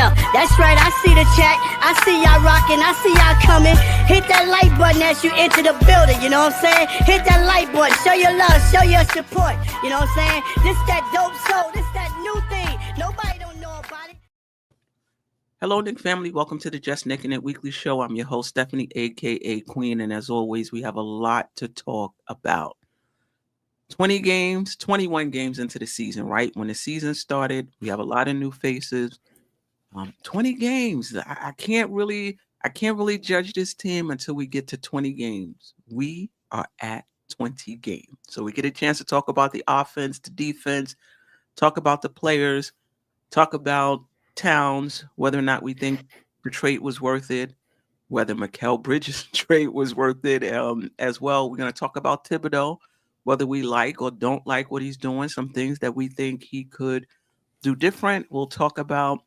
Yeah, that's right. I see the chat. I see y'all rocking. I see y'all coming. Hit that like button as you enter the building. You know what I'm saying? Hit that like button. Show your love. Show your support. You know what I'm saying? This that dope soul. This that new thing. Nobody don't know about it. Hello, Knick family. Welcome to the Just Knickin' It Weekly Show. I'm your host, Stephanie, a.k.a. Queen. And as always, we have a lot to talk about. 20 games, 21 games into the season, right? When the season started, we have a lot of new faces. 20 games. I can't really judge this team until we get to 20 games. We are at 20 games. So we get a chance to talk about the offense, the defense, talk about the players, talk about Towns, whether or not we think the trade was worth it, whether Mikal Bridges' trade was worth it as well. We're going to talk about Thibodeau, whether we like or don't like what he's doing, some things that we think he could do different. We'll talk about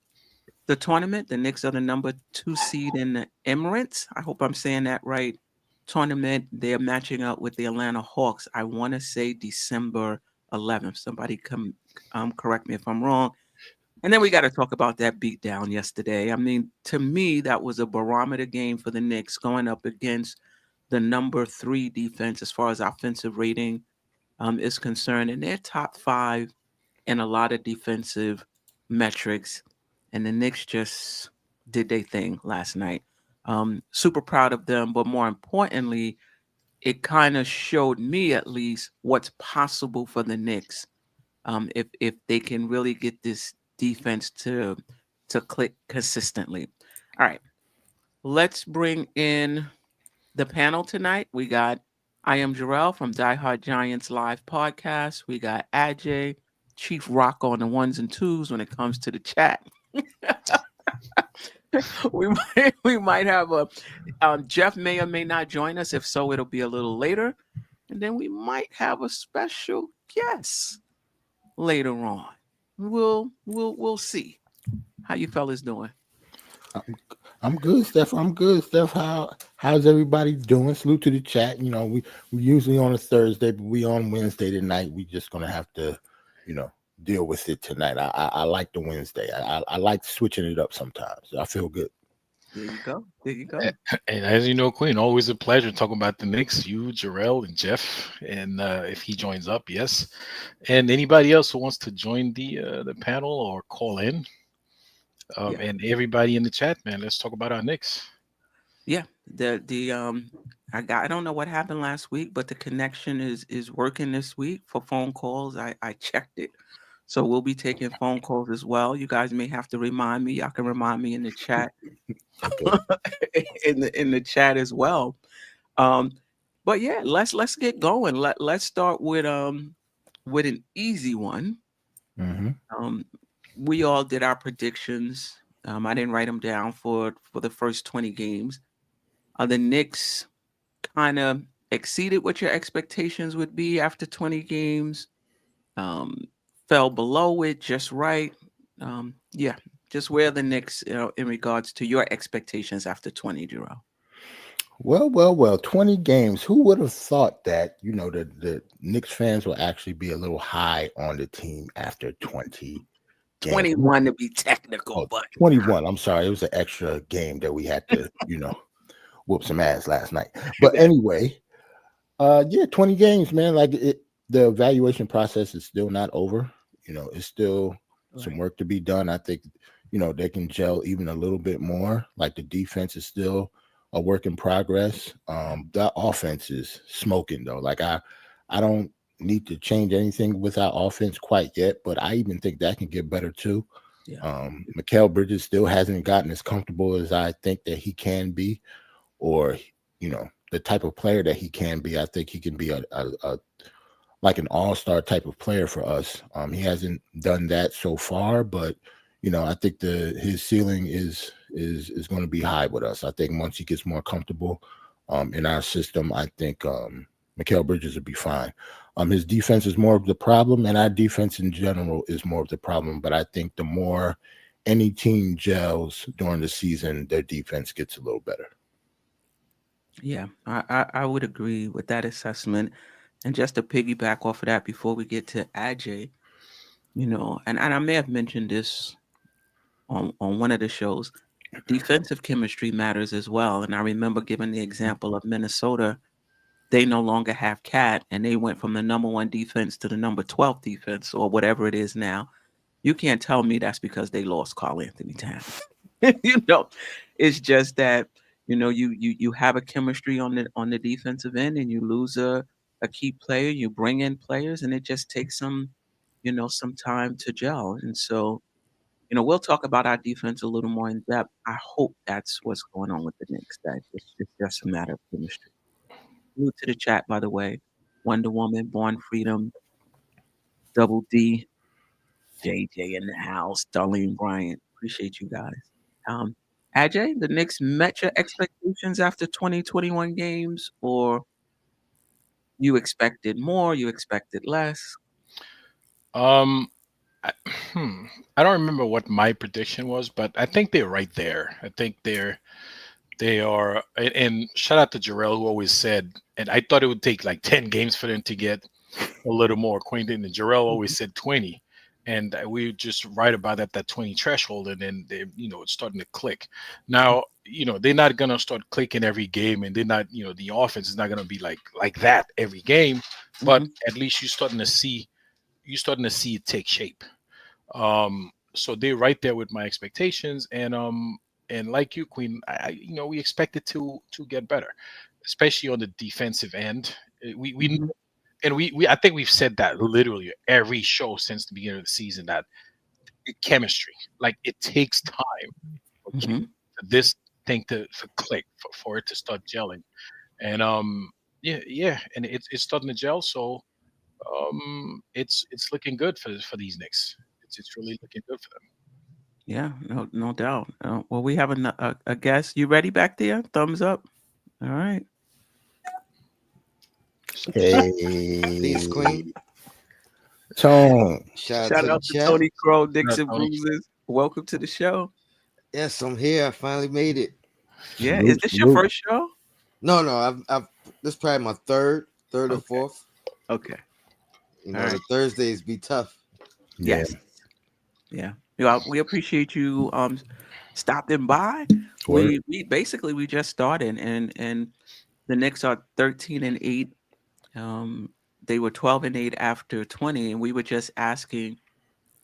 the tournament. The Knicks are the number 2 seed in the Emirates. I hope I'm saying that right. Tournament. They're matching up with the Atlanta Hawks. I want to say December 11th. Somebody come correct me if I'm wrong. And then we got to talk about that beatdown yesterday. I mean, to me, that was a barometer game for the Knicks going up against the number 3 defense as far as offensive rating is concerned. And they're top 5 in a lot of defensive metrics. And the Knicks just did their thing last night. Super proud of them. But more importantly, it kind of showed me at least what's possible for the Knicks if they can really get this defense to click consistently. All right, let's bring in the panel tonight. We got I am Jerrell from Die Hard Giants Live podcast. We got Ajay, Chief Rock on the ones and twos when it comes to the chat. we might have a Geoff may or may not join us. If so, it'll be a little later, and then we might have a special guest later on. We'll see. How you fellas doing? I'm good, Steph. How's everybody doing? Salute to the chat. You know, we usually on a Thursday, but we on Wednesday tonight. We just gonna have to, deal with it tonight. I like the Wednesday. I like switching it up sometimes. I feel good. There you go. And as you know, Queen, always a pleasure talking about the Knicks, you, Jerrell, and Geoff. And if he joins up, yes. And anybody else who wants to join the panel or call in. And everybody in the chat, man, let's talk about our Knicks. Yeah. I don't know what happened last week, but the connection is working this week for phone calls. I checked it. So we'll be taking phone calls as well. You guys may have to remind me. Y'all can remind me in the chat. in the chat as well. But yeah, let's get going. Let's start with an easy one. Mm-hmm. We all did our predictions. I didn't write them down for the first 20 games. The Knicks kind of exceeded what your expectations would be after 20 games. Fell below it just right. Just where the Knicks in regards to your expectations after 20, Jerrell. Well, 20 games. Who would have thought that, the Knicks fans will actually be a little high on the team after 20 games? 21 to be technical, but 21. I'm sorry. It was an extra game that we had to, whoop some ass last night. But anyway, 20 games, man. Like the evaluation process is still not over. It's still some work to be done. I think, they can gel even a little bit more. Like the defense is still a work in progress. The offense is smoking though. Like I don't need to change anything with our offense quite yet, but I even think that can get better too. Mikal Bridges still hasn't gotten as comfortable as I think that he can be, or the type of player that he can be. I think he can be a like an all-star type of player for us. He hasn't done that so far, but I think his ceiling is going to be high with us. I think once he gets more comfortable in our system, I think Mikal Bridges will be fine. His defense is more of the problem, and our defense in general is more of the problem. But I think the more any team gels during the season, their defense gets a little better. Yeah, I would agree with that assessment. And just to piggyback off of that before we get to Ajay, and I may have mentioned this on one of the shows, defensive chemistry matters as well. And I remember giving the example of Minnesota. They no longer have Cat, and they went from the number 1 defense to the number 12 defense, or whatever it is now. You can't tell me that's because they lost Karl Anthony Towns. It's just that you have a chemistry on the defensive end, and you lose a key player. You bring in players, and it just takes some time to gel. And so we'll talk about our defense a little more in depth. I hope that's what's going on with the Knicks. That it's just a matter of chemistry. New to the chat, by the way. Wonder Woman, Born Freedom, Double D, JJ in the house, Darlene Bryant. Appreciate you guys. Ajay, the Knicks met your expectations after 2021 games, or you expected more, you expected less? Um, I, I don't remember what my prediction was, but I think they're right there. I think they are, and shout out to Jerrell, who always said, and I thought it would take like 10 games for them to get a little more acquainted. And Jerrell always said 20. And we just right about that 20 threshold, and then it's starting to click. Now, they're not gonna start clicking every game, and they're not, the offense is not gonna be like that every game, but at least you're starting to see it take shape. So they're right there with my expectations, and like you, Queen, we expect it to get better, especially on the defensive end. We and we I think we've said that literally every show since the beginning of the season, that chemistry, like, it takes time for this thing to click, for it to start gelling. And yeah, and it's starting to gel. So it's looking good for these Knicks. It's really looking good for them. Yeah, no doubt. Well, we have a guest. You ready back there? Thumbs up. All right. Hey, Peace, Queen. Tone. Shout to out the to chat. Tony Crow, Knicks and Tony. Bruises. Welcome to the show. Yes, I'm here. I finally made it. Yeah, Salute, is this your salute. first show? No, I've this is probably my third or Okay. fourth. Okay. You know, All the right. Thursdays be tough. Yeah. Yes. Yeah. We appreciate you stopping by. Word. We basically we just started, and the Knicks are 13-8. They were 12-8 after 20, and we were just asking,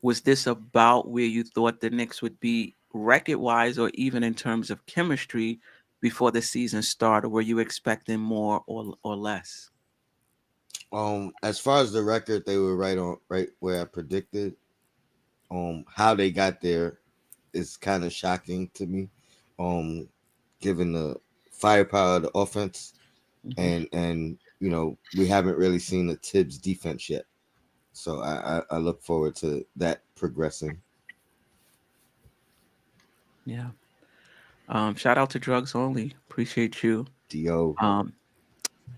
was this about where you thought the Knicks would be record-wise, or even in terms of chemistry before the season started? Were you expecting more or less? As far as the record, they were right where I predicted. How they got there is kind of shocking to me. Given the firepower of the offense, and we haven't really seen the Tibbs defense yet. So I look forward to that progressing. Yeah. Shout out to Drugs Only. Appreciate you. Do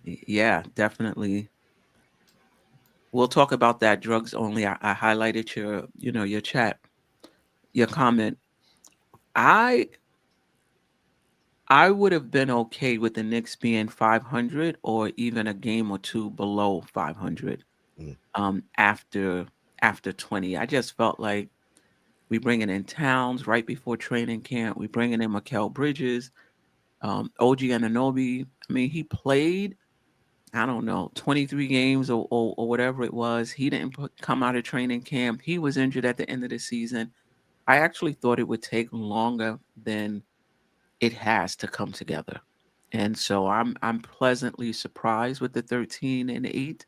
Yeah, definitely. We'll talk about that. Drugs Only. I highlighted your chat, your comment. I would have been okay with the Knicks being 500, or even a game or two below 500 after 20. I just felt like we bringing in Towns right before training camp. We bringing in Mikal Bridges, OG Anunoby. I mean, he played, I don't know, 23 games or whatever it was. He didn't come out of training camp. He was injured at the end of the season. I actually thought it would take longer than it has to come together. And so I'm pleasantly surprised with the 13-8.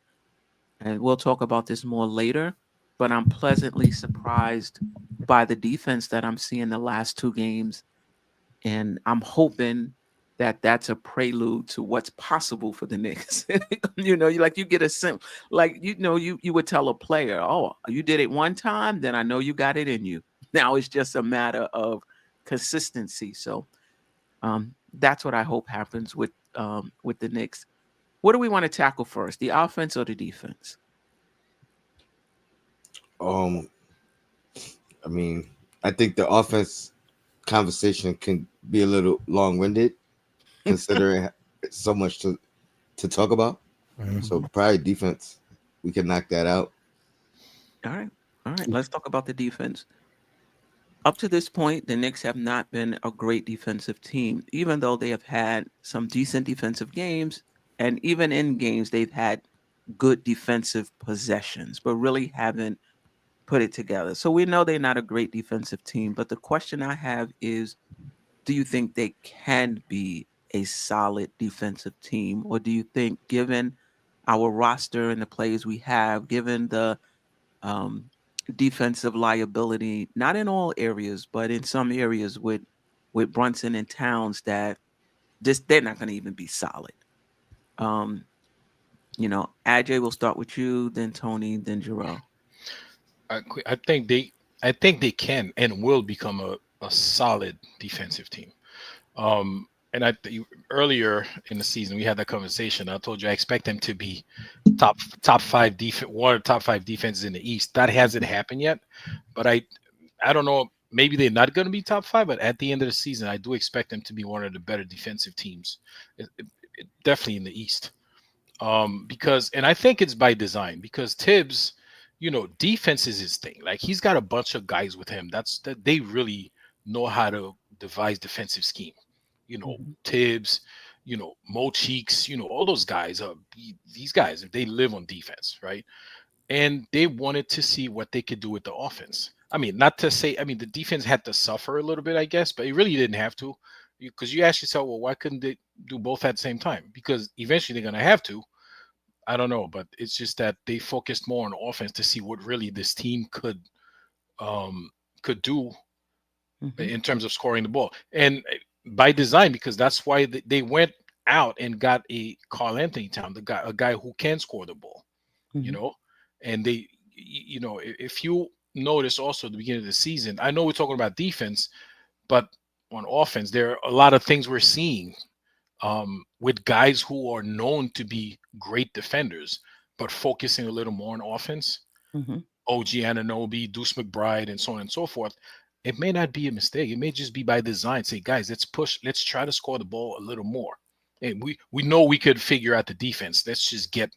And we'll talk about this more later, but I'm pleasantly surprised by the defense that I'm seeing the last two games. And I'm hoping that that's a prelude to what's possible for the Knicks. You get a sense, you would tell a player, oh, you did it one time, then I know you got it in you. Now it's just a matter of consistency. So that's what I hope happens with the Knicks. What do we want to tackle first, the offense or the defense? I mean, I think the offense conversation can be a little long-winded, considering so much to talk about. So probably defense, we can knock that out. All right. Let's talk about the defense. Up to this point, the Knicks have not been a great defensive team, even though they have had some decent defensive games. And even in games, they've had good defensive possessions, but really haven't put it together. So we know they're not a great defensive team. But the question I have is, do you think they can be a solid defensive team? Or do you think, given our roster and the players we have, given the um, defensive liability, not in all areas, but in some areas with Brunson and Towns, that this they're not going to even be solid. Um, AJ, will start with you, then Tony, then Jerrell. I think they can and will become a solid defensive team. And earlier in the season we had that conversation. I told you I expect them to be top five defense, one of the top five defenses in the East. That hasn't happened yet, but I don't know. Maybe they're not going to be top five, but at the end of the season, I do expect them to be one of the better defensive teams, definitely in the East. Because, and I think it's by design, because Tibbs, defense is his thing. Like, he's got a bunch of guys with him. That they really know how to devise defensive scheme. Mhm. Tibbs, Mo Cheeks, all those guys. These guys, they live on defense, right? And they wanted to see what they could do with the offense. I mean, not to say, I mean, the defense had to suffer a little bit, I guess, but it really didn't have to, because you ask yourself, well, why couldn't they do both at the same time? Because eventually they're going to have to. I don't know, but it's just that they focused more on offense to see what really this team could do Mhm. in terms of scoring the ball, and by design, because that's why they went out and got a Carl Anthony Town, a guy who can score the ball, you Mhm. know, and if you notice also at the beginning of the season, I know we're talking about defense, but on offense, there are a lot of things we're seeing with guys who are known to be great defenders, but focusing a little more on offense. Mhm. OG Anunoby, Deuce McBride, and so on and so forth. It may not be a mistake. It may just be by design. Say, guys, let's push. Let's try to score the ball a little more. And we know we could figure out the defense. Let's just get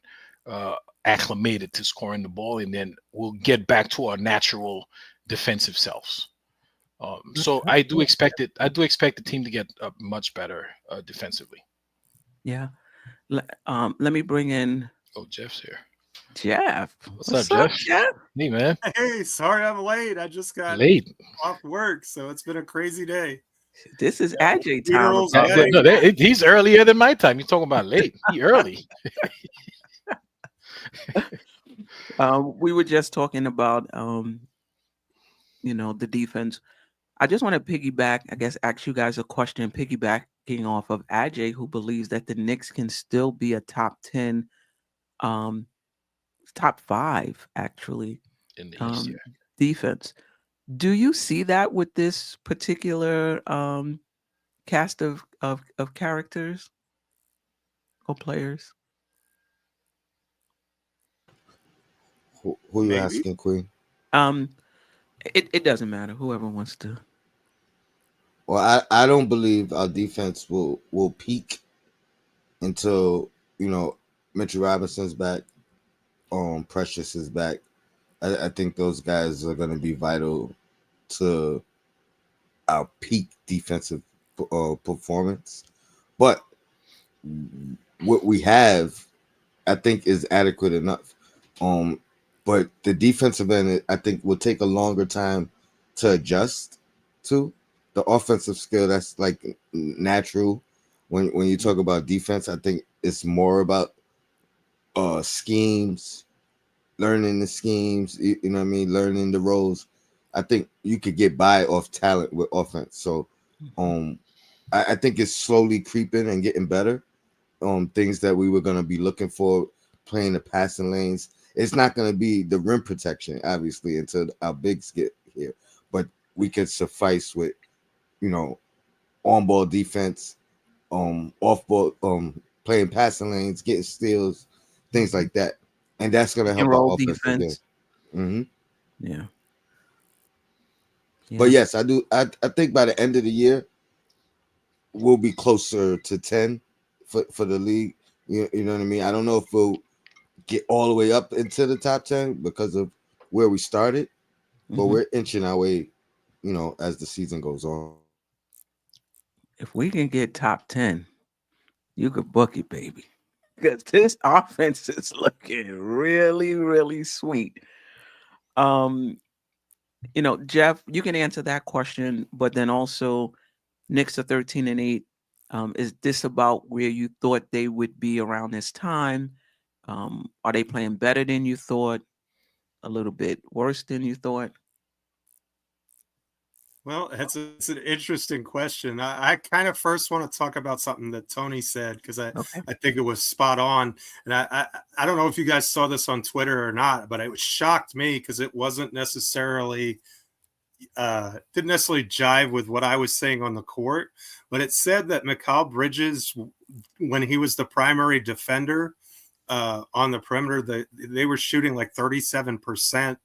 uh, acclimated to scoring the ball, and then we'll get back to our natural defensive selves. So I do expect it. I do expect the team to get much better defensively. Yeah. Let me bring in Oh, Jeff's here. Jeff. What's up, What's up, Jeff? Jeff? Hey, man. Hey, sorry I'm late. I just got Late. off work, so it's been a crazy day. This is AJ time. Funerals, Apparently. No, weddings. he's earlier than my time. You're talking about late. He early. We were just talking about the defense. I just want to piggyback, I guess, ask you guys a question, piggybacking off of AJ, who believes that the Knicks can still be a top 10, um, top 5, actually, In the East, yeah. defense. Do you see that with this particular cast of characters or players? Who you Maybe. asking, Queen? Um, it doesn't matter. Whoever wants to. Well, I don't believe our defense will peak until Mitchell Robinson's back. Precious is back. I think those guys are going to be vital to our peak defensive performance. But what we have, I think, is adequate enough. But the defensive end, I think, will take a longer time to adjust to. The offensive skill, that's like natural. When you talk about defense, I think it's more about schemes, learning the schemes, you know what I mean, learning the roles. I think you could get by off talent with offense. So I think it's slowly creeping and getting better. Things that we were gonna be looking for, playing the passing lanes. It's not gonna be the rim protection, obviously, until our bigs get here. But we could suffice with, on ball defense, off ball, playing passing lanes, getting steals, things like that. And that's gonna Pick and help our roll offensive game. defense. Yeah. But yes, I do. I think by the end of the year, we'll be closer to 10 for the league. You know what I mean? I don't know if we'll get all the way up into the top 10 because of where we started, but we're inching our way as the season goes on. If we can get top 10, you could book it, baby. Because this offense is looking really, really sweet. Geoff, you can answer that question, but then also Knicks are 13-8. Is this about where you thought they would be around this time? Are they playing better than you thought? A little bit worse than you thought? Well, it's an interesting question. I kind of first want to talk about something that Tony said because Okay. I think it was spot on. And I don't know if you guys saw this on Twitter or not, but it shocked me because it wasn't necessarily didn't necessarily jive with what I was saying on the court. But it said that Mikal Bridges, when he was the primary defender on the perimeter, they were shooting like 37%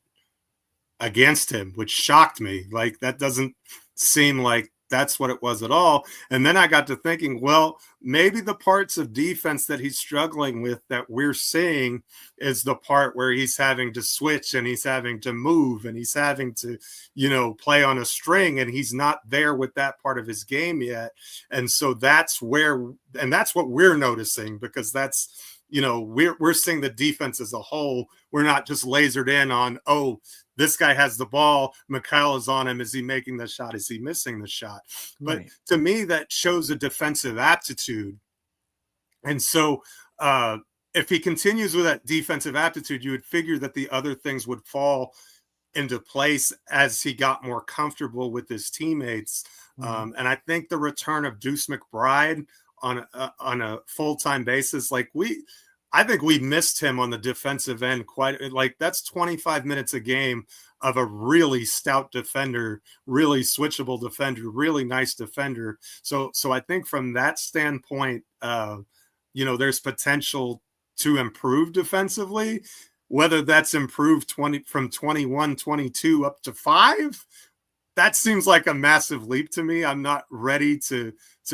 against him, which shocked me. Like, that doesn't seem like that's what it was at all. And then I got to thinking, well, maybe the parts of defense that he's struggling with that we're seeing is the part where he's having to switch and he's having to move and he's having to, play on a string, and he's not there with that part of his game yet. And so that's what we're noticing, because that's, we're seeing the defense as a whole. We're not just lasered in on, this guy has the ball, Mikal is on him. Is he making the shot? Is he missing the shot? But Right. to me, that shows a defensive aptitude. And so if he continues with that defensive aptitude, you would figure that the other things would fall into place as he got more comfortable with his teammates. Mhm. And I think the return of Deuce McBride on a full-time basis, I think we missed him on the defensive end that's 25 minutes a game of a really stout defender, really switchable defender, really nice defender. So I think from that standpoint, there's potential to improve defensively. Whether that's improved from 21, 22 up to 5, that seems like a massive leap to me. I'm not ready to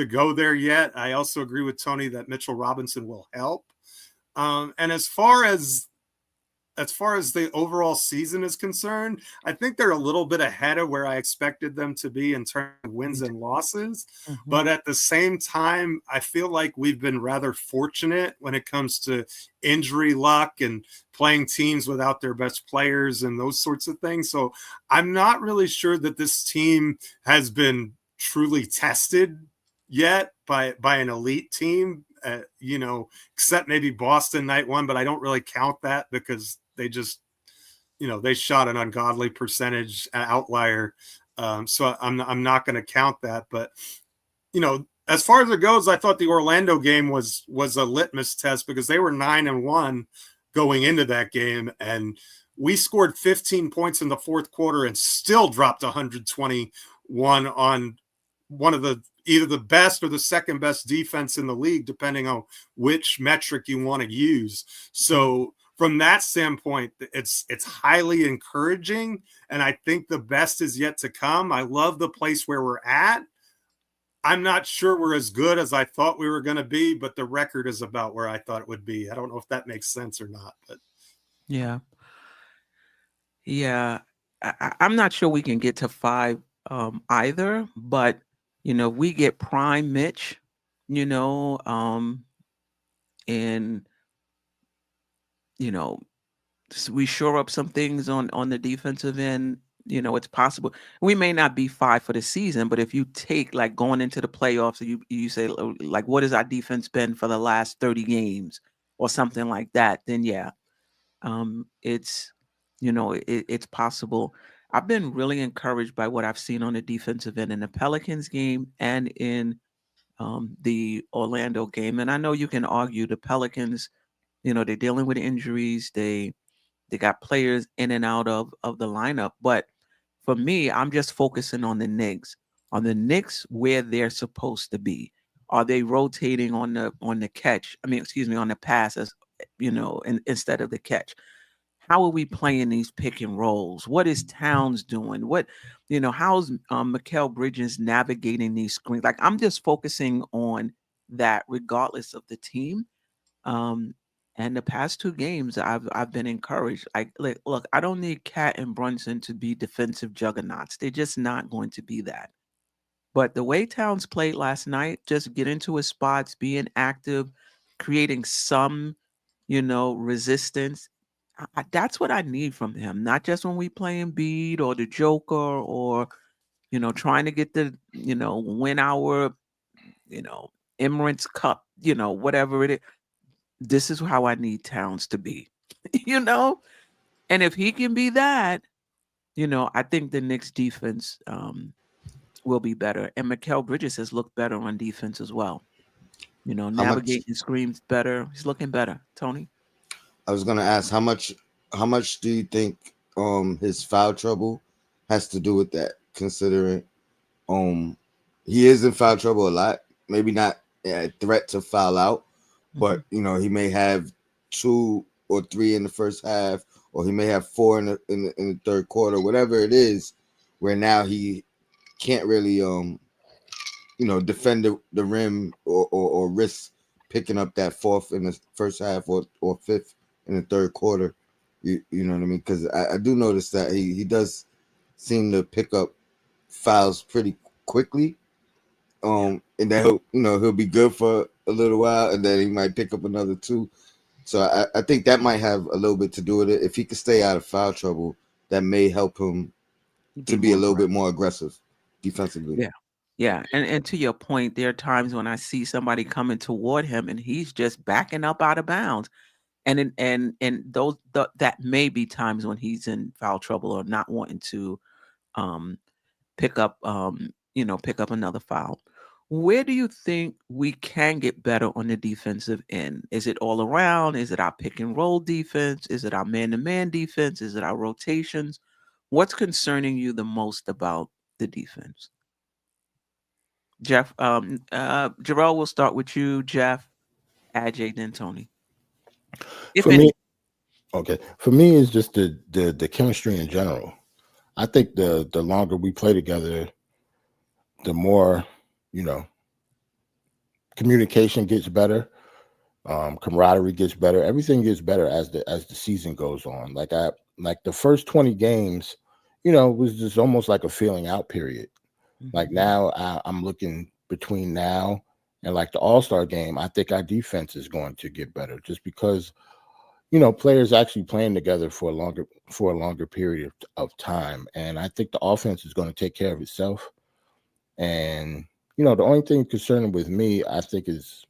go there yet. I also agree with Tony that Mitchell Robinson will help. And as far as the overall season is concerned, I think they're a little bit ahead of where I expected them to be in terms of wins and losses. Mhm. But at the same time, I feel like we've been rather fortunate when it comes to injury luck and playing teams without their best players and those sorts of things. So I'm not really sure that this team has been truly tested yet by an elite team, except maybe Boston night one, but I don't really count that because they just, they shot an ungodly percentage outlier. So I'm not going to count that. But, as far as it goes, I thought the Orlando game was a litmus test because they were 9-1 going into that game. And we scored 15 points in the fourth quarter and still dropped 121 on one of either the best or the second best defense in the league, depending on which metric you want to use. So from that standpoint, it's highly encouraging. And I think the best is yet to come. I love the place where we're at. I'm not sure we're as good as I thought we were going to be, but the record is about where I thought it would be. I don't know if that makes sense or not, but Yeah. Yeah. I'm not sure we can get to 5 either, but we get prime Mitch, and we shore up some things on the defensive end. It's possible we may not be 5 for the season, but if you take like going into the playoffs, you say like, what has our defense been for the last 30 games or something like that? Then yeah, it's it's possible. I've been really encouraged by what I've seen on the defensive end in the Pelicans game and in the Orlando game. And I know you can argue the Pelicans, they're dealing with injuries. They got players in and out of the lineup. But for me, I'm just focusing on the Knicks. On the Knicks where they're supposed to be. Are they rotating on the catch? I mean, excuse me, on the passes, instead of the catch? How are we playing these pick and rolls? What is Towns doing? How's Mikal Bridges navigating these screens? Like, I'm just focusing on that regardless of the team. And the past 2 games, I've been encouraged. Like, look, I don't need Cat and Brunson to be defensive juggernauts. They're just not going to be that. But the way Towns played last night, just get into his spots, being active, creating some, resistance. That's what I need from him. Not just when we play Embiid or the Joker or, trying to get the, win our, Emirates Cup, whatever it is. This is how I need Towns to be, And if he can be that, I think the Knicks defense will be better. And Mikal Bridges has looked better on defense as well. Navigating screens better. He's looking better. Tony? I was gonna ask how much do you think his foul trouble has to do with that, considering he is in foul trouble a lot, maybe not a threat to foul out, but he may have 2 or 3 in the first half, or he may have 4 in the third quarter, whatever it is, where now he can't really defend the rim or risk picking up that 4th in the first half or 5th in the third quarter. You know what I mean? Because I do notice that he does seem to pick up fouls pretty quickly. And then he'll be good for a little while, and then he might pick up another 2. So I think that might have a little bit to do with it. If he could stay out of foul trouble, that may help him to be a little bit more aggressive defensively. Yeah. Yeah. And to your point, there are times when I see somebody coming toward him and he's just backing up out of bounds. And that may be times when he's in foul trouble or not wanting to pick up another foul. Where do you think we can get better on the defensive end? Is it all around? Is it our pick and roll defense? Is it our man-to-man defense? Is it our rotations? What's concerning you the most about the defense? Geoff, Jerrell, we'll start with you, Geoff, Ajay, then Tony. For me, it's just the chemistry in general. I think the longer we play together, the more communication gets better, camaraderie gets better. Everything gets better as the season goes on. Like the first 20 games, was just almost like a feeling out period. Like now, I'm looking between now and like the All-Star game. I think our defense is going to get better just because players actually playing together for a longer period of time, and I think the offense is going to take care of itself. And the only thing concerning with me, I think, is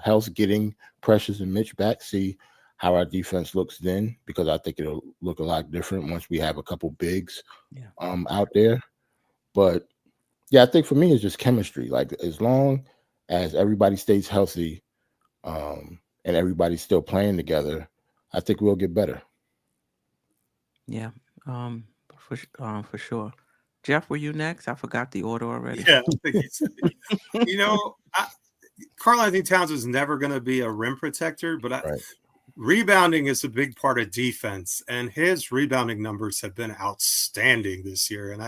health, getting Precious and Mitch back. See how our defense looks then, because I think it'll look a lot different once we have a couple bigs out there. But yeah, I think for me it's just chemistry. Like as long as everybody stays healthy and everybody's still playing together, I think we'll get better. Yeah, for sure. Geoff, were you next? I forgot the order already. Yeah, I think Karl-Anthony Towns is never going to be a rim protector, but rebounding is a big part of defense, and his rebounding numbers have been outstanding this year. And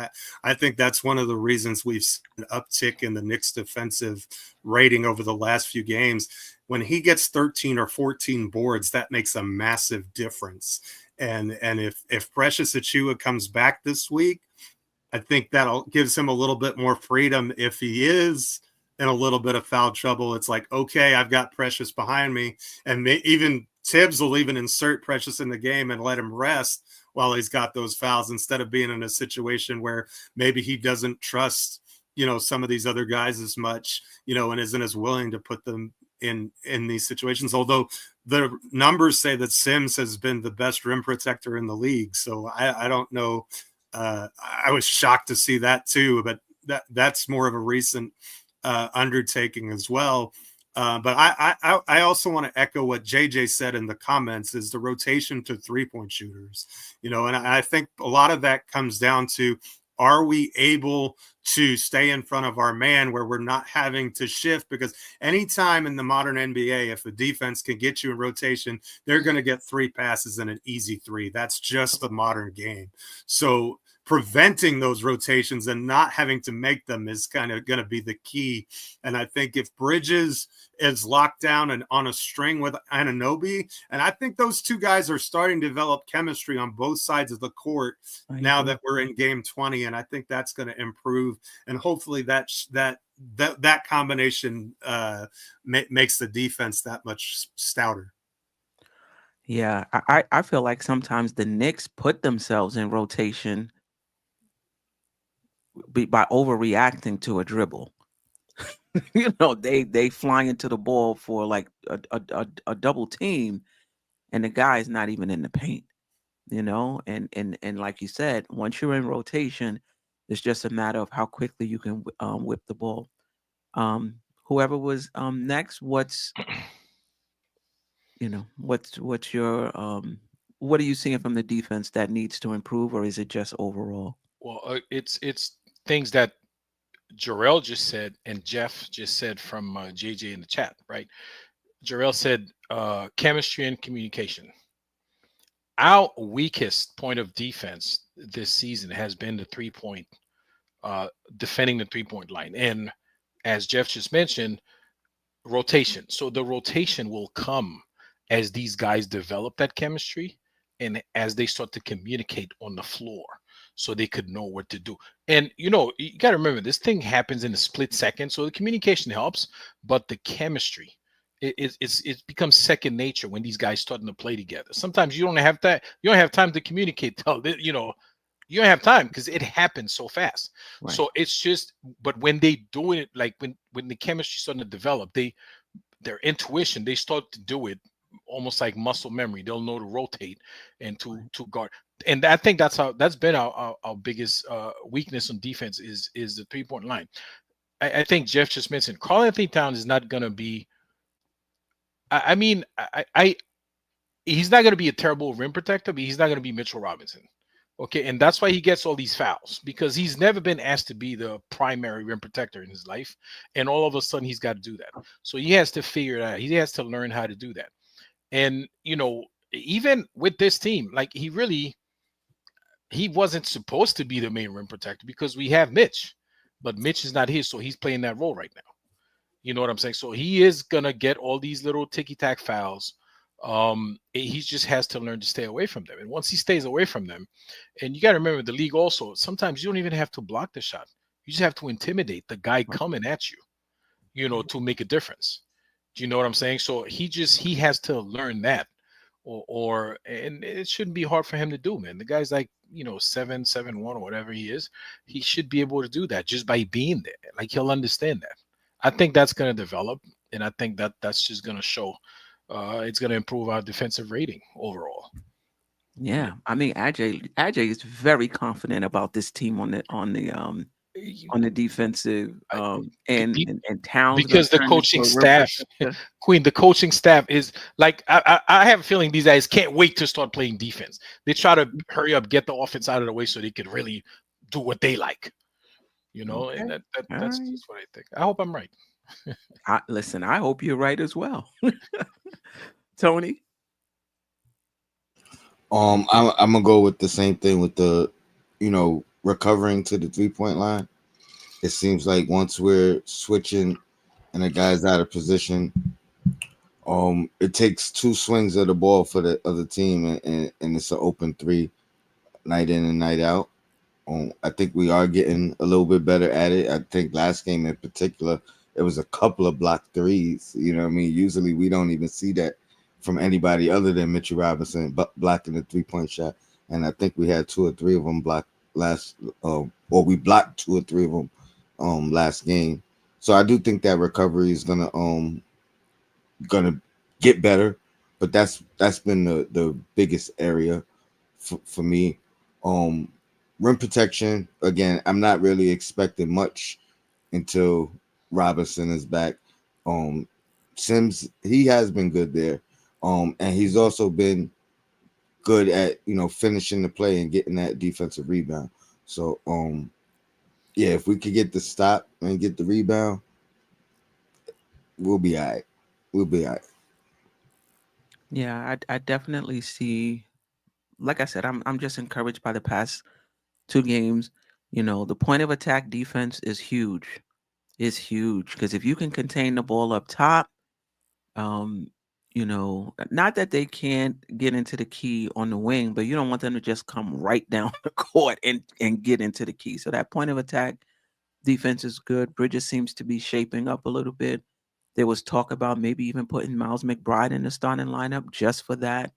I think that's one of the reasons we've seen an uptick in the Knicks defensive rating over the last few games. When he gets 13 or 14 boards, that makes a massive difference. And if Precious Achiuwa comes back this week, I think that'll gives him a little bit more freedom. If he is in a little bit of foul trouble, it's like, okay, I've got Precious behind me. And even Tibbs will even insert Precious in the game and let him rest while he's got those fouls, instead of being in a situation where maybe he doesn't trust, some of these other guys as much, and isn't as willing to put them in these situations. Although the numbers say that Sims has been the best rim protector in the league. So I don't know. I was shocked to see that too, but that's more of a recent undertaking as well. But I also want to echo what JJ said in the comments, is the rotation to 3-point shooters, and I think a lot of that comes down to, are we able to stay in front of our man where we're not having to shift? Because anytime in the modern NBA, if a defense can get you in rotation, they're going to get 3 passes and an easy 3. That's just the modern game. So preventing those rotations and not having to make them is kind of going to be the key. And I think if Bridges is locked down and on a string with Anunoby, and I think those two guys are starting to develop chemistry on both sides of the court now that we're in game 20, and I think that's going to improve, and hopefully that combination makes the defense that much stouter. Yeah, I feel like sometimes the Knicks put themselves in rotation by overreacting to a dribble. They fly into the ball for like a double team, and the guy is not even in the paint. And like you said, once you're in rotation, it's just a matter of how quickly you can whip the ball. Whoever was next, what's your what are you seeing from the defense that needs to improve, or is it just overall? Well, it's things that Jerrell just said and Geoff just said from JJ in the chat, right? Jerrell said chemistry and communication. Our weakest point of defense this season has been the 3-point, defending the 3-point line. And as Geoff just mentioned, rotation. So the rotation will come as these guys develop that chemistry and as they start to communicate on the floor so they could know what to do. And, you got to remember, this thing happens in a split second. So the communication helps, but the chemistry, it becomes second nature when these guys starting to play together. Sometimes you don't have that. You don't have time to communicate. You don't have time because it happens so fast. Right. So it's just, but when they do it, like when the chemistry starting to develop, their intuition, they start to do it almost like muscle memory. They'll know to rotate and to guard. And I think that's been our biggest weakness on defense is the 3-point line. I think Geoff just mentioned Karl-Anthony Towns is not going to be. He's not going to be a terrible rim protector, but he's not going to be Mitchell Robinson. Okay, and that's why he gets all these fouls, because he's never been asked to be the primary rim protector in his life, and all of a sudden he's got to do that. So he has to figure it out. He has to learn how to do that. And even with this team, like he wasn't supposed to be the main rim protector because we have Mitch, but Mitch is not here, so he's playing that role right now. You know what I'm saying? So he is gonna get all these little ticky-tack fouls. He just has to learn to stay away from them. And once he stays away from them, and you got to remember the league also, sometimes you don't even have to block the shot. You just have to intimidate the guy coming at you, to make a difference. Do you know what I'm saying? So he has to learn that, and it shouldn't be hard for him to do, man. The guy's like, 7'1" or whatever he is. He should be able to do that just by being there. Like, he'll understand that. I think that's going to develop, and I think that's just going to show. It's going to improve our defensive rating overall. Yeah, I mean, Ajay is very confident about this team on the defensive and Towns, because the coaching staff, Queen, the coaching staff is like, I have a feeling these guys can't wait to start playing defense. They try to hurry up, get the offense out of the way so they could really do what they like. Okay. And that's just what I think. I hope I'm right. Listen, I hope you're right as well. Tony? I'm gonna go with the same thing with the, recovering to the 3-point line. It seems like once we're switching and the guy's out of position, it takes 2 swings of the ball for the other team, and it's an open 3 night in and night out. I think we are getting a little bit better at it. I think last game in particular, it was a couple of blocked 3s. You know what I mean? Usually we don't even see that from anybody other than Mitchell Robinson blocking the 3-point shot. And I think we had 2 or 3 of them blocked or we blocked 2 or 3 of them last game. So I do think that recovery is gonna get better, but that's been the biggest area for me. Rim protection, again, I'm not really expecting much until Robinson is back. Sims, he has been good there. And he's also been good at, finishing the play and getting that defensive rebound. So, yeah, if we could get the stop and get the rebound, we'll be all right. We'll be all right. Yeah, I definitely see, like I said, I'm just encouraged by the past 2 games, the point of attack defense is huge. It's huge because if you can contain the ball up top, not that they can't get into the key on the wing, but you don't want them to just come right down the court and get into the key. So that point of attack defense is good. Bridges seems to be shaping up a little bit. There was talk about maybe even putting Miles McBride in the starting lineup just for that.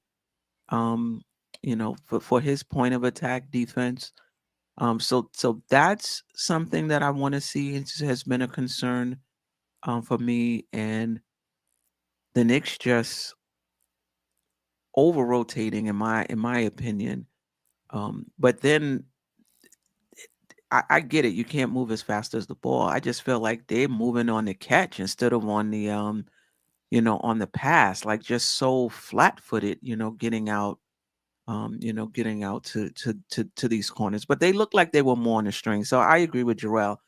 For his point of attack defense. So that's something that I want to see. It has been a concern for me, and the Knicks just over rotating in my opinion. But then I get it. You can't move as fast as the ball. I just feel like they're moving on the catch instead of on the on the pass, like just so flat-footed, getting out to these corners. But they look like they were more on the string. So I agree with Jerrell.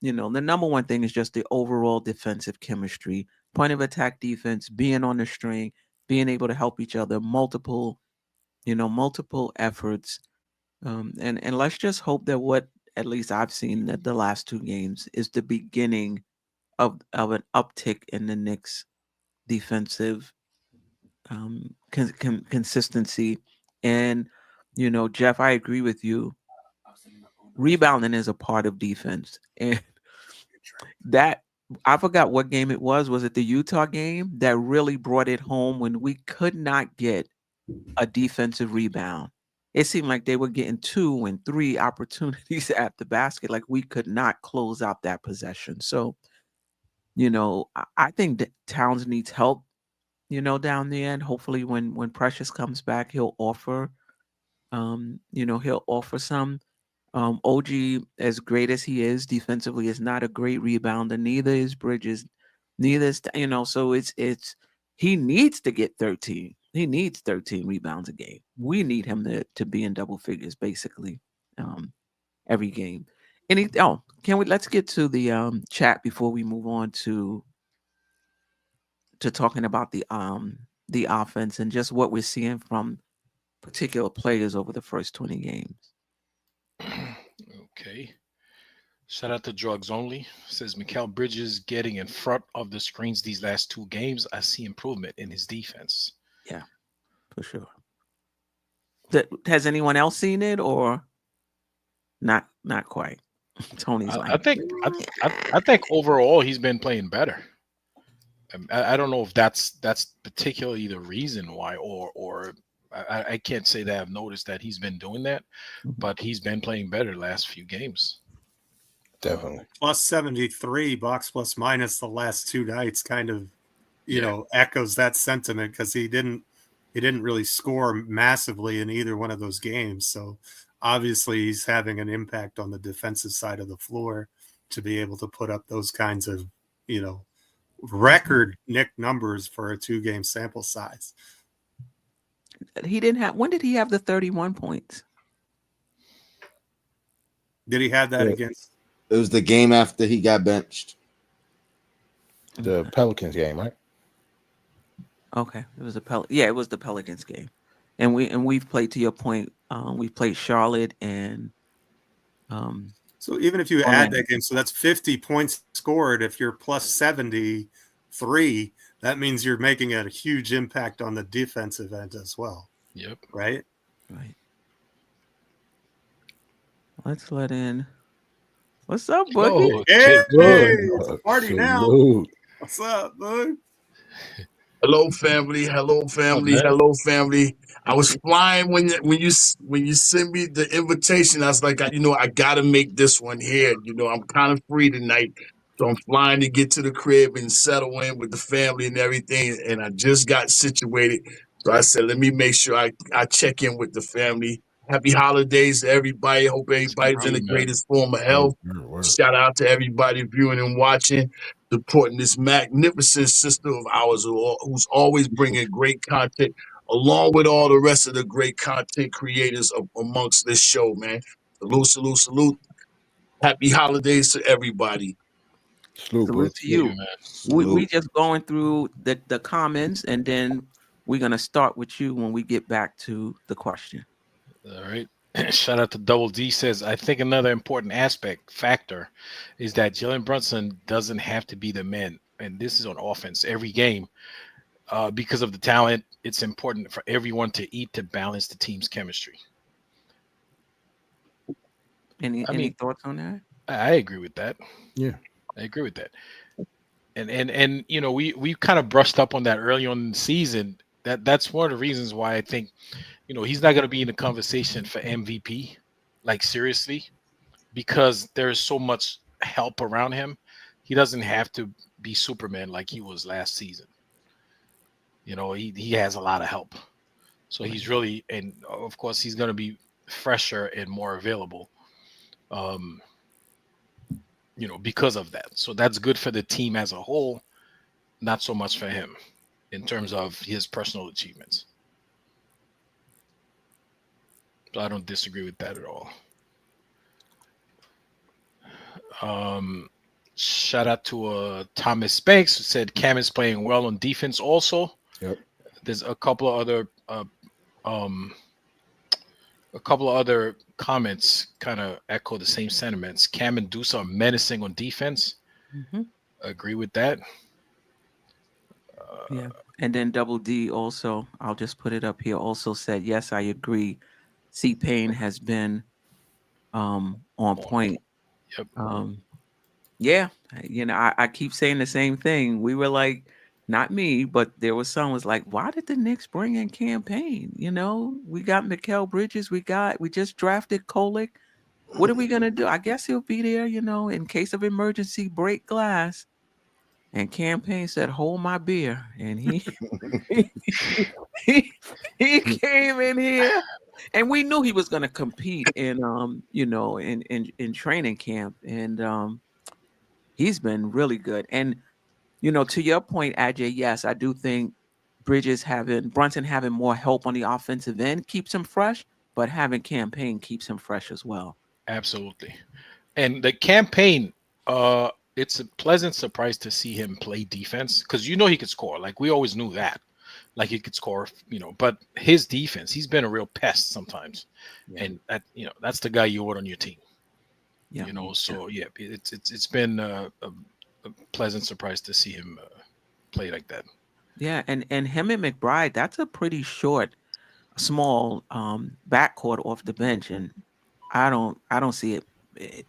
The number one thing is just the overall defensive chemistry, point of attack defense, being on the string, being able to help each other, multiple efforts. And let's just hope that what at least I've seen that the last 2 games is the beginning of an uptick in the Knicks defensive consistency. And Jeff, I agree with you. Rebounding is a part of defense, and that I forgot what game it was. Was it the Utah game that really brought it home when we could not get a defensive rebound? It seemed like they were getting 2 and 3 opportunities at the basket. Like we could not close out that possession. So, I think that Towns needs help, down the end. Hopefully when Precious comes back, he'll offer some. OG, as great as he is defensively, is not a great rebounder. Neither is Bridges. Neither is, so it's he needs to get 13. He needs 13 rebounds a game. We need him to be in double figures basically every game. Let's get to the chat before we move on to talking about the offense and just what we're seeing from particular players over the first 20 games. Okay. Shout out to Drugs Only. Says Mikal Bridges getting in front of the screens these last 2 games. I see improvement in his defense. Yeah, for sure. Has anyone else seen it or not? Not quite. Tony's I think overall he's been playing better. I don't know if that's particularly the reason why, or I can't say that I've noticed that he's been doing that, but he's been playing better the last few games. Definitely. Plus 73 box plus minus the last 2 nights kind of, echoes that sentiment because he didn't really score massively in either one of those games. So obviously he's having an impact on the defensive side of the floor to be able to put up those kinds of, record Knick numbers for a 2-game sample size. He didn't have. When did he have the 31 points? Did he have that against? It was the game after he got benched. The Pelicans game, right? Okay, it was it was the Pelicans game, and we've played, to your point. We've played Charlotte and. So even if you add that game, so that's 50 points scored. If you're plus 73, that means you're making a huge impact on the defensive end as well. Yep. Right. Right. Let's let in. What's up, Boogie? Oh, Hey, Good. it's a party now. Salute. What's up, bud? Hello, family. Hello, family. Hello, family. I was flying when you sent me the invitation. I was like, I gotta make this one here. I'm kind of free tonight, so I'm flying to get to the crib and settle in with the family and everything. And I just got situated, so I said, let me make sure I check in with the family. Happy holidays to everybody. Hope everybody's in the greatest form of health. Shout out to everybody viewing and watching, supporting this magnificent sister of ours who's always bringing great content, along with all the rest of the great content creators amongst this show, man. Salute, salute, salute. Happy holidays to everybody. Salute to you. We just going through the comments, and then we're going to start with you when we get back to the question. All right. Shout out to Double D says, I think another important factor is that Jalen Brunson doesn't have to be the man. And this is on offense every game. Because of the talent, it's important for everyone to eat to balance the team's chemistry. Any thoughts on that? I agree with that. Yeah, I agree with that. And you know, we kind of brushed up on that early on in the season. That's one of the reasons why I think, you know, he's not going to be in the conversation for MVP, like seriously, because there's so much help around him. He doesn't have to be Superman like he was last season. You know, he has a lot of help. So he's really, and of course he's going to be fresher and more available. You know, because of that. So that's good for the team as a whole, not so much for him in terms of his personal achievements. So I don't disagree with that at all. Shout out to Thomas Banks, who said Cam is playing well on defense also. Yep. There's a couple of other comments kind of echo the same sentiments. Cam and Deuce are menacing on defense. Mm-hmm. Agree with that. Yeah. And then Double D also, I'll just put it up here, also said, yes, I agree. C-Pain has been on point. Yep. Yeah, you know, I keep saying the same thing. We were like, not me, but there was some was like, why did the Knicks bring in Campaign? You know, we got Mikal Bridges, we just drafted Kolick. What are we gonna do? I guess he'll be there, you know, in case of emergency, break glass. And Campaign said, hold my beer. And he he came in here. And we knew he was gonna compete in you know, in training camp. And he's been really good. And you know, to your point, Ajay, yes, I do think Brunson having more help on the offensive end keeps him fresh, but having Campaign keeps him fresh as well. Absolutely. And the Campaign, it's a pleasant surprise to see him play defense because you know he could score. Like we always knew that. Like he could score, you know, but his defense, he's been a real pest sometimes. Yeah. And that, you know, that's the guy you want on your team. Yeah. You know, so yeah, it's been a pleasant surprise to see him play like that. Yeah, and him and McBride, that's a pretty short, small backcourt off the bench, and I don't see it.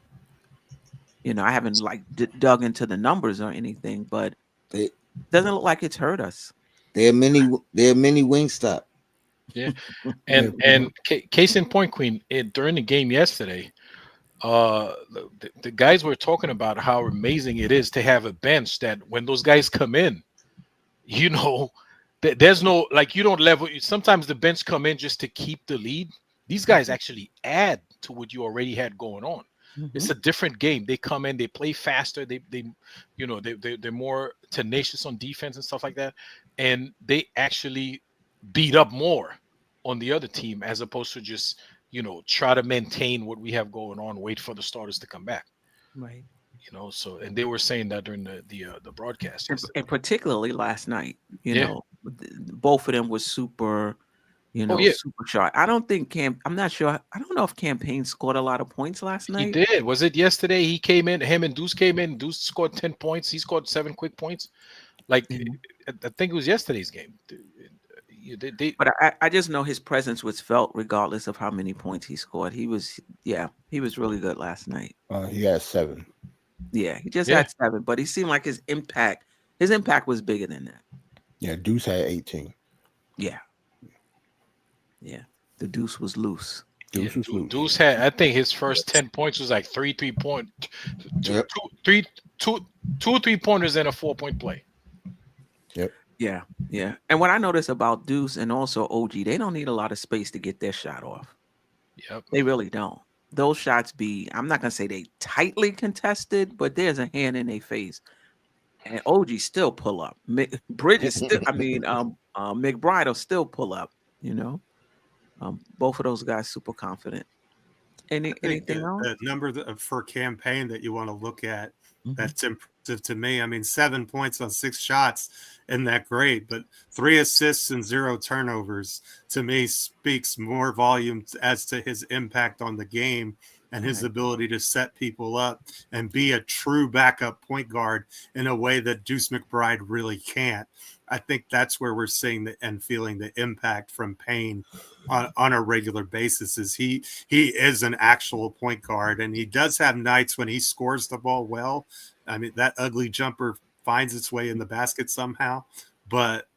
You know, I haven't like dug into the numbers or anything, but it doesn't look like it's hurt us. They're mini Wingstop. Yeah, and case in point, Queen, during the game yesterday, the guys were talking about how amazing it is to have a bench that when those guys come in, you know, there's no, like, you don't level. Sometimes the bench come in just to keep the lead. These guys actually add to what you already had going on. Mm-hmm. It's a different game. They come in, they play faster. They you know, they're more tenacious on defense and stuff like that. And they actually beat up more on the other team as opposed to just, you know, try to maintain what we have going on, wait for the starters to come back. Right. You know, so, and they were saying that during the broadcast. And particularly last night, you know, both of them was super, you know, super sharp. I don't think I'm not sure. I don't know if Campaign scored a lot of points last night. He did. Was it yesterday? He came in, him and Deuce came in. Deuce scored 10 points. He scored 7 quick points. Like, I think it was yesterday's game. But I just know his presence was felt regardless of how many points he scored. He was really good last night. He had 7. Yeah, he just had 7, but he seemed like his impact was bigger than that. Yeah, Deuce had 18. Yeah. Yeah. The Deuce was loose. Deuce had, I think his first 10 points was like 3 3-point, two 3-pointers and a 4-point play. Yep. Yeah, yeah. And what I noticed about Deuce and also OG, they don't need a lot of space to get their shot off. Yep. They really don't. Those shots I'm not going to say they tightly contested, but there's a hand in their face. And OG still pull up. Bridges still, McBride will still pull up, you know. Both of those guys super confident. Anything else? The number for Campaign that you want to look at that's to me. I mean, 7 points on 6 shots isn't that great, but 3 assists and 0 turnovers to me speaks more volume as to his impact on the game and his ability to set people up and be a true backup point guard in a way that Deuce McBride really can't. I think that's where we're seeing and feeling the impact from Payne on a regular basis. Is he is an actual point guard, and he does have nights when he scores the ball well. I mean, that ugly jumper finds its way in the basket somehow, but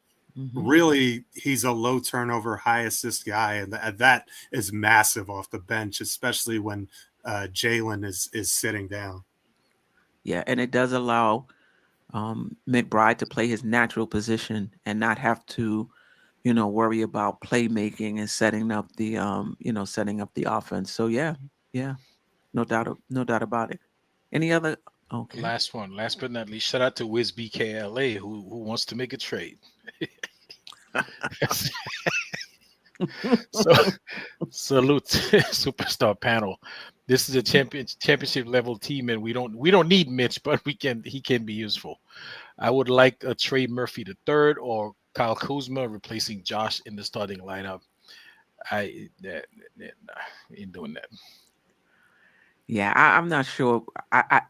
really he's a low turnover, high assist guy, and that is massive off the bench, especially when Jalen is sitting down. Yeah, and it does allow McBride to play his natural position and not have to, worry about playmaking and setting up the offense. So yeah, no doubt about it. Any other? Okay. Last but not least, shout out to Wiz BKLA who wants to make a trade. So salute superstar panel. This is a championship level team, and we don't need Mitch, but he can be useful. I would like a Trey Murphy III or Kyle Kuzma replacing Josh in the starting lineup. I ain't doing that. Yeah, I'm not sure. I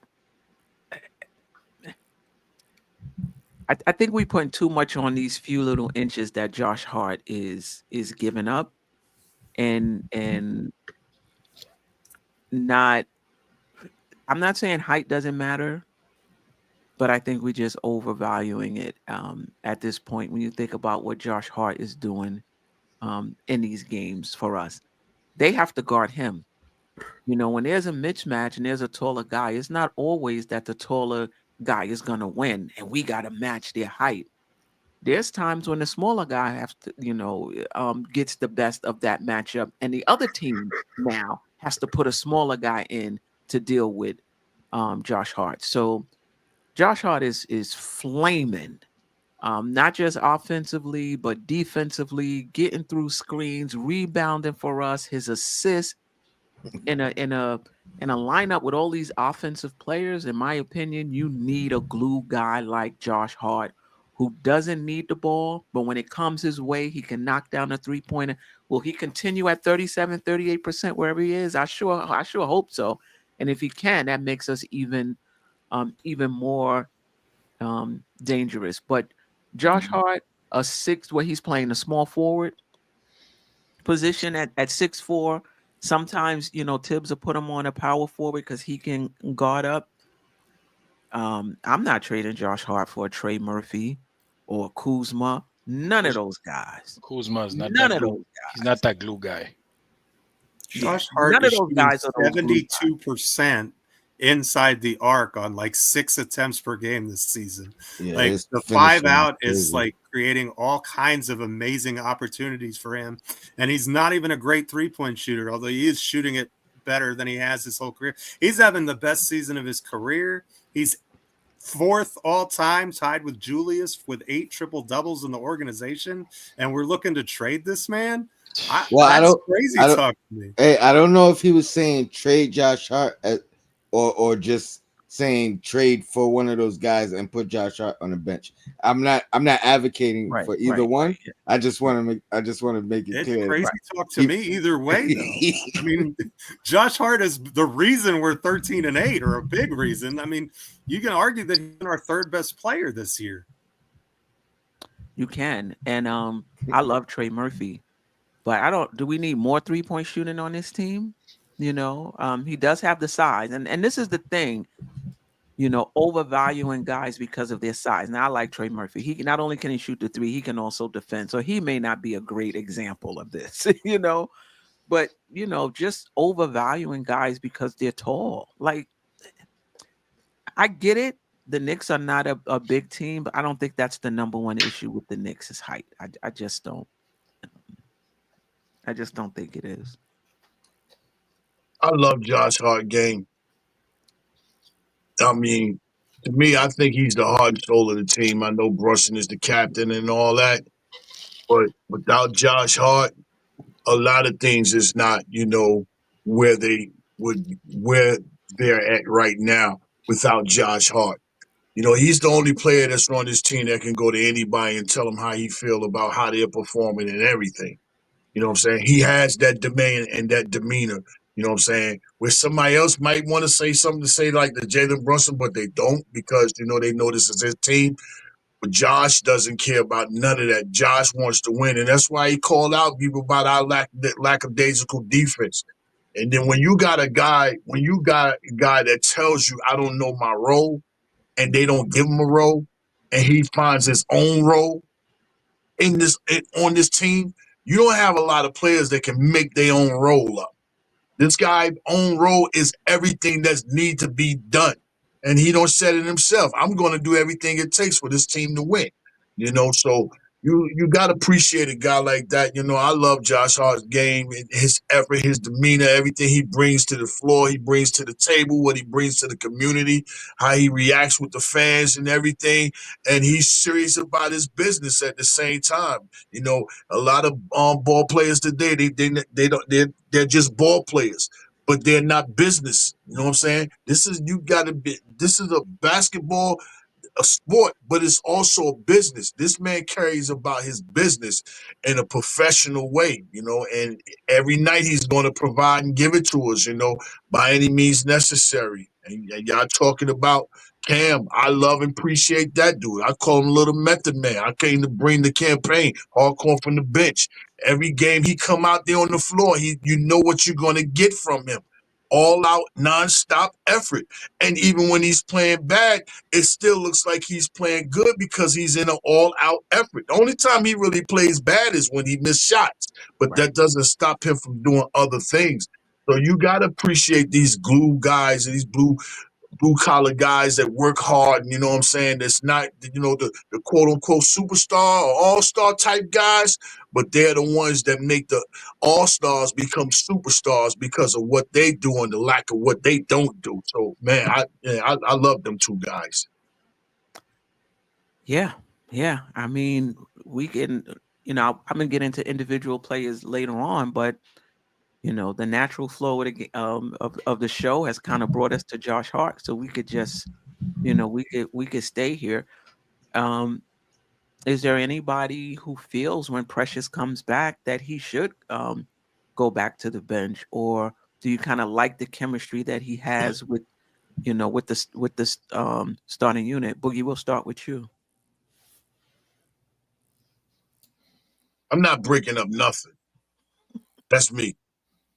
think we putting too much on these few little inches that Josh Hart is giving up, and not. I'm not saying height doesn't matter, but I think we're just overvaluing it at this point. When you think about what Josh Hart is doing in these games for us, they have to guard him. When there's a mismatch and there's a taller guy, it's not always that the taller guy is going to win and we got to match their height. There's times when the smaller guy has to, gets the best of that matchup, and the other team now has to put a smaller guy in to deal with Josh Hart. So Josh Hart is flaming, not just offensively, but defensively, getting through screens, rebounding for us, his assists in a lineup with all these offensive players. In my opinion, you need a glue guy like Josh Hart who doesn't need the ball, but when it comes his way, he can knock down a three-pointer. Will he continue at 37, 38% wherever he is? I sure hope so. And if he can, that makes us even more dangerous. But Josh Hart, a 6, where he's playing a small forward position at 6'4". Sometimes, Tibbs will put him on a power forward because he can guard up. I'm not trading Josh Hart for a Trey Murphy or Kuzma. None of those guys. Kuzma is not None that of glue. those guys. He's not that glue guy. Josh Hart None of those guys are 72% inside the arc on like 6 attempts per game this season. Yeah, like the 5 out is like creating all kinds of amazing opportunities for him. And he's not even a great 3-point shooter, although he is shooting it better than he has his whole career. He's having the best season of his career. He's 4th all time, tied with Julius with 8 triple doubles in the organization. And we're looking to trade this man. Crazy talk to me. Hey, I don't know if he was saying trade Josh Hart or just saying trade for one of those guys and put Josh Hart on the bench. I'm not advocating for either one. Yeah. I just want to make it clear. It's crazy talk to me either way, though. I mean, Josh Hart is the reason we're 13-8, or a big reason. I mean, you can argue that he's our 3rd best player this year. You can. And I love Trey Murphy, but do we need more 3-point shooting on this team? He does have the size, and this is the thing, overvaluing guys because of their size. Now, I like Trey Murphy. He not only can he shoot the 3, he can also defend. So he may not be a great example of this, but just overvaluing guys because they're tall. Like, I get it. The Knicks are not a big team, but I don't think that's the number one issue with the Knicks is height. I just don't. I just don't think it is. I love Josh Hart game. I mean, to me, I think he's the heart and soul of the team. I know Brunson is the captain and all that, but without Josh Hart, a lot of things is not, where they're at right now without Josh Hart. You know, he's the only player that's on this team that can go to anybody and tell them how he feel about how they're performing and everything. You know what I'm saying? He has that demand and that demeanor. You know what I'm saying? Where somebody else might want to say something to say like the Jalen Brunson, but they don't because, you know, they know this is his team. But Josh doesn't care about none of that. Josh wants to win. And that's why he called out people about our lackadaisical defense. And then when you got a guy that tells you, I don't know my role, and they don't give him a role, and he finds his own role on this team, you don't have a lot of players that can make their own role up. This guy's own role is everything that need to be done. And he don't set it himself. I'm going to do everything it takes for this team to win. You know, so you got to appreciate a guy like that. You know, I love Josh Hart's game, his effort, his demeanor, everything he brings to the floor, he brings to the table, what he brings to the community, how he reacts with the fans and everything. And he's serious about his business at the same time. You know, a lot of ball players today, they're just ball players, but they're not business. You know what I'm saying? This is a basketball, a sport, but it's also a business. This man carries about his business in a professional way, you know, and every night he's going to provide and give it to us, you know, by any means necessary. And y'all talking about Cam, I love and appreciate that dude. I call him Little Method Man. I came to bring the campaign, hardcore from the bench. Every game he come out there on the floor, you know what you're going to get from him. All out, nonstop effort. And even when he's playing bad, it still looks like he's playing good because he's in an all-out effort. The only time he really plays bad is when he misses shots, but that doesn't stop him from doing other things. So you got to appreciate these glue guys and these blue-collar guys that work hard, and you know what I'm saying? That's not, you know, the quote-unquote superstar or all-star type guys, but they're the ones that make the all-stars become superstars because of what they do and the lack of what they don't do. So, man, I love them two guys. Yeah. I mean, we can, you know, I'm going to get into individual players later on, but you know, the natural flow of the show has kind of brought us to Josh Hart, so we could just, you know, we could stay here. Is there anybody who feels when Precious comes back that he should go back to the bench, or do you kind of like the chemistry that he has with, you know, with the starting unit? Boogie, we'll start with you. I'm not breaking up nothing. That's me.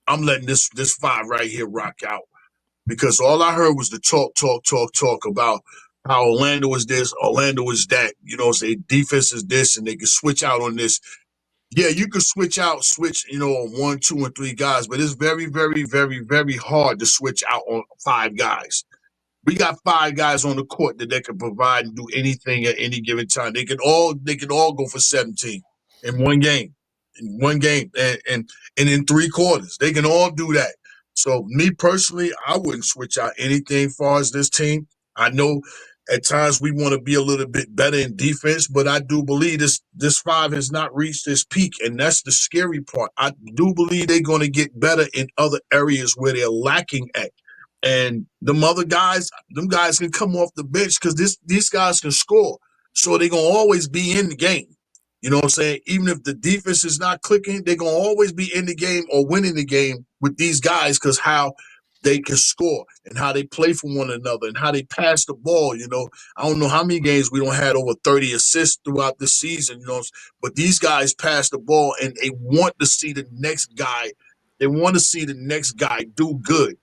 I'm letting this five right here rock out because all I heard was the talk about how Orlando was this, Orlando was that. You know, say defense is this, and they can switch out on this. Yeah, you can switch, you know, on 1, 2, and 3 guys, but it's very, very, very, very hard to switch out on 5 guys. We got 5 guys on the court that they can provide and do anything at any given time. They can all go for 17 in one game. And in 3 quarters. They can all do that. So me personally, I wouldn't switch out anything as far as this team. I know at times we want to be a little bit better in defense, but I do believe this 5 has not reached its peak, and that's the scary part. I do believe they're going to get better in other areas where they're lacking at. And them guys can come off the bench because these guys can score. So they're going to always be in the game. You know what I'm saying? Even if the defense is not clicking, they're going to always be in the game or winning the game with these guys because how they can score and how they play for one another and how they pass the ball. You know, I don't know how many games we don't had over 30 assists throughout the season, you know, but these guys pass the ball and they want to see the next guy. They want to see the next guy do good.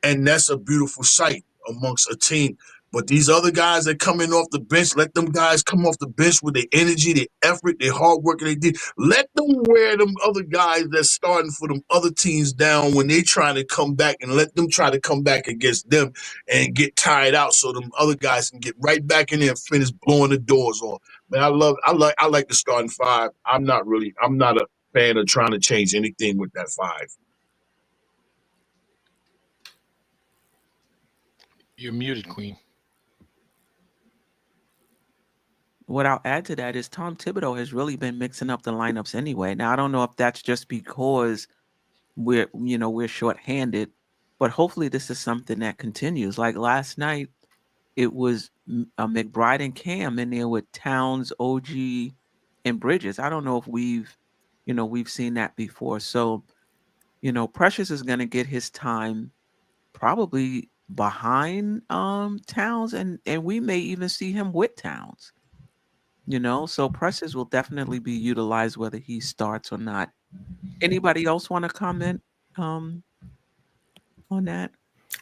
And that's a beautiful sight amongst a team. But these other guys that come in off the bench, let them guys come off the bench with their energy, their effort, their hard work, and they did. Let them wear them other guys that's starting for them other teams down when they trying to come back, and let them try to come back against them and get tired out so them other guys can get right back in there and finish blowing the doors off. Man, I like the starting 5. I'm not a fan of trying to change anything with that 5. You're muted, Queen. What I'll add to that is Tom Thibodeau has really been mixing up the lineups anyway. Now, I don't know if that's just because we're shorthanded, but hopefully this is something that continues. Like last night, it was McBride and Cam in there with Towns, OG, and Bridges. I don't know if we've seen that before. So, Precious is going to get his time probably behind Towns, and we may even see him with Towns. So Precious will definitely be utilized whether he starts or not. Anybody else want to comment on that?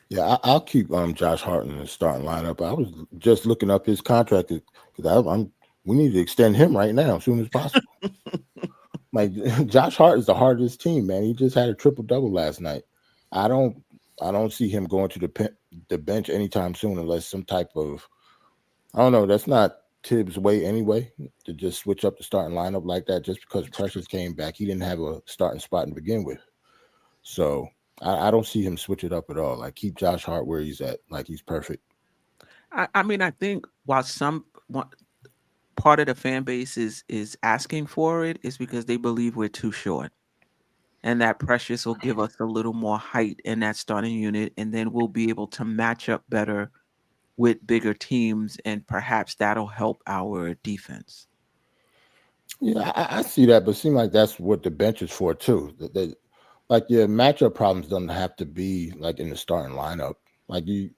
Yeah, I'll keep Josh Hart in the starting lineup. I was just looking up his contract because we need to extend him right now as soon as possible. Like Josh Hart is the heart of this team, man. He just had a triple-double last night. I don't see him going to the bench anytime soon unless some type of, I don't know. That's not Tibbs' way anyway, to just switch up the starting lineup like that just because Precious came back. He didn't have a starting spot to begin with. So I don't see him switch it up at all. Like, keep Josh Hart where he's at. Like, he's perfect. I mean, I think while part of the fan base is asking for it, is because they believe we're too short. And that Precious will give us a little more height in that starting unit, and then we'll be able to match up better with bigger teams, and perhaps that'll help our defense. Yeah, I see that, but it seems like that's what the bench is for too. Like your matchup problems don't have to be like in the starting lineup. Like you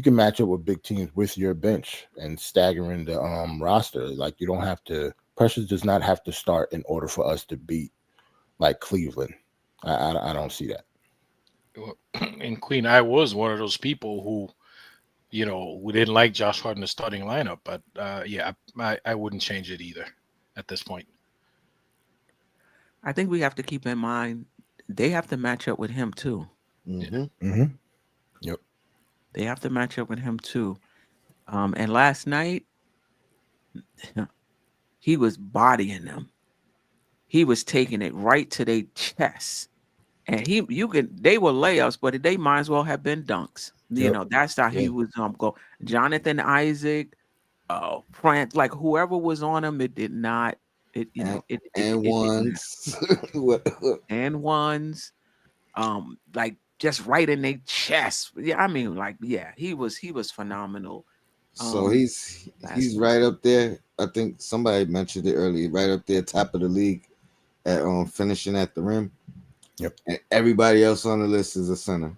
can match up with big teams with your bench and staggering the roster. Like you don't have to. Precious does not have to start in order for us to beat like Cleveland. I don't see that. And Queen, I was one of those people who, we didn't like Josh Hart in the starting lineup, but yeah, I wouldn't change it either at this point. I think we have to keep in mind they have to match up with him too. Mm-hmm. Mm-hmm. Yep. They have to match up with him too. And last night, he was bodying them. He was taking it right to their chest. And they were layups, but they might as well have been dunks. Yep. That's how he was go. Jonathan Isaac, France, like whoever was on him, it did not. Ones. And ones, like just right in their chest. Yeah, I mean, like, yeah, he was phenomenal. So he's right up there. I think somebody mentioned it earlier. Right up there, top of the league at finishing at the rim. Yep. And everybody else on the list is a center.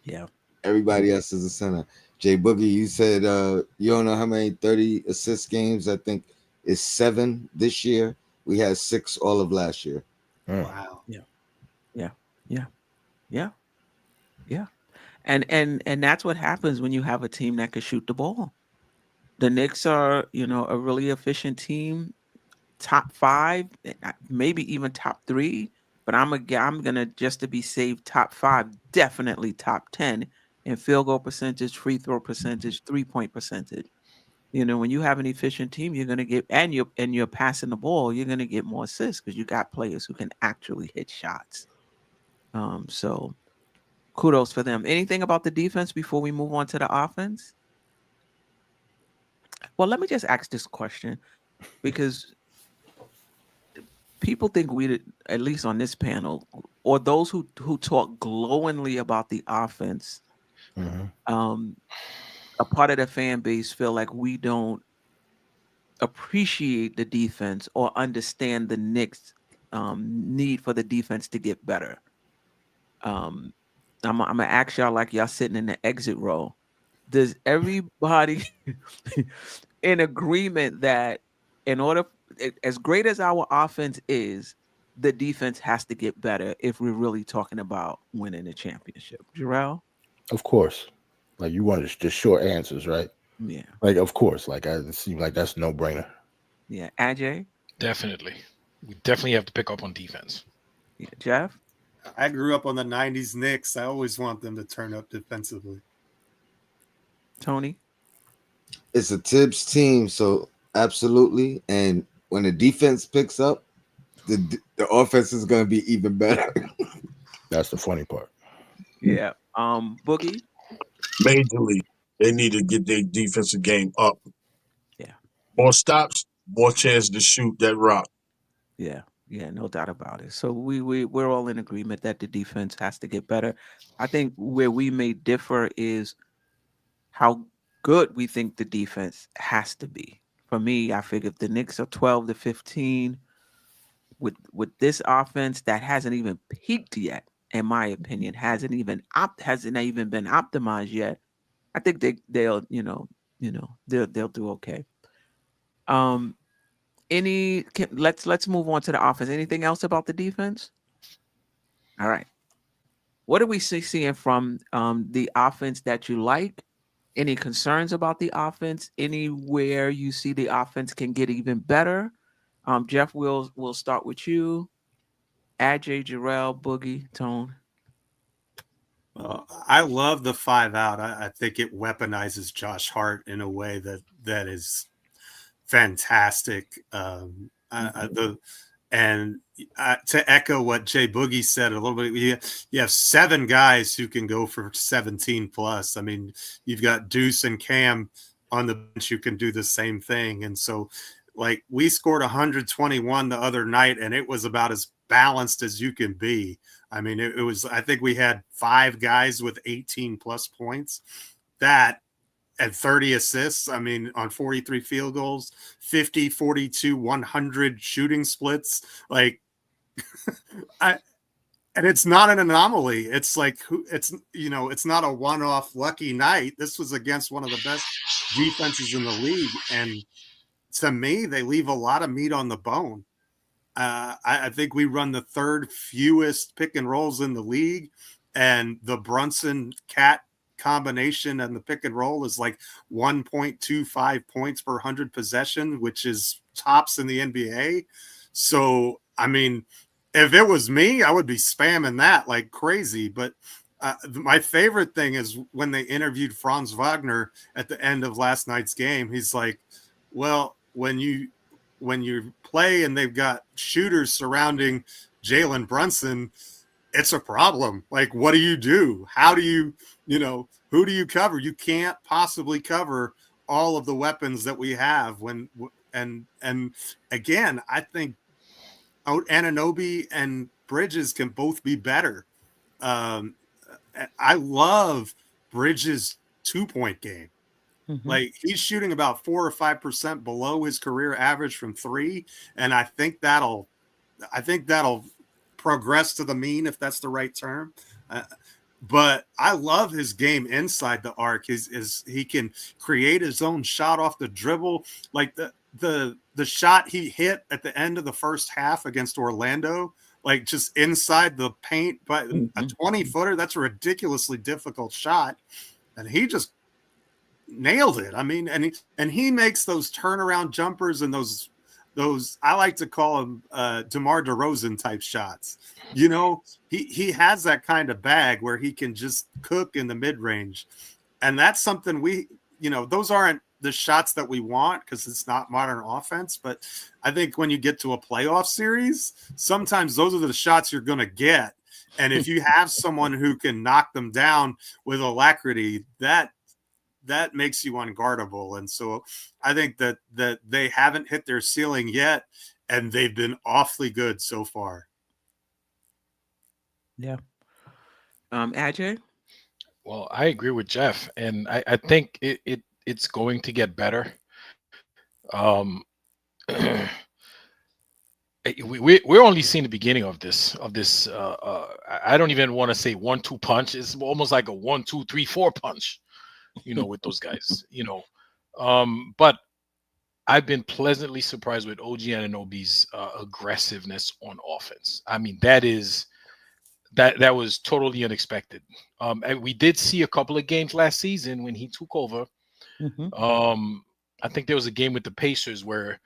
Yeah. Everybody else is a center. Jay Boogie, you said you don't know how many 30 assist games. I think it's 7 this year. We had 6 all of last year. Wow. Yeah. And that's what happens when you have a team that can shoot the ball. The Knicks are, a really efficient team, top 5, maybe even top 3. But I'm gonna, just to be safe, top 5, definitely top 10 in field goal percentage, free throw percentage, 3-point percentage. When you have an efficient team, you're gonna get, and you're passing the ball, you're gonna get more assists because you got players who can actually hit shots. So kudos for them. Anything about the defense before we move on to the offense? Well, let me just ask this question, because people think we, at least on this panel, or those who talk glowingly about the offense, a part of the fan base feel like we don't appreciate the defense or understand the Knicks' need for the defense to get better. I'm gonna ask y'all, like y'all sitting in the exit row, does everybody in agreement that in order, as great as our offense is, the defense has to get better if we're really talking about winning a championship? Jerrell? Of course. Like you wanted just short answers, right? Yeah. Like, of course. Like, it seems like that's no brainer. Yeah. Ajay? Definitely. We definitely have to pick up on defense. Yeah. Geoff? I grew up on the 90s Knicks. I always want them to turn up defensively. Tony? It's a Tibbs team, so absolutely. And when the defense picks up, the offense is going to be even better. That's the funny part. Yeah. Boogie? Majorly, they need to get their defensive game up. Yeah. More stops, more chance to shoot that rock. Yeah. Yeah, no doubt about it. So we're all in agreement that the defense has to get better. I think where we may differ is how good we think the defense has to be. For me, I figure if the Knicks are 12 to 15 with this offense that hasn't even peaked yet, in my opinion, hasn't even been optimized yet. I think they'll they'll do okay. Let's move on to the offense. Anything else about the defense? All right. What are we seeing from the offense that you like? Any concerns about the offense? Anywhere you see the offense can get even better? Geoff, we'll start with you. Ajay, Jerrell, Boogie, Tone. I love the 5 out. I think it weaponizes Josh Hart in a way that is fantastic. To echo what Jay Boogie said a little bit, you have 7 guys who can go for 17 plus. I mean, you've got Deuce and Cam on the bench who can do the same thing. And so, like, we scored 121 the other night, and it was about as balanced as you can be. I mean, it was, I think we had 5 guys with 18 plus points. That and 30 assists, I mean, on 43 field goals, 50, 42, 100 shooting splits. Like, and it's not an anomaly. It's like, it's not a one-off lucky night. This was against one of the best defenses in the league. And to me, they leave a lot of meat on the bone. I think we run the 3rd fewest pick and rolls in the league, and the Brunson Cat combination and the pick and roll is like 1.25 points per 100 possession, which is tops in the NBA. So, I mean, if it was me, I would be spamming that like crazy. But my favorite thing is when they interviewed Franz Wagner at the end of last night's game. He's like, well, when you play and they've got shooters surrounding Jalen Brunson, it's a problem. Like, what do you do? How do you, who do you cover? You can't possibly cover all of the weapons that we have and again, I think Anunoby and Bridges can both be better. I love Bridges' 2-point game. Mm-hmm. Like, he's shooting about 4 or 5% below his career average from 3. And I think that'll progress to the mean, if that's the right term. But I love his game inside the arc. He can create his own shot off the dribble. Like the shot he hit at the end of the first half against Orlando, like just inside the paint, but a 20-footer, that's a ridiculously difficult shot. And he just nailed it. I mean, and he makes those turnaround jumpers and those I like to call them DeMar DeRozan type shots. He has that kind of bag where he can just cook in the mid range, and that's something those aren't the shots that we want because it's not modern offense. But I think when you get to a playoff series, sometimes those are the shots you're going to get, and if you have someone who can knock them down with alacrity, that makes you unguardable. And so I think that they haven't hit their ceiling yet, and they've been awfully good so far. Yeah. Ajay? Well, I agree with Geoff, and I think it's going to get better. We're only seeing the beginning of this. I don't even want to say 1-2 punch. It's almost like a 1-2-3-4 punch. With those guys, but I've been pleasantly surprised with OG Anunoby's aggressiveness on offense. I mean, that was totally unexpected. And we did see a couple of games last season when he took over. Mm-hmm. I think there was a game with the Pacers where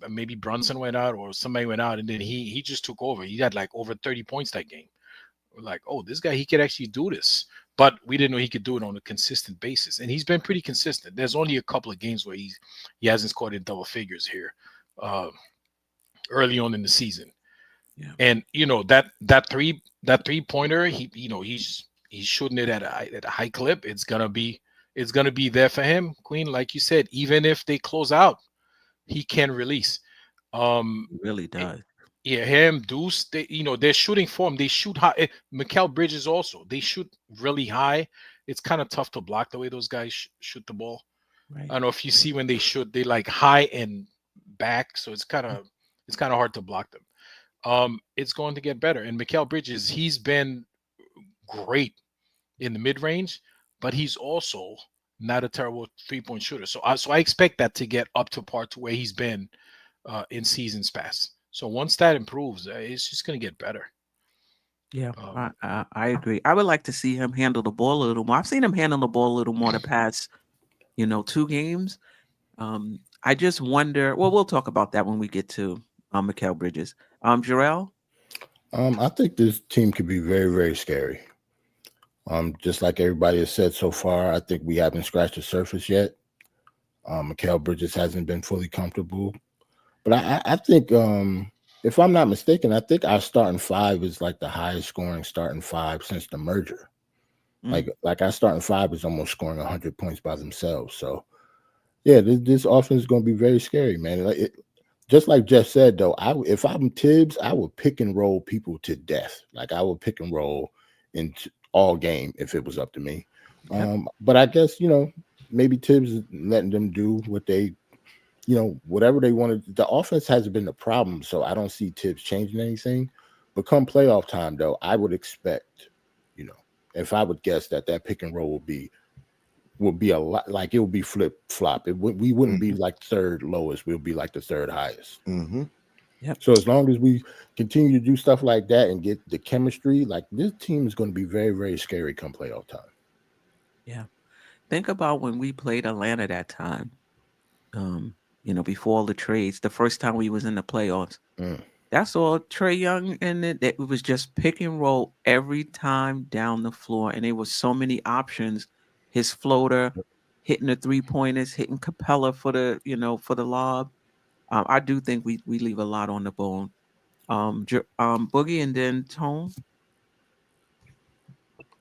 maybe Brunson went out or somebody went out, and then he just took over. He had like over 30 points that game. We're like, oh, this guy, he could actually do this. But we didn't know he could do it on a consistent basis. And he's been pretty consistent. There's only a couple of games where he hasn't scored in double figures here early on in the season. Yeah. And that three-pointer, he's shooting it at a high clip. It's gonna be there for him, Queen. Like you said, even if they close out, he can release. He really does. Yeah, him, Deuce, they're shooting for him. They shoot high. Mikal Bridges also. They shoot really high. it's kind of tough to block the way those guys shoot the ball. Right. I don't know if you see when they shoot, they like high and back, so it's kind of hard to block them. It's going to get better. And Mikal Bridges, he's been great in the mid range, but he's also not a terrible 3-point shooter. So I expect that to get up to par to where he's been in seasons past. So once that improves, it's just going to get better. Yeah, I agree. I would like to see him handle the ball a little more. I've seen him handle the ball a little more the past, 2 games. I just wonder. Well, we'll talk about that when we get to Mikal Bridges. Jerrell? I think this team could be very, very scary. Just like everybody has said so far, I think we haven't scratched the surface yet. Mikal Bridges hasn't been fully comfortable. But I think, if I'm not mistaken, I think our starting 5 is like the highest scoring starting 5 since the merger. Like our starting 5 is almost scoring 100 points by themselves. So, yeah, this offense is going to be very scary, man. Just like Jeff said, though, if I'm Tibbs, I would pick and roll people to death. Like I would pick and roll in all game if it was up to me. Yep. But I guess, maybe Tibbs is letting them do what they, whatever they wanted. The offense hasn't been the problem, so I don't see Tibbs changing anything. But come playoff time, though, I would expect, if I would guess that pick and roll will be a lot, like it will be flip flop. We wouldn't be like third lowest. We'll be like the third highest. Mm-hmm. Yep. So as long as we continue to do stuff like that and get the chemistry, like this team is going to be very, very scary come playoff time. Yeah. Think about when we played Atlanta that time. Before all the trades, the first time we was in the playoffs. That's all Trae Young, and it was just pick and roll every time down the floor, and there was so many options. His floater, hitting the 3-pointers, hitting Capella for the lob. I do think we leave a lot on the bone. Boogie and then Tone.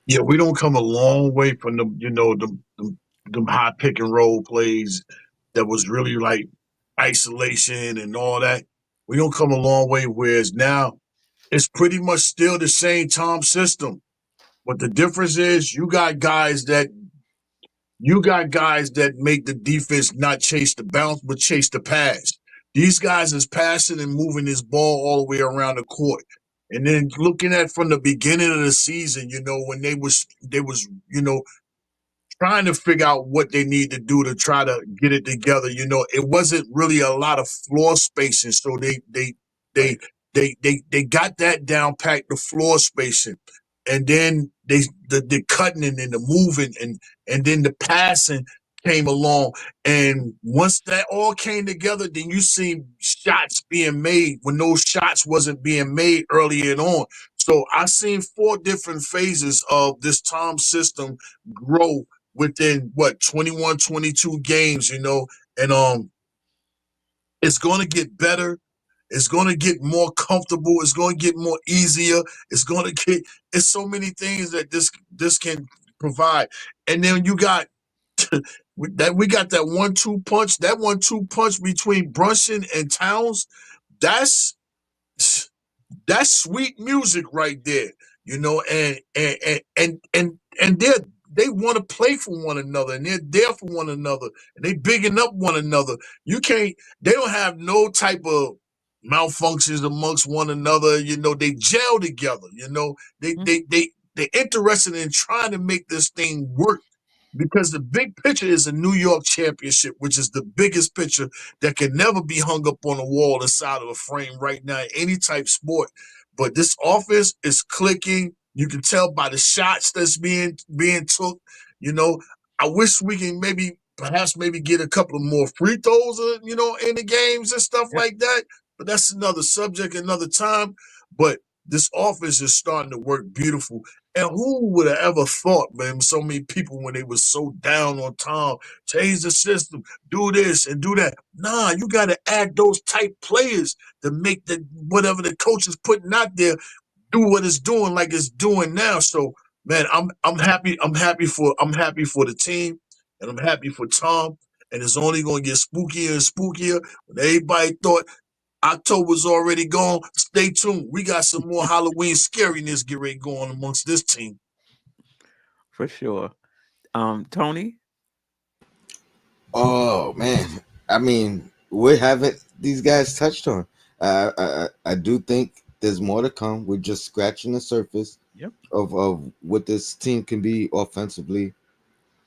Yeah, we don't come a long way from them high pick and roll plays that was really like isolation and all that. We don't come a long way, whereas now it's pretty much still the same Tom system. But the difference is you got guys that make the defense not chase the bounce, but chase the pass. These guys is passing and moving this ball all the way around the court. And then looking at from the beginning of the season, when they was trying to figure out what they need to do to try to get it together. It wasn't really a lot of floor spacing, so they got that down packed, the floor spacing, and then the cutting and the moving and then the passing came along. And once that all came together, then you see shots being made when those shots wasn't being made early and on. So I seen 4 different phases of this Tom system grow within 21, 22 games, and it's going to get better. It's going to get more comfortable. It's going to get more easier. It's so many things that this can provide. And then you got we got that 1-2 punch. That 1-2 punch between Brunson and Towns, that's sweet music right there, and they want to play for one another, and they're there for one another, and they bigging up one another. They don't have no type of malfunctions amongst one another. They gel together. They're interested in trying to make this thing work. Because the big picture is a New York championship, which is the biggest picture that can never be hung up on a wall inside of a frame right now in any type sport. But this offense is clicking. You can tell by the shots that's being took. I wish we can perhaps get a couple of more free throws, in the games and stuff like that. But that's another subject, another time. But this offense is starting to work beautiful. And who would have ever thought, man, so many people when they were so down on Tom, change the system, do this and do that. Nah, you got to add those type players to make whatever the coach is putting out there do what it's doing like it's doing now. So, man, I'm happy. I'm happy for the team, and I'm happy for Tom. And it's only going to get spookier and spookier. When everybody thought October's already gone, stay tuned. We got some more Halloween scariness get ready going amongst this team. For sure. Tony. Oh man, I mean, we haven't these guys touched on. I do think there's more to come. We're just scratching the surface Yep. of what this team can be offensively.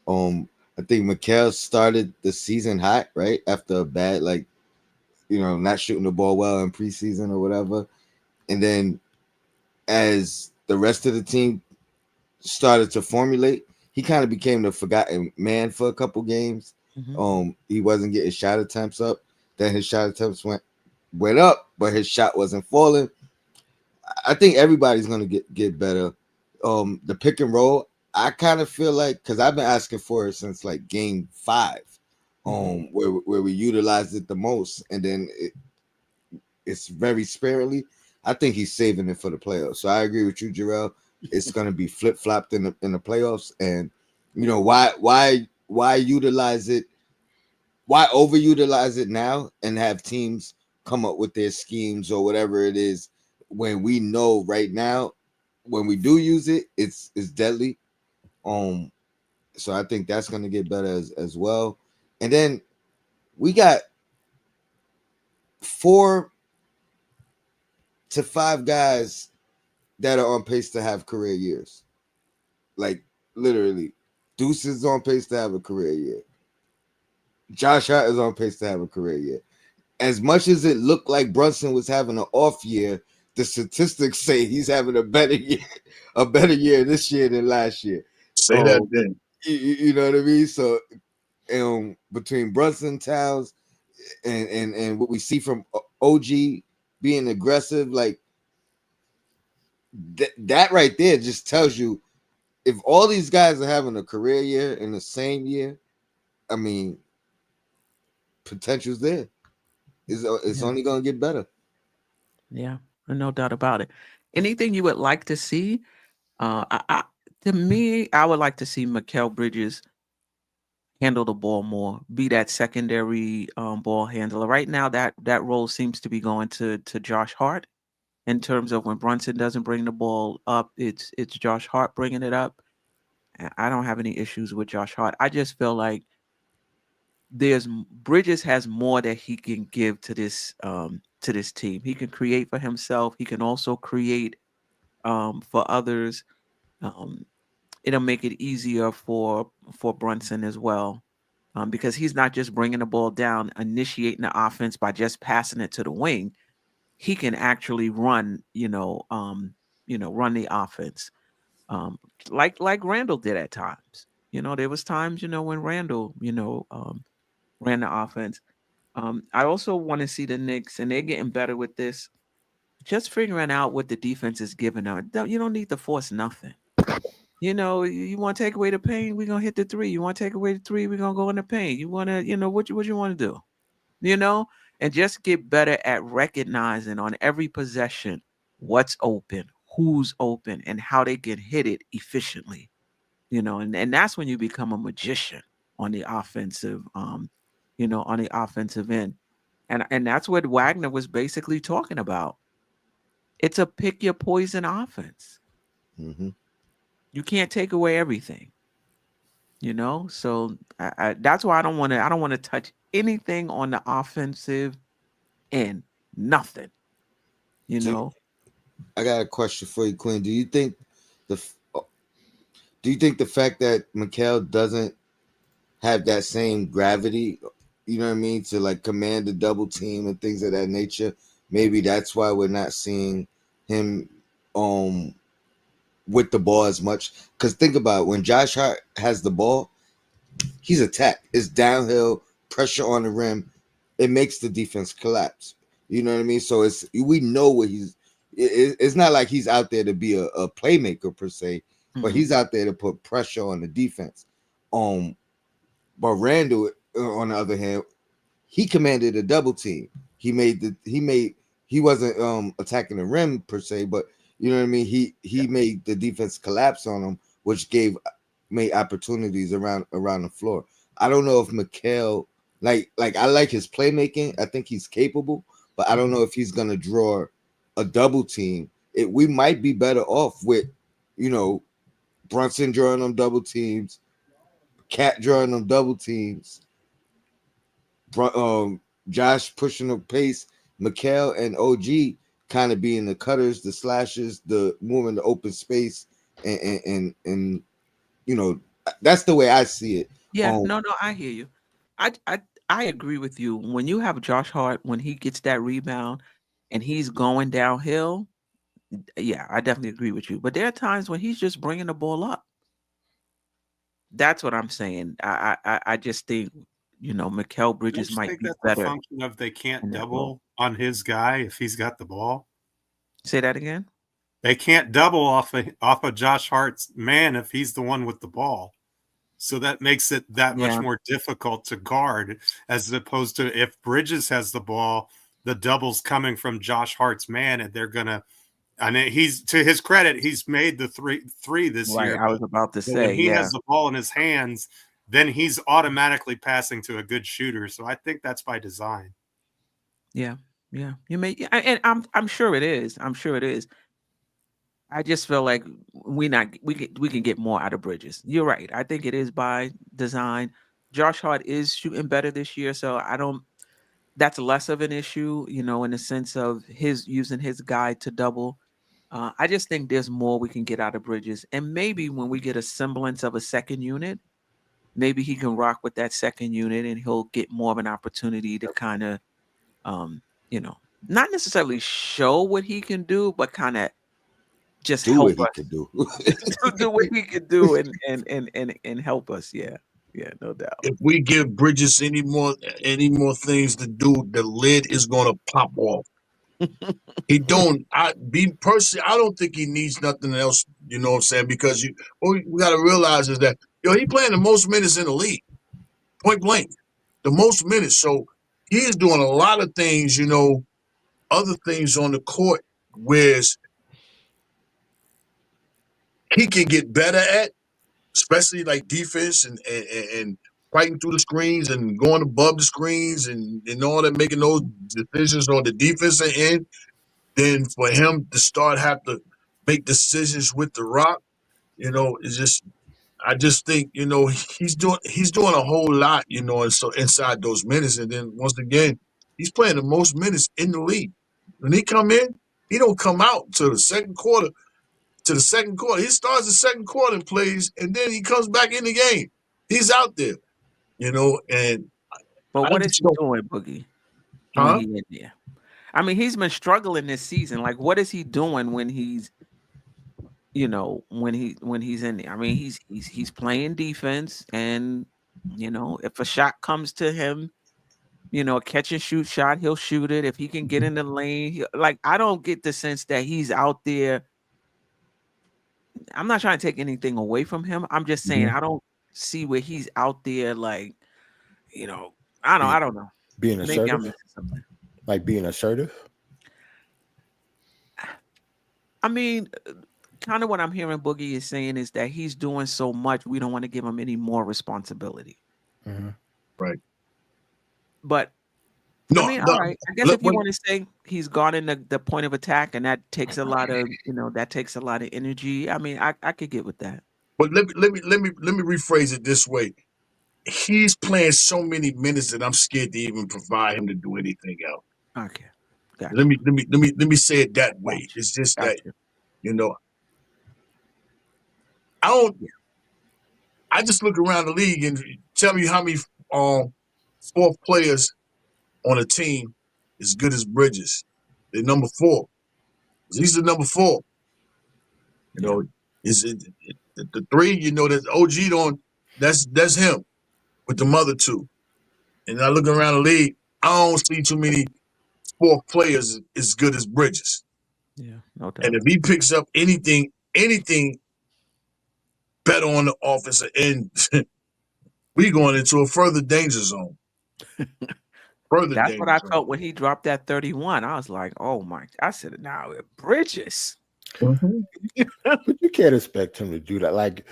I think Mikal started the season hot, right? After a bad, like, not shooting the ball well in preseason or whatever. And then as the rest of the team started to formulate, he kind of became the forgotten man for a couple games. He wasn't getting shot attempts up. Then his shot attempts went up, but his shot wasn't falling. I think everybody's gonna get better. The pick and roll, I kind of feel like, because I've been asking for it since like game 5, where we utilized it the most, and then it's very sparingly. I think he's saving it for the playoffs. So I agree with you, Jerrell. It's gonna be flip flopped in the playoffs, and why utilize it? Why overutilize it now and have teams come up with their schemes or whatever it is when we know right now when we do use it, it's deadly. So I think that's going to get better as well. And then we got 4 to 5 guys that are on pace to have career years. Like literally, Deuce is on pace to have a career year. Josh Hart is on pace to have a career year. As much as it looked like Brunson was having an off year, the statistics say he's having a better year this year than last year. Say that then. You know what I mean? So between Brunson, Towns, and what we see from OG being aggressive, like that right there just tells you if all these guys are having a career year in the same year, I mean, potential's there. It's only going to get better. Yeah, no doubt about it. Anything you would like to see? To me, I would like to see Mikal Bridges handle the ball more, be that secondary ball handler. Right now, that role seems to be going to Josh Hart. In terms of when Brunson doesn't bring the ball up, it's Josh Hart bringing it up. I don't have any issues with Josh Hart. I just feel like Bridges has more that he can give to this team. He can create for himself. He can also create for others. It'll make it easier for Brunson as well, because he's not just bringing the ball down, initiating the offense by just passing it to the wing. He can actually run, run the offense, like Randall did at times. There was times, when Randall, ran the offense. I also want to see the Knicks, and they're getting better with this, just figuring out what the defense is giving them. You don't need to force nothing. You want to take away the pain, we're going to hit the 3. You want to take away the 3, we're going to go in the paint. You want to, what you want to do, and just get better at recognizing on every possession what's open, who's open, and how they can hit it efficiently, and that's when you become a magician on the offensive, on the offensive end. And that's what Wagner was basically talking about. It's a pick your poison offense. Mm-hmm. You can't take away everything, so that's why I don't want to touch anything on the offensive end. Nothing, I got a question for you, Quinn. Do you think the fact that Mikal doesn't have that same gravity, to like command the double team and things of that nature, maybe that's why we're not seeing him with the ball as much? Because think about it, when Josh Hart has the ball, he's attacked. It's downhill, pressure on the rim. It makes the defense collapse. You know what I mean? So we know what it's not like he's out there to be a playmaker per se, but he's out there to put pressure on the defense. But Randall, on the other hand, he commanded a double team. He wasn't attacking the rim per se, but you know what I mean? He made the defense collapse on him, which made opportunities around the floor. I don't know if Mikal, like I like his playmaking. I think he's capable, but I don't know if he's gonna draw a double team. We might be better off with, Brunson drawing them double teams, Cat drawing them double teams, Josh pushing the pace, Mikal and OG kind of being the cutters, the slashes, the moving the open space, and you know, that's the way I see it. Yeah, no, I hear you. I agree with you. When you have Josh Hart, when he gets that rebound and he's going downhill, yeah, I definitely agree with you. But there are times when he's just bringing the ball up. That's what I'm saying. I just think, Mikal Bridges I might think be that's better. a function of they can't in that double role. on his guy if he's got the ball. Say that again. They can't double off of Josh Hart's man if he's the one with the ball. So that makes it that much more difficult to guard, as opposed to if Bridges has the ball, the double's coming from Josh Hart's man, and they're gonna. And he's, to his credit, he's made the three this Right, year. I was about to say, when he has the ball in his hands, then he's automatically passing to a good shooter. So I think that's by design. Yeah. You may, and I'm sure it is. I'm sure it is. I just feel like we can get more out of Bridges. You're right. I think it is by design. Josh Hart is shooting better this year, so that's less of an issue, in the sense of his using his guy to double. I just think there's more we can get out of Bridges, and maybe when we get a semblance of a second unit, maybe he can rock with that second unit, and he'll get more of an opportunity to kind of, not necessarily show what he can do, but kind of just do help what he us could do. do what he could do and help us. Yeah, no doubt. If we give Bridges any more things to do, the lid is gonna pop off. He don't. I don't think he needs nothing else. You know what I'm saying? Because what we got to realize is that he playing the most minutes in the league, point blank, the most minutes. So he is doing a lot of things. Other things on the court, whereas he can get better at, especially like defense and fighting through the screens and going above the screens and all that, making those decisions on the defensive end. Then for him to have to make decisions with the rock, it's just, I just think, he's doing a whole lot, and so inside those minutes. And then once again, he's playing the most minutes in the league. When he come in, he don't come out till the second quarter. He starts the second quarter and plays, and then he comes back in the game. He's out there, and But I what is just he don't. doing, Boogie, when Huh? he in there? I mean, he's been struggling this season. Like, what is he doing when he's, when he's in there? I mean, he's playing defense, and if a shot comes to him, a catch and shoot shot, he'll shoot it. If he can get in the lane, I don't get the sense that he's out there. I'm not trying to take anything away from him. I'm just saying I don't see where he's out there I don't know. Being Maybe I'm assertive, missing something. like being assertive. I mean, kind of what I'm hearing Boogie is saying is that he's doing so much, we don't want to give him any more responsibility. Mm-hmm. Right. But No, I mean, all right. I guess look, if you want to say he's gone in the point of attack, and that takes a lot of, energy. I mean, I could get with that. but let me rephrase it this way. He's playing so many minutes that I'm scared to even provide him to do anything else. Okay. Gotcha. Let me say it that way. Gotcha. It's just Gotcha. that, I don't. I just look around the league and tell me how many fourth players on a team as good as Bridges. They're number 4. He's the number 4. Is it the 3? That OG on. That's him with the other 2. And I look around the league, I don't see too many fourth players as good as Bridges. Yeah, no doubt. And if he picks up anything better on the offensive end, we going into a further danger zone. That's what I felt when he dropped that 31. I was like, oh my! I said, now Bridges. Mm-hmm. But you can't expect him to do that.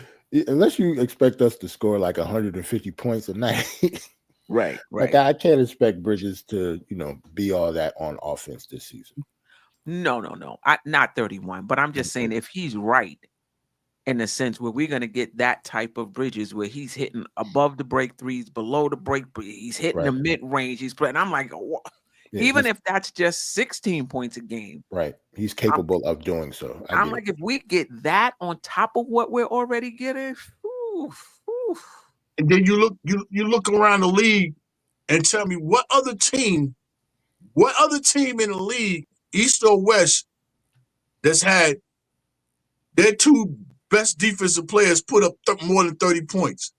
Unless you expect us to score 150 points a night. Right. I can't expect Bridges to, be all that on offense this season. No. Not 31. But I'm just saying, if he's right in the sense where we're going to get that type of Bridges where he's hitting above the break threes, below the break, he's hitting the mid range. He's playing. I'm like, even if that's just 16 points a game, right? He's capable of doing so. I'm like, if we get that on top of what we're already getting, and then you look around the league and tell me what other team in the league, East or West, that's had their two best defensive players put up more than 30 points.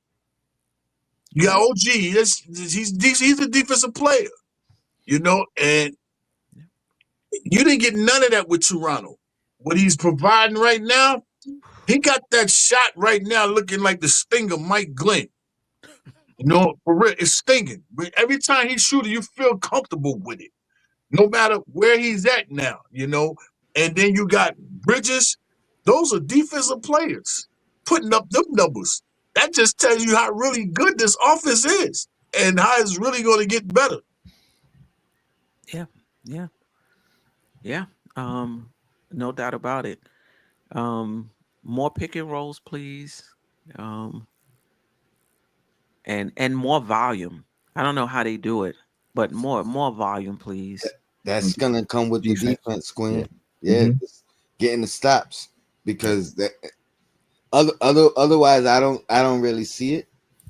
You got OG. He's a defensive player, and you didn't get none of that with Toronto. What he's providing right now, he got that shot right now looking like the sting of Mike Glenn. For real, it's stinging. But every time he shoots, you feel comfortable with it, no matter where he's at now, And then you got Bridges. Those are defensive players putting up them numbers. That just tells you how really good this offense is and how it's really going to get better. Yeah. No doubt about it. More pick and rolls, please. And more volume. I don't know how they do it, but more volume, please. That's gonna come with the defense, Quinn. Yeah, getting the stops, because otherwise I don't really see it.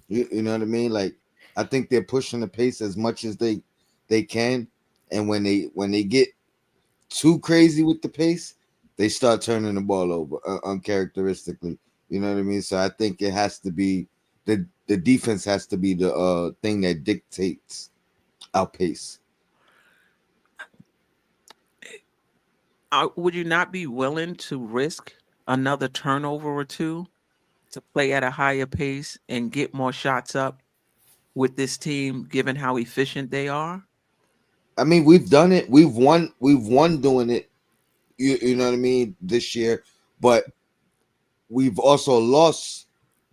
You know what I mean? Like, I think they're pushing the pace as much as they can, and when they get too crazy with the pace, they start turning the ball over uncharacteristically. You know what I mean? So I think it has to be the defense has to be the thing that dictates our pace. Would you not be willing to risk another turnover or two to play at a higher pace and get more shots up with this team, given how efficient they are? I mean, we've done it. We've won doing it. You know what I mean, this year, but we've also lost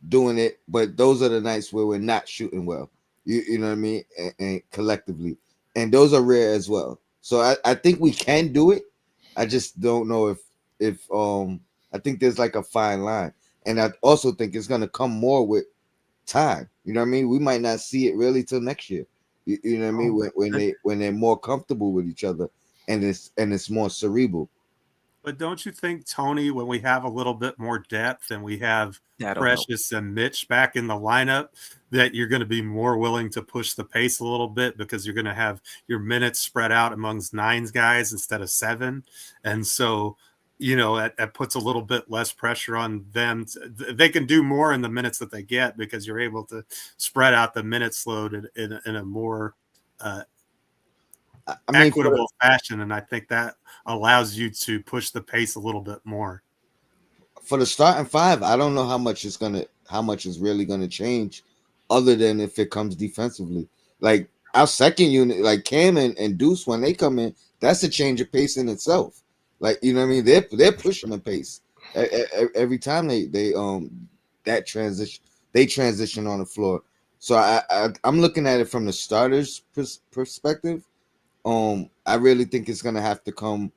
doing it. But those are the nights where we're not shooting well. You know what I mean, and collectively, and those are rare as well. So I think we can do it. I just don't know if I think there's like a fine line, and I also think it's gonna come more with time. You know what I mean? We might not see it really till next year. You know what I mean? When they're more comfortable with each other, and it's more cerebral. But don't you think, Tony, when we have a little bit more depth and we have Precious and Mitch back in the lineup, that you're going to be more willing to push the pace a little bit, because you're going to have your minutes spread out amongst 9 guys instead of 7. And so, that puts a little bit less pressure on them. They can do more in the minutes that they get, because you're able to spread out the minutes load in a more equitable fashion, and I think that allows you to push the pace a little bit more. For the starting 5, I don't know how much is really gonna change, other than if it comes defensively. Like our second unit, like Cam and Deuce, when they come in, that's a change of pace in itself. Like, you know what I mean? They're pushing the pace every time they transition on the floor. So I'm looking at it from the starters' perspective. I really think it's gonna have to come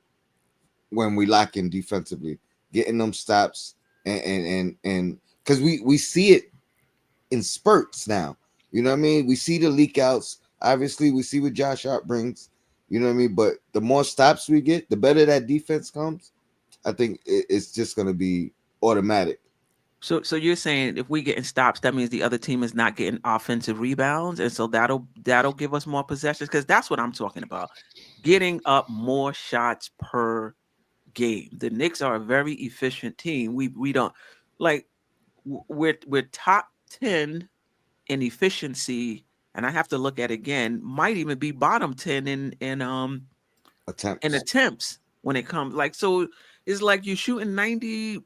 when we lock in defensively, getting them stops, and because we see it in spurts now. You know what I mean? We see the leak outs. Obviously, we see what Josh Hart brings. You know what I mean? But the more stops we get, the better that defense comes. I think it's just gonna be automatic. So you're saying if we getting stops, that means the other team is not getting offensive rebounds, and so that'll give us more possessions, because that's what I'm talking about. Getting up more shots per game. The Knicks are a very efficient team. We don't like we're top 10 in efficiency, and I have to look at it again. Might even be bottom 10 in attempts when it comes. Like, so it's like you're shooting 90.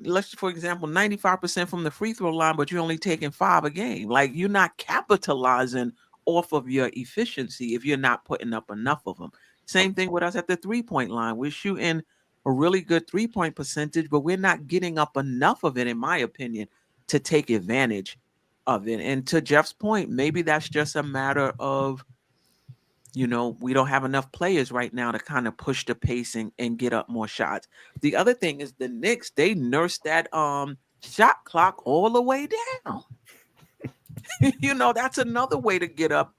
Let's, for example, 95% from the free throw line, but you're only taking 5 a game. Like, you're not capitalizing off of your efficiency if you're not putting up enough of them. Same thing with us at the 3-point line. We're shooting a really good 3-point percentage, but we're not getting up enough of it, in my opinion, to take advantage of it. And to Jeff's point, maybe that's just a matter of we don't have enough players right now to kind of push the pace and get up more shots. The other thing is the Knicks, they nursed that shot clock all the way down. That's another way to get up,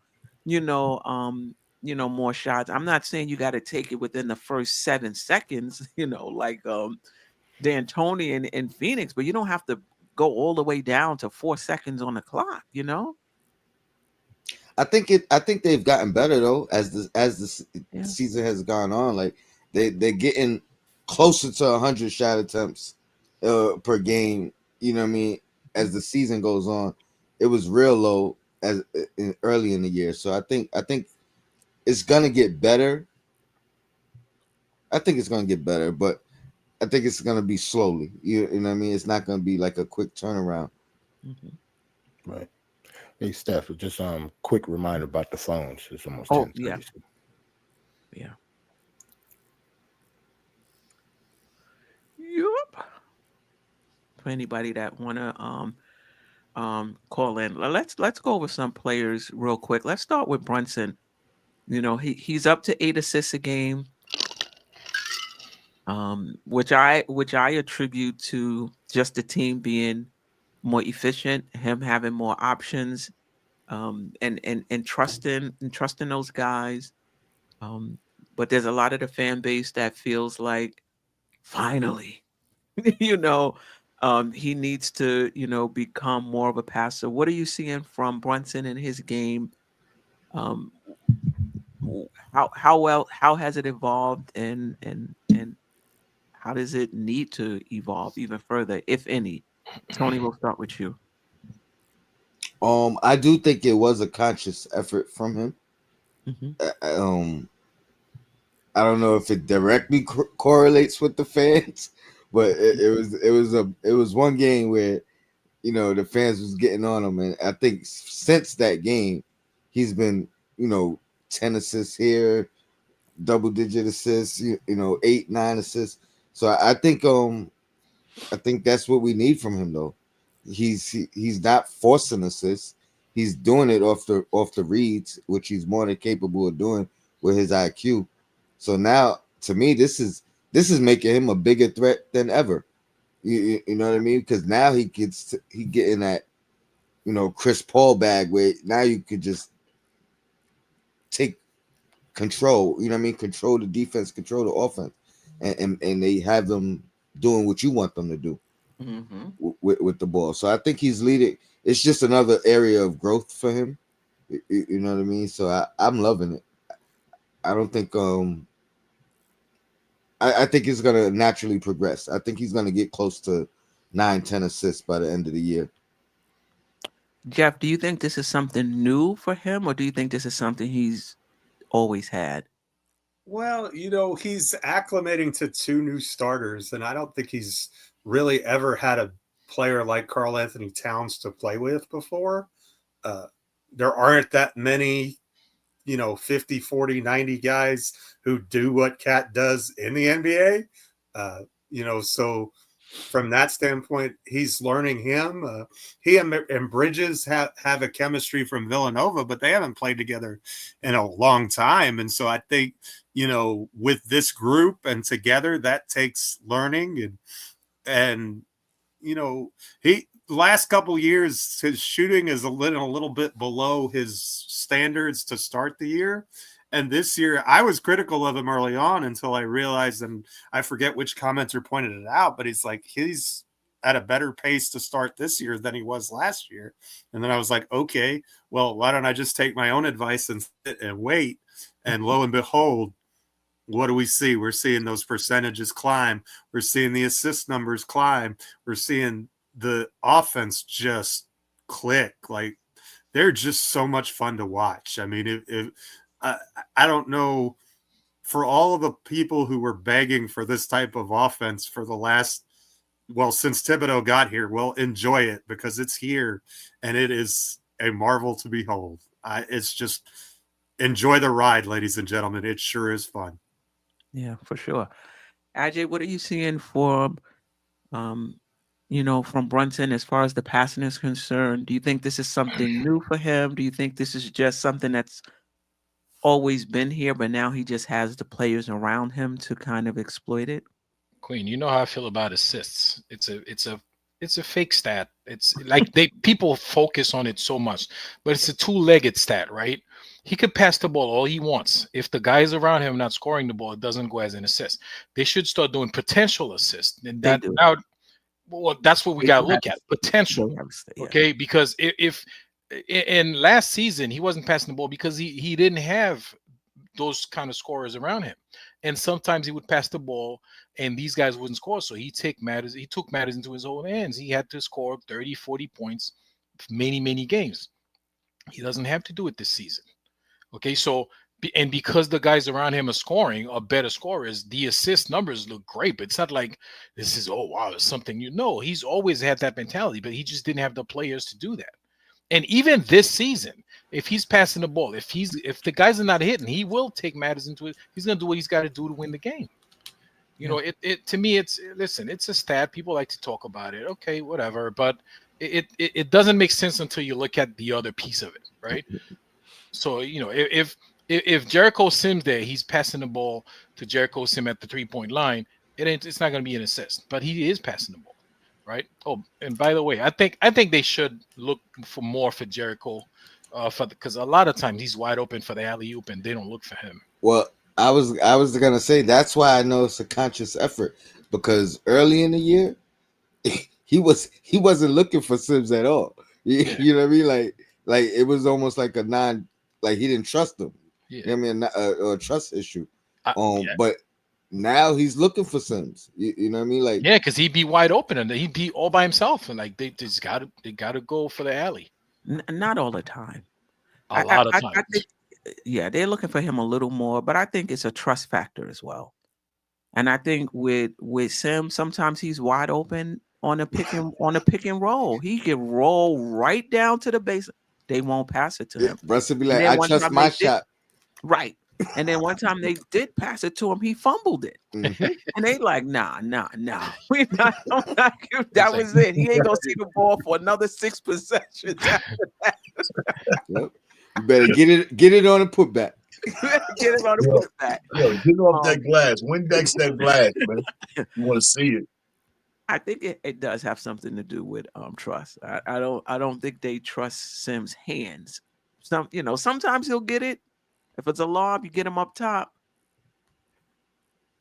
more shots. I'm not saying you got to take it within the first 7 seconds, like D'Antoni in Phoenix, but you don't have to go all the way down to 4 seconds on the clock, I think they've gotten better though as the Yeah. season has gone on. Like they're getting closer to 100 shot attempts per game. You know what I mean? As the season goes on, it was real low early in the year. So I think it's gonna get better. I think it's gonna get better, but I think it's gonna be slowly. You know what I mean? It's not gonna be like a quick turnaround. Mm-hmm. Right. Hey, Steph, just quick reminder about the phones. It's almost 10:30. Yeah. Yeah. Yup. For anybody that wanna call in, let's go over some players real quick. Let's start with Brunson. He's up to 8 assists a game, which I attribute to just the team being more efficient, him having more options, and trusting those guys. But there's a lot of the fan base that feels like finally, he needs to, become more of a passer. What are you seeing from Brunson in his game? How has it evolved, and how does it need to evolve even further, if any? Tony, we'll start with you. I do think it was a conscious effort from him. Mm-hmm. I don't know if it directly correlates with the fans, but it was one game where the fans was getting on him, and I think since that game he's been 10 assists here, double-digit assists, 8, 9 assists. So I think that's what we need from him though. He's not forcing assists. He's doing it off the reads, which he's more than capable of doing with his IQ. So now, to me, this is making him a bigger threat than ever. You know what I mean? Because now he getting that Chris Paul bag where now you could just take control. You know what I mean? Control the defense, control the offense, and they have them doing what you want them to do with the ball. So I think he's leading. It's just another area of growth for him. You know what I mean? So I'm loving it. I don't think I think he's gonna naturally progress. I think he's gonna get close to 9, 10 assists by the end of the year. Geoff, do you think this is something new for him, or do you think this is something he's always had? Well, he's acclimating to 2 new starters, and I don't think he's really ever had a player like Karl Anthony Towns to play with before. There aren't that many 50, 40, 90 guys who do what Cat does in the NBA. So from that standpoint, he's learning him. He and Bridges have a chemistry from Villanova, but they haven't played together in a long time. And so I think, with this group and together, that takes learning and the last couple years, his shooting is a little bit below his standards to start the year. And this year, I was critical of him early on until I realized, and I forget which commenter pointed it out, but he's at a better pace to start this year than he was last year. And then I was like, okay, well, why don't I just take my own advice and sit and wait? And lo and behold, what do we see? We're seeing those percentages climb. We're seeing the assist numbers climb. We're seeing the offense just click. Like, they're just so much fun to watch. I mean, I don't know, for all of the people who were begging for this type of offense for the last, since Thibodeau got here, enjoy it because it's here and it is a marvel to behold. It's just enjoy the ride, ladies and gentlemen. It sure is fun. Yeah, for sure. Ajay, what are you seeing from Brunson as far as the passing is concerned? Do you think this is something new for him? Do you think this is just something that's always been here, but now he just has the players around him to kind of exploit it? Queen, you know how I feel about assists. It's a fake stat. It's like people focus on it so much, but it's a two-legged stat, right? He could pass the ball all he wants. If the guys around him not scoring the ball, it doesn't go as an assist. They should start doing potential assists, and They that do. now, well, that's what we They got to do look have- at potential. They have to stay, yeah. Okay, because if in last season he wasn't passing the ball because he didn't have those kind of scorers around him, and sometimes he would pass the ball and these guys wouldn't score, so he took matters into his own hands. He had to score 30-40 points many games. He doesn't have to do it this season. Okay, so and because the guys around him are scoring, are better scorers, the assist numbers look great. But it's not like this is, oh wow, it's something you know. He's always had that mentality, but he just didn't have the players to do that. And even this season, if he's passing the ball, if the guys are not hitting, he will take matters into it. He's gonna do what he's got to do to win the game. You know, it to me, it's a stat. People like to talk about it. Okay, whatever, but it doesn't make sense until you look at the other piece of it, right? So you know, if Jericho Sims there, he's passing the ball to Jericho Sim at the 3-point line, it's not going to be an assist, but he is passing the ball, right? Oh, and by the way, I think they should look for more for Jericho, because a lot of times he's wide open for the alley oop and they don't look for him. Well, I was gonna say that's why I know it's a conscious effort, because early in the year he wasn't looking for Sims at all. You know what I mean? Like it was almost like a like he didn't trust him. Yeah. You know what I mean? A trust issue. But now he's looking for Sims. You know what I mean? Like, yeah, because he'd be wide open and he'd be all by himself, and like they gotta go for the alley. Not all the time. A lot of times. I think, yeah, they're looking for him a little more, but I think it's a trust factor as well. And I think with Sim, sometimes he's wide open on a pick and roll. He can roll right down to the base. They won't pass it to him. Brunson be like, I trust my shot. Right. And then one time they did pass it to him, he fumbled it. Mm-hmm. And they like, nah. We not that was it. He ain't gonna see the ball for another 6 possessions after that. Yep. You better get it on a putback. Get it on the putback. Yo, get off that glass. Windex that glass, man. You want to see it. I think it does have something to do with trust. I don't think they trust Sims' hands. Sometimes he'll get it. If it's a lob, you get him up top.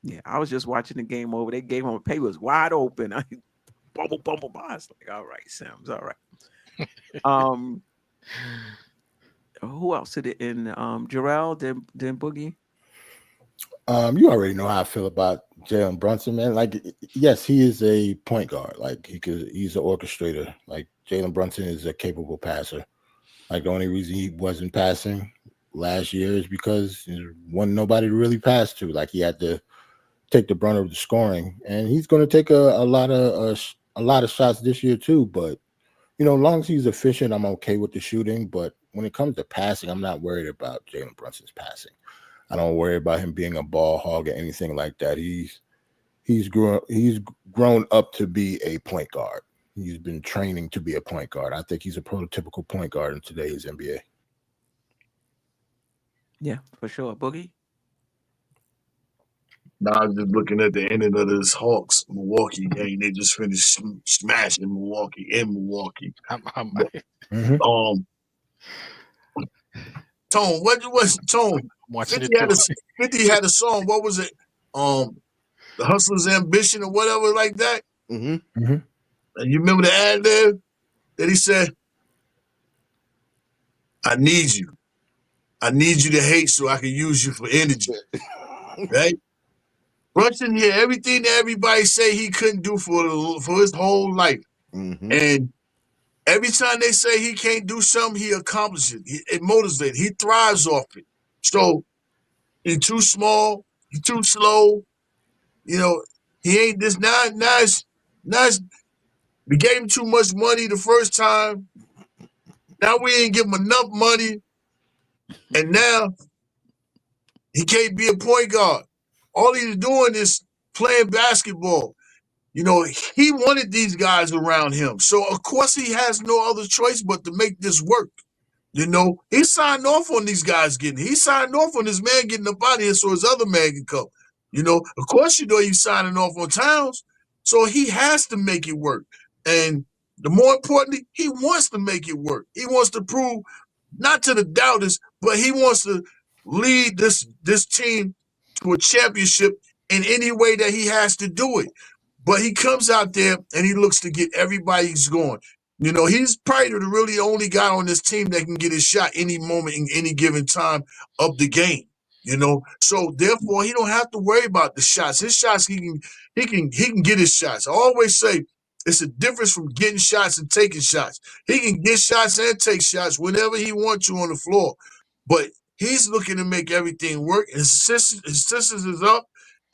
Yeah, I was just watching the game over. They gave him a paper, was wide open. Bumble. I was like, all right, Sims, all right. Who else did it in? Jerrell, then Boogie. You already know how I feel about Jalen Brunson, man. Like, yes, he is a point guard. Like, he's an orchestrator. Like, Jalen Brunson is a capable passer. Like, the only reason he wasn't passing last year is because there wasn't nobody to really pass to. Like, he had to take the brunt of the scoring, and he's going to take a lot of shots this year too. But as long as he's efficient, I'm okay with the shooting. But when it comes to passing, I'm not worried about Jalen Brunson's passing. I don't worry about him being a ball hog or anything like that. He's grown up to be a point guard. He's been training to be a point guard. I think he's a prototypical point guard in today's NBA. Yeah, for sure. Boogie? Now I'm just looking at the ending of this Hawks Milwaukee game. They just finished smashing Milwaukee in Milwaukee. Tone, what was Tone? 50 had a song. What was it? The Hustler's Ambition or whatever like that. Mm-hmm. Mm-hmm. And you remember the ad there that he said, I need you to hate so I can use you for energy. Right? Brunson here, everything that everybody say he couldn't do for his whole life. Mm-hmm. And every time they say he can't do something, he accomplishes it. It motivates. He thrives off it. So he's too small. He's too slow. He ain't this nice. We gave him too much money the first time. Now we ain't give him enough money. And now he can't be a point guard. All he's doing is playing basketball. He wanted these guys around him. So, of course, he has no other choice but to make this work. You know, he signed off on these guys getting. He signed off on this man getting up out of here so his other man can come. You know, of course, you know he's signing off on Towns, so he has to make it work. And the more importantly, he wants to make it work. He wants to prove not to the doubters, but he wants to lead this team to a championship in any way that he has to do it. But he comes out there and he looks to get everybody's going. You know, he's probably the really only guy on this team that can get his shot any moment in any given time of the game. You know, so therefore he don't have to worry about the shots. His shots, he can get his shots. I always say it's a difference from getting shots and taking shots. He can get shots and take shots whenever he wants to on the floor, but he's looking to make everything work. His assistance is up,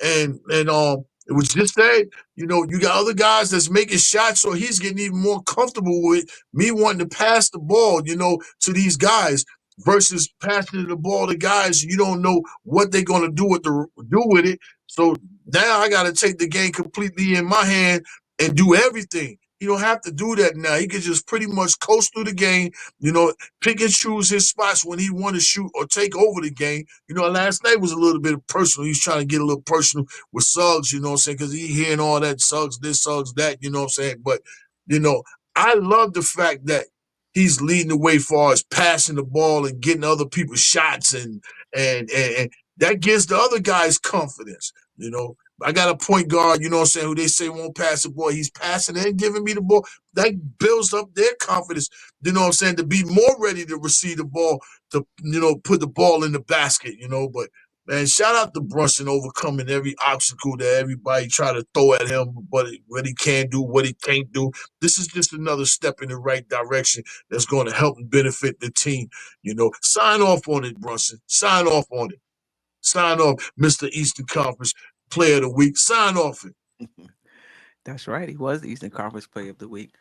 and it was just said, you know, you got other guys that's making shots, so he's getting even more comfortable with me wanting to pass the ball, you know, to these guys versus passing the ball to guys you don't know what they're going to do with it. So now I got to take the game completely in my hand and do everything. He don't have to do that now. He can just pretty much coast through the game, you know, pick and choose his spots when he want to shoot or take over the game. You know, last night was a little bit personal. He was trying to get a little personal with Suggs, you know what I'm saying, because he hearing all that Suggs this, Suggs that, you know what I'm saying. But, you know, I love the fact that he's leading the way as far as passing the ball and getting other people's shots, and that gives the other guys confidence, you know. I got a point guard, you know what I'm saying, who they say won't pass the ball. He's passing and giving me the ball. That builds up their confidence, you know what I'm saying, to be more ready to receive the ball, to, you know, put the ball in the basket, you know. But, man, shout out to Brunson overcoming every obstacle that everybody try to throw at him, but what he can do, what he can't do. This is just another step in the right direction that's going to help and benefit the team, you know. Sign off on it, Brunson. Sign off on it. Sign off, Mr. Eastern Conference Player of the Week. Sign off it. That's right. He was the Eastern Conference Player of the Week.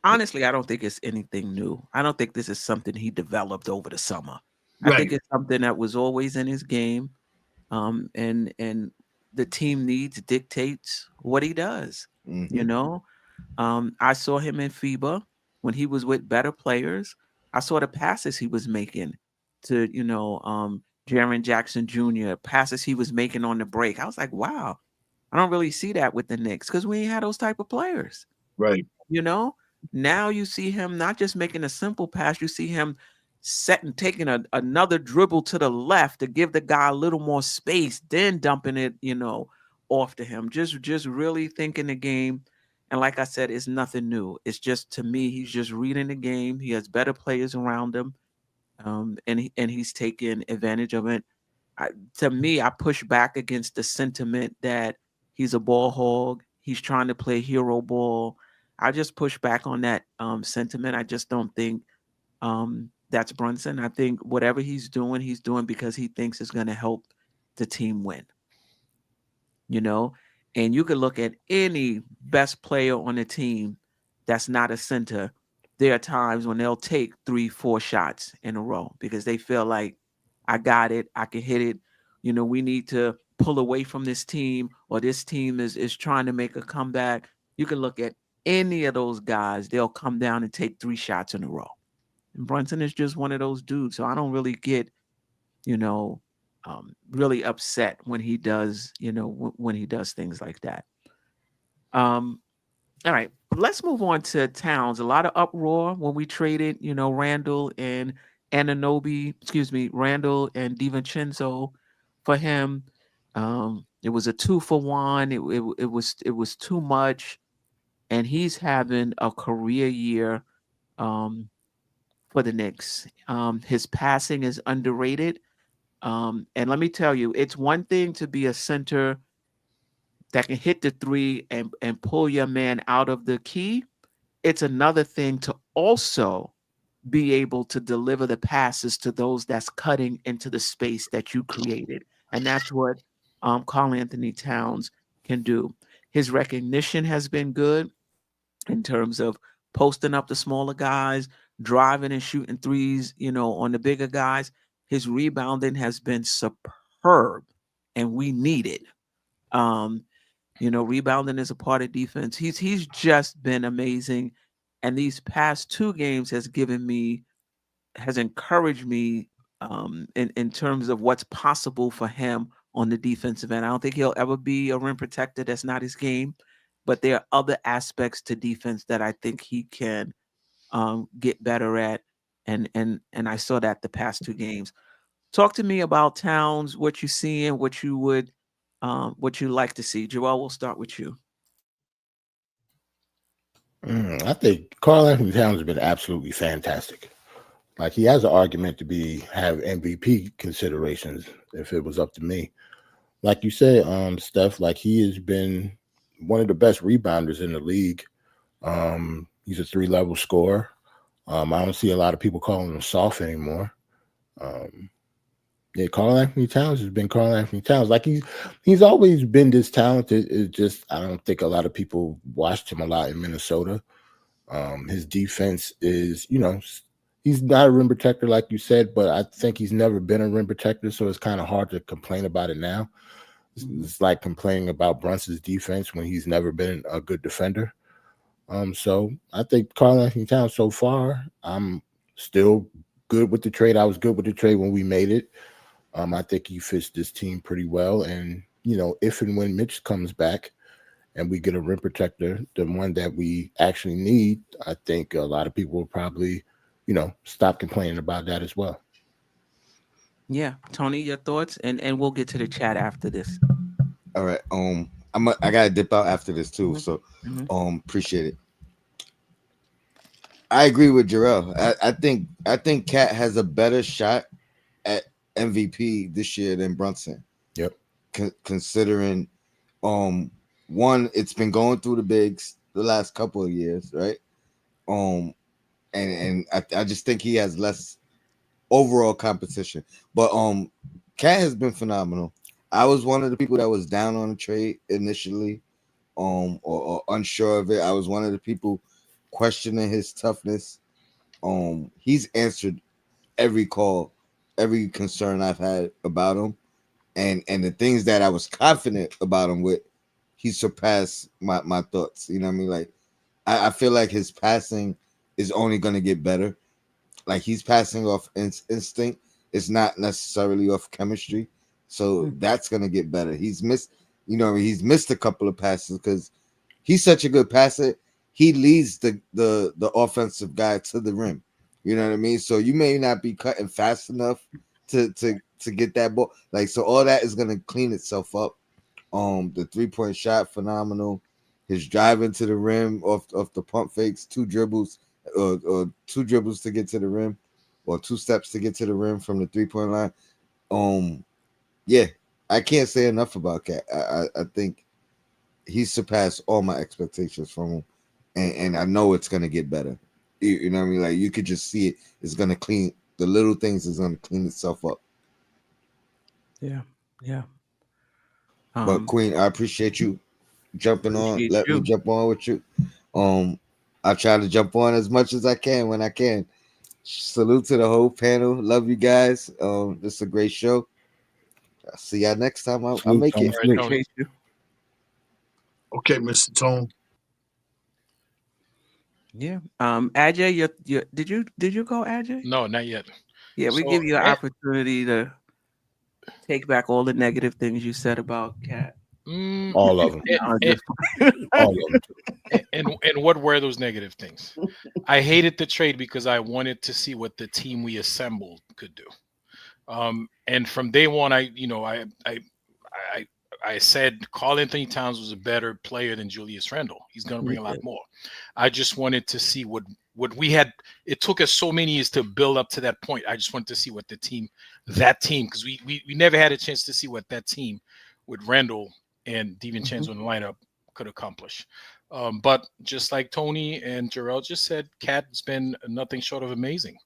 Honestly, I don't think it's anything new. I don't think this is something he developed over the summer. I think it's something that was always in his game, and the team needs dictates what he does. Mhm. You know, I saw him in FIBA when he was with better players. I saw the passes he was making to, you know, Jaren Jackson Jr., passes he was making on the break. I was like, wow, I don't really see that with the Knicks because we ain't had those type of players. Right. You know, now you see him not just making a simple pass, you see him taking another dribble to the left to give the guy a little more space, then dumping it, you know, off to him. Just really thinking the game. And like I said, it's nothing new. It's just, to me, he's just reading the game. He has better players around him, and he's taking advantage of it. To me, I push back against the sentiment that he's a ball hog. He's trying to play hero ball. I just push back on that sentiment. I just don't think that's Brunson. I think whatever he's doing because he thinks it's going to help the team win. You know, and you could look at any best player on the team that's not a center. There are times when they'll take 3-4 shots in a row because they feel like, I got it, I can hit it. You know, we need to pull away from this team, or this team is trying to make a comeback. You can look at any of those guys, they'll come down and take 3 shots in a row. And Brunson is just one of those dudes. So I don't really get, you know, really upset when he does, you know, when he does things like that. All right, let's move on to Towns. A lot of uproar when we traded, you know, Randall and Randall and DiVincenzo for him. It was a 2-for-1. It was too much, and he's having a career year for the Knicks. His passing is underrated. And let me tell you, it's one thing to be a center that can hit the three and pull your man out of the key. It's another thing to also be able to deliver the passes to those that's cutting into the space that you created. And that's what Karl-Anthony Towns can do. His recognition has been good in terms of posting up the smaller guys, driving and shooting threes, you know, on the bigger guys. His rebounding has been superb, and we need it. You know, rebounding is a part of defense. He's just been amazing. And these past 2 games has given me has encouraged me in terms of what's possible for him on the defensive end. I don't think he'll ever be a rim protector. That's not his game. But there are other aspects to defense that I think he can get better at. And I saw that the past 2 games. Talk to me about Towns, what you seeing, what you like to see. Jerrell, we'll start with you. I think Karl Anthony Towns has been absolutely fantastic. Like, he has an argument to have MVP considerations if it was up to me. Like you said, Steph, like, he has been one of the best rebounders in the league. He's a 3-level scorer. I don't see a lot of people calling him soft anymore. Yeah, Karl Anthony Towns has been Karl Anthony Towns. Like, he's always been this talented. It's just, I don't think a lot of people watched him a lot in Minnesota. His defense is, he's not a rim protector, like you said, but I think he's never been a rim protector, so it's kind of hard to complain about it now. It's like complaining about Brunson's defense when he's never been a good defender. So I think Karl Anthony Towns so far, I'm still good with the trade. I was good with the trade when we made it. I think he fits this team pretty well. And, if and when Mitch comes back and we get a rim protector, the one that we actually need, I think a lot of people will probably, stop complaining about that as well. Yeah. Tony, your thoughts? And we'll get to the chat after this. All right. I gotta dip out after this too. So appreciate it. I agree with Jerrell. I think Cat has a better shot at MVP this year than Brunson. Yep. Considering one, it's been going through the bigs the last couple of years, right? And I just think he has less overall competition. But Cat has been phenomenal. I was one of the people that was down on the trade initially, or unsure of it. I was one of the people questioning his toughness. He's answered every call, every concern I've had about him, and the things that I was confident about him with, he surpassed my thoughts. You know what I mean? Like, I feel like his passing is only going to get better. Like, he's passing off instinct. It's not necessarily off chemistry. So that's going to get better. He's missed a couple of passes because he's such a good passer. He leads the offensive guy to the rim. You know what I mean? So you may not be cutting fast enough to get that ball. Like, so all that is going to clean itself up. The 3-point shot, phenomenal. His driving to the rim off the pump fakes, 2 dribbles, or 2 dribbles to get to the rim, or 2 steps to get to the rim from the 3-point line. Yeah, I can't say enough about Cat. I think he surpassed all my expectations from him, and I know it's gonna get better. You know what I mean? Like, you could just see it. It's gonna clean the little things. Is gonna clean itself up. Yeah. But Queen, I appreciate you jumping on. Let me jump on with you. I try to jump on as much as I can when I can. Salute to the whole panel. Love you guys. This is a great show. I'll see y'all next time. I'll make it. Okay, Mr. Tone. Yeah. Ajay, did you go, Ajay? No, not yet. Yeah, we give you an opportunity to take back all the negative things you said about Cat. All of them. All of them. And what were those negative things? I hated the trade because I wanted to see what the team we assembled could do. And from day one, I said Karl Anthony Towns was a better player than Julius Randle. He's going to bring a lot more. I just wanted to see what we had. It took us so many years to build up to that point. I just wanted to see what that team, because we never had a chance to see what that team with Randle and DiVincenzo in the lineup could accomplish. But just like Tony and Jerrell just said, Cat's been nothing short of amazing.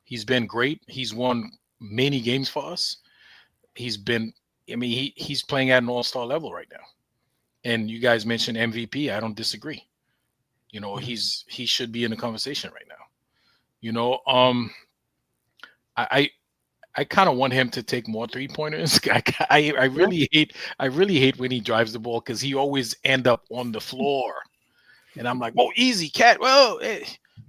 He's been great. He's won many games for us. He's playing at an all-star level right now. And you guys mentioned MVP. I don't disagree. He should be in the conversation right now. I kind of want him to take more 3-pointers. I really hate when he drives the ball because he always end up on the floor. And I'm like, whoa, easy, Cat. Well,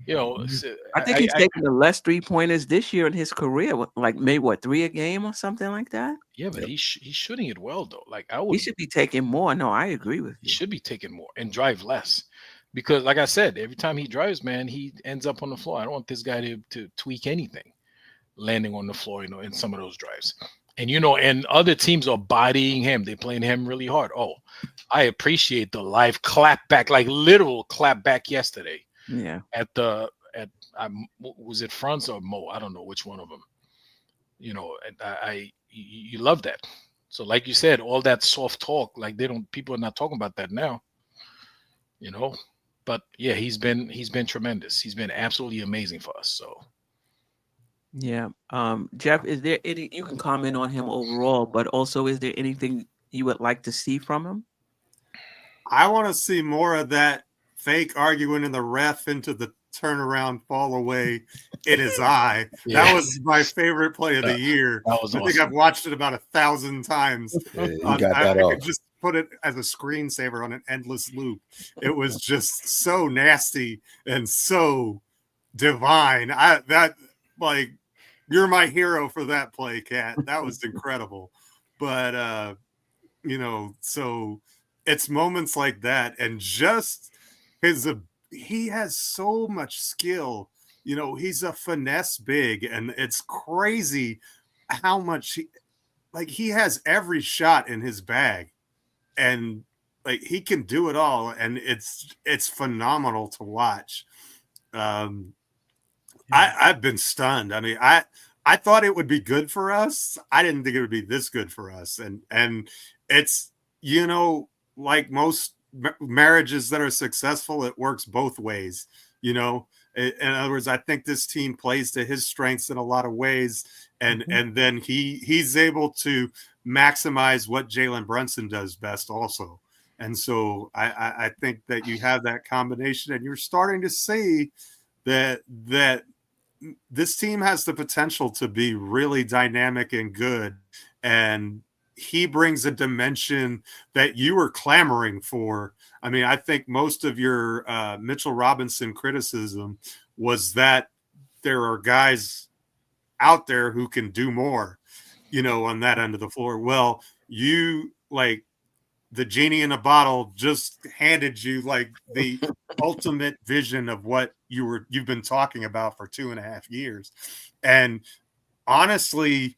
You know, I think he's taken the less 3-pointers this year in his career. Like maybe 3 a game or something like that. Yeah, but he's shooting it well though. Like I He would, should be taking more. No, I agree with he you. should be taking more and drive less, because like I said, every time he drives, man, he ends up on the floor. I don't want this guy to tweak anything, landing on the floor, you know, in some of those drives. And you know, and other teams are bodying him. They're playing him really hard. Oh, I appreciate the live clap back, like literal clap back yesterday. Yeah. Was it France or Mo? I don't know which one of them. You know, and you love that. So like you said, all that soft talk, like people are not talking about that now. You know, but yeah, he's been tremendous. He's been absolutely amazing for us. So yeah. Geoff, is there any, you can comment on him overall, but also is there anything you would like to see from him? I want to see more of that fake arguing in the ref into the turnaround fall away in his eye. Yeah. That was my favorite play of the year. That was I think awesome. I've watched it about 1,000 times. Yeah, you got that I off. could just put it as a screensaver on an endless loop. It was just so nasty and so divine. You're my hero for that play, Kat. That was incredible. But you know, so it's moments like that, and just he has so much skill. You know, he's a finesse big, and it's crazy how much he has every shot in his bag, and like he can do it all, and it's phenomenal to watch. I've been stunned. I mean, I thought it would be good for us. I didn't think it would be this good for us, and it's, you know, like most marriages that are successful, it works both ways. You know, in other words, I think this team plays to his strengths in a lot of ways, and then he's able to maximize what Jalen Brunson does best also. And so I think that you have that combination, and you're starting to see that this team has the potential to be really dynamic and good. And he brings a dimension that you were clamoring for. I mean, I think most of your Mitchell Robinson criticism was that there are guys out there who can do more, you know, on that end of the floor. Well, you, like, the genie in a bottle just handed you like the ultimate vision of what you've been talking about for 2.5 years. And honestly,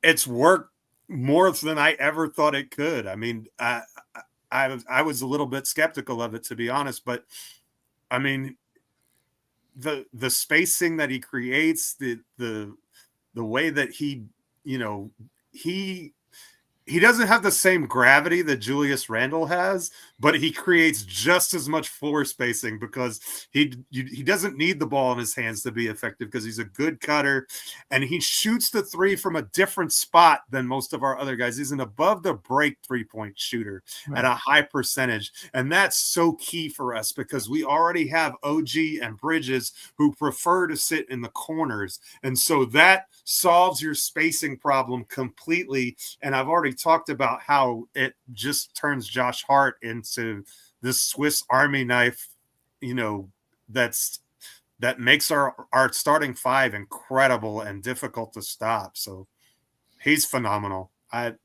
it's worked more than I ever thought it could. I mean, I was a little bit skeptical of it, to be honest, but I mean, the spacing that he creates, the way that he, you know, he doesn't have the same gravity that Julius Randle has, but he creates just as much floor spacing because he doesn't need the ball in his hands to be effective, because he's a good cutter, and he shoots the three from a different spot than most of our other guys. He's an above the break 3-point shooter at a high percentage, and that's so key for us because we already have OG and Bridges who prefer to sit in the corners, and so that solves your spacing problem completely. And I've already talked about how it just turns Josh Hart into this Swiss Army knife, you know, that makes our starting five incredible and difficult to stop. So he's phenomenal. I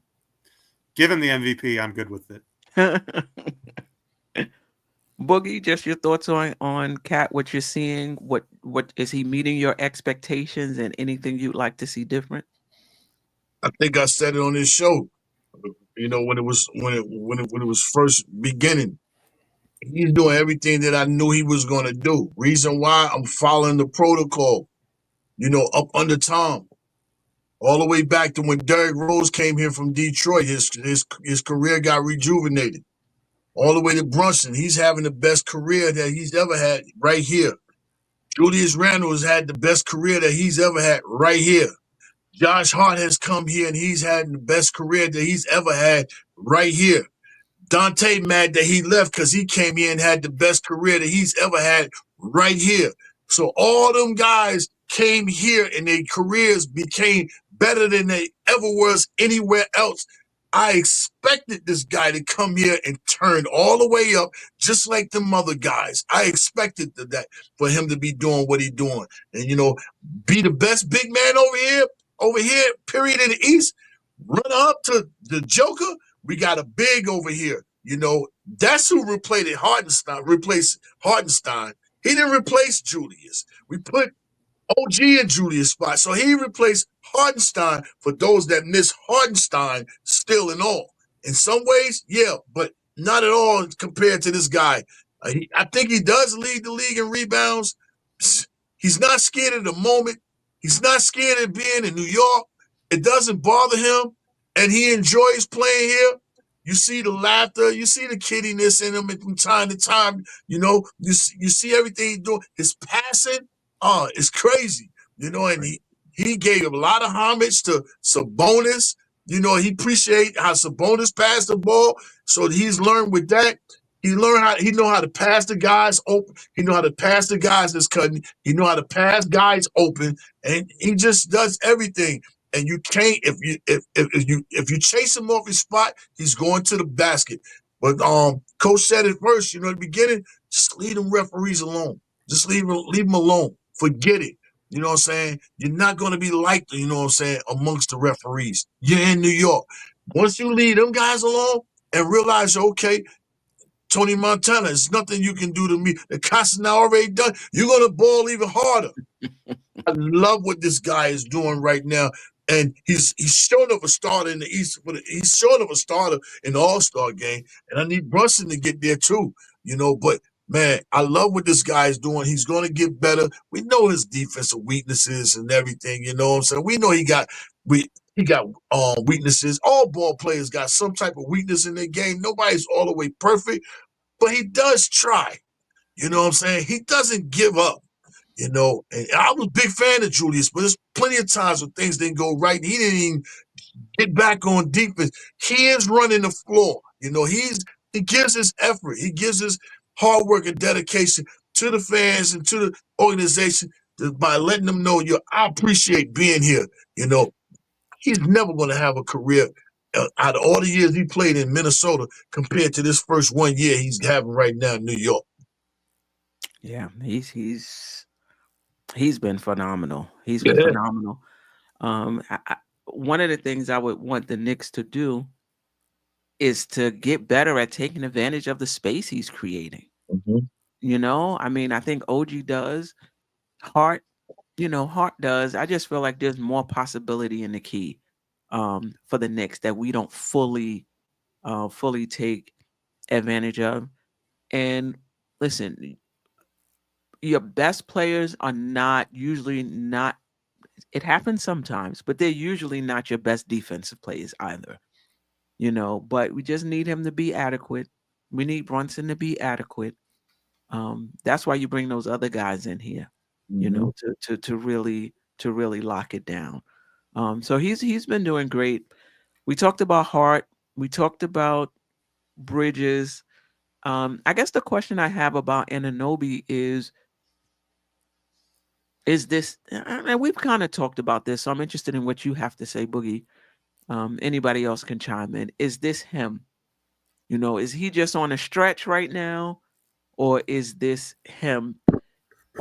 give him the MVP. I'm good with it. Boogie, just your thoughts on Kat, what you're seeing, what is he meeting your expectations, and anything you'd like to see different? I think I said it on this show. You know, when it was first beginning, he's doing everything that I knew he was going to do. Reason why, I'm following the protocol. You know, up under Tom, all the way back to when Derrick Rose came here from Detroit, his career got rejuvenated. All the way to Brunson, he's having the best career that he's ever had right here. Julius Randle has had the best career that he's ever had right here. Josh Hart has come here and he's had the best career that he's ever had right here. Dante mad that he left because he came here and had the best career that he's ever had right here. So all them guys came here and their careers became better than they ever was anywhere else I expected this guy to come here and turn all the way up, just like the other guys. I expected that for him to be doing what he's doing. And, you know, be the best big man over here, period, in the East. Run up to the Joker. We got a big over here. You know, that's who replaced Hardenstein. He didn't replace Julius. We put OG in Julius' spot. So he replaced Hardenstein for those that miss Hardenstein still and all. In some ways, yeah, but not at all compared to this guy. I think he does lead the league in rebounds. He's not scared of the moment. He's not scared of being in New York. It doesn't bother him, and he enjoys playing here. You see the laughter. You see the kiddiness in him from time to time. You know, you see everything he's doing. His passing, it's crazy. You know, and he gave a lot of homage to Sabonis. You know, he appreciate how Sabonis passed the ball. So he's learned with that. He know how to pass the guys open. He know how to pass the guys that's cutting. He know how to pass guys open, and he just does everything. And you can't if you chase him off his spot, he's going to the basket. But Coach said it first, you know, at the beginning, just leave them referees alone. Just leave them alone. Forget it. You know what I'm saying? You're not going to be liked, you know what I'm saying, amongst the referees. You're in New York. Once you leave them guys alone and realize, okay, Tony Montana, there's nothing you can do to me. The CASHApp now already done. You're going to ball even harder. I love what this guy is doing right now. And he's showing up a starter in the East. He's showing up a starter in the All-Star game. And I need Brunson to get there too, you know. But, man, I love what this guy is doing. He's going to get better. We know his defensive weaknesses and everything, you know what I'm saying? We know he got weaknesses. All ball players got some type of weakness in their game. Nobody's all the way perfect. But he does try. You know what I'm saying? He doesn't give up. You know, and I was a big fan of Julius, but there's plenty of times when things didn't go right. And he didn't even get back on defense. He is running the floor. You know, he gives his effort. He gives his hard work and dedication to the fans and to the organization by letting them know, I appreciate being here. You know, he's never going to have a career out of all the years he played in Minnesota compared to this first 1 year he's having right now in New York. Yeah, he's been phenomenal. He's been phenomenal. One of the things I would want the Knicks to do is to get better at taking advantage of the space he's creating. Mm-hmm. You know, I mean, I think OG does. Hart does. I just feel like there's more possibility in the key for the Knicks that we don't fully take advantage of. And listen, your best players are usually not, it happens sometimes, but they're usually not your best defensive players either, you know, but we just need him to be adequate. We need Brunson to be adequate. That's why you bring those other guys in here, you know, to really lock it down. So he's been doing great. We talked about Hart. We talked about Bridges. I guess the question I have about Anunoby is this, and we've kind of talked about this, so I'm interested in what you have to say, Boogie. Anybody else can chime in. Is this him? You know, is he just on a stretch right now, or is this him?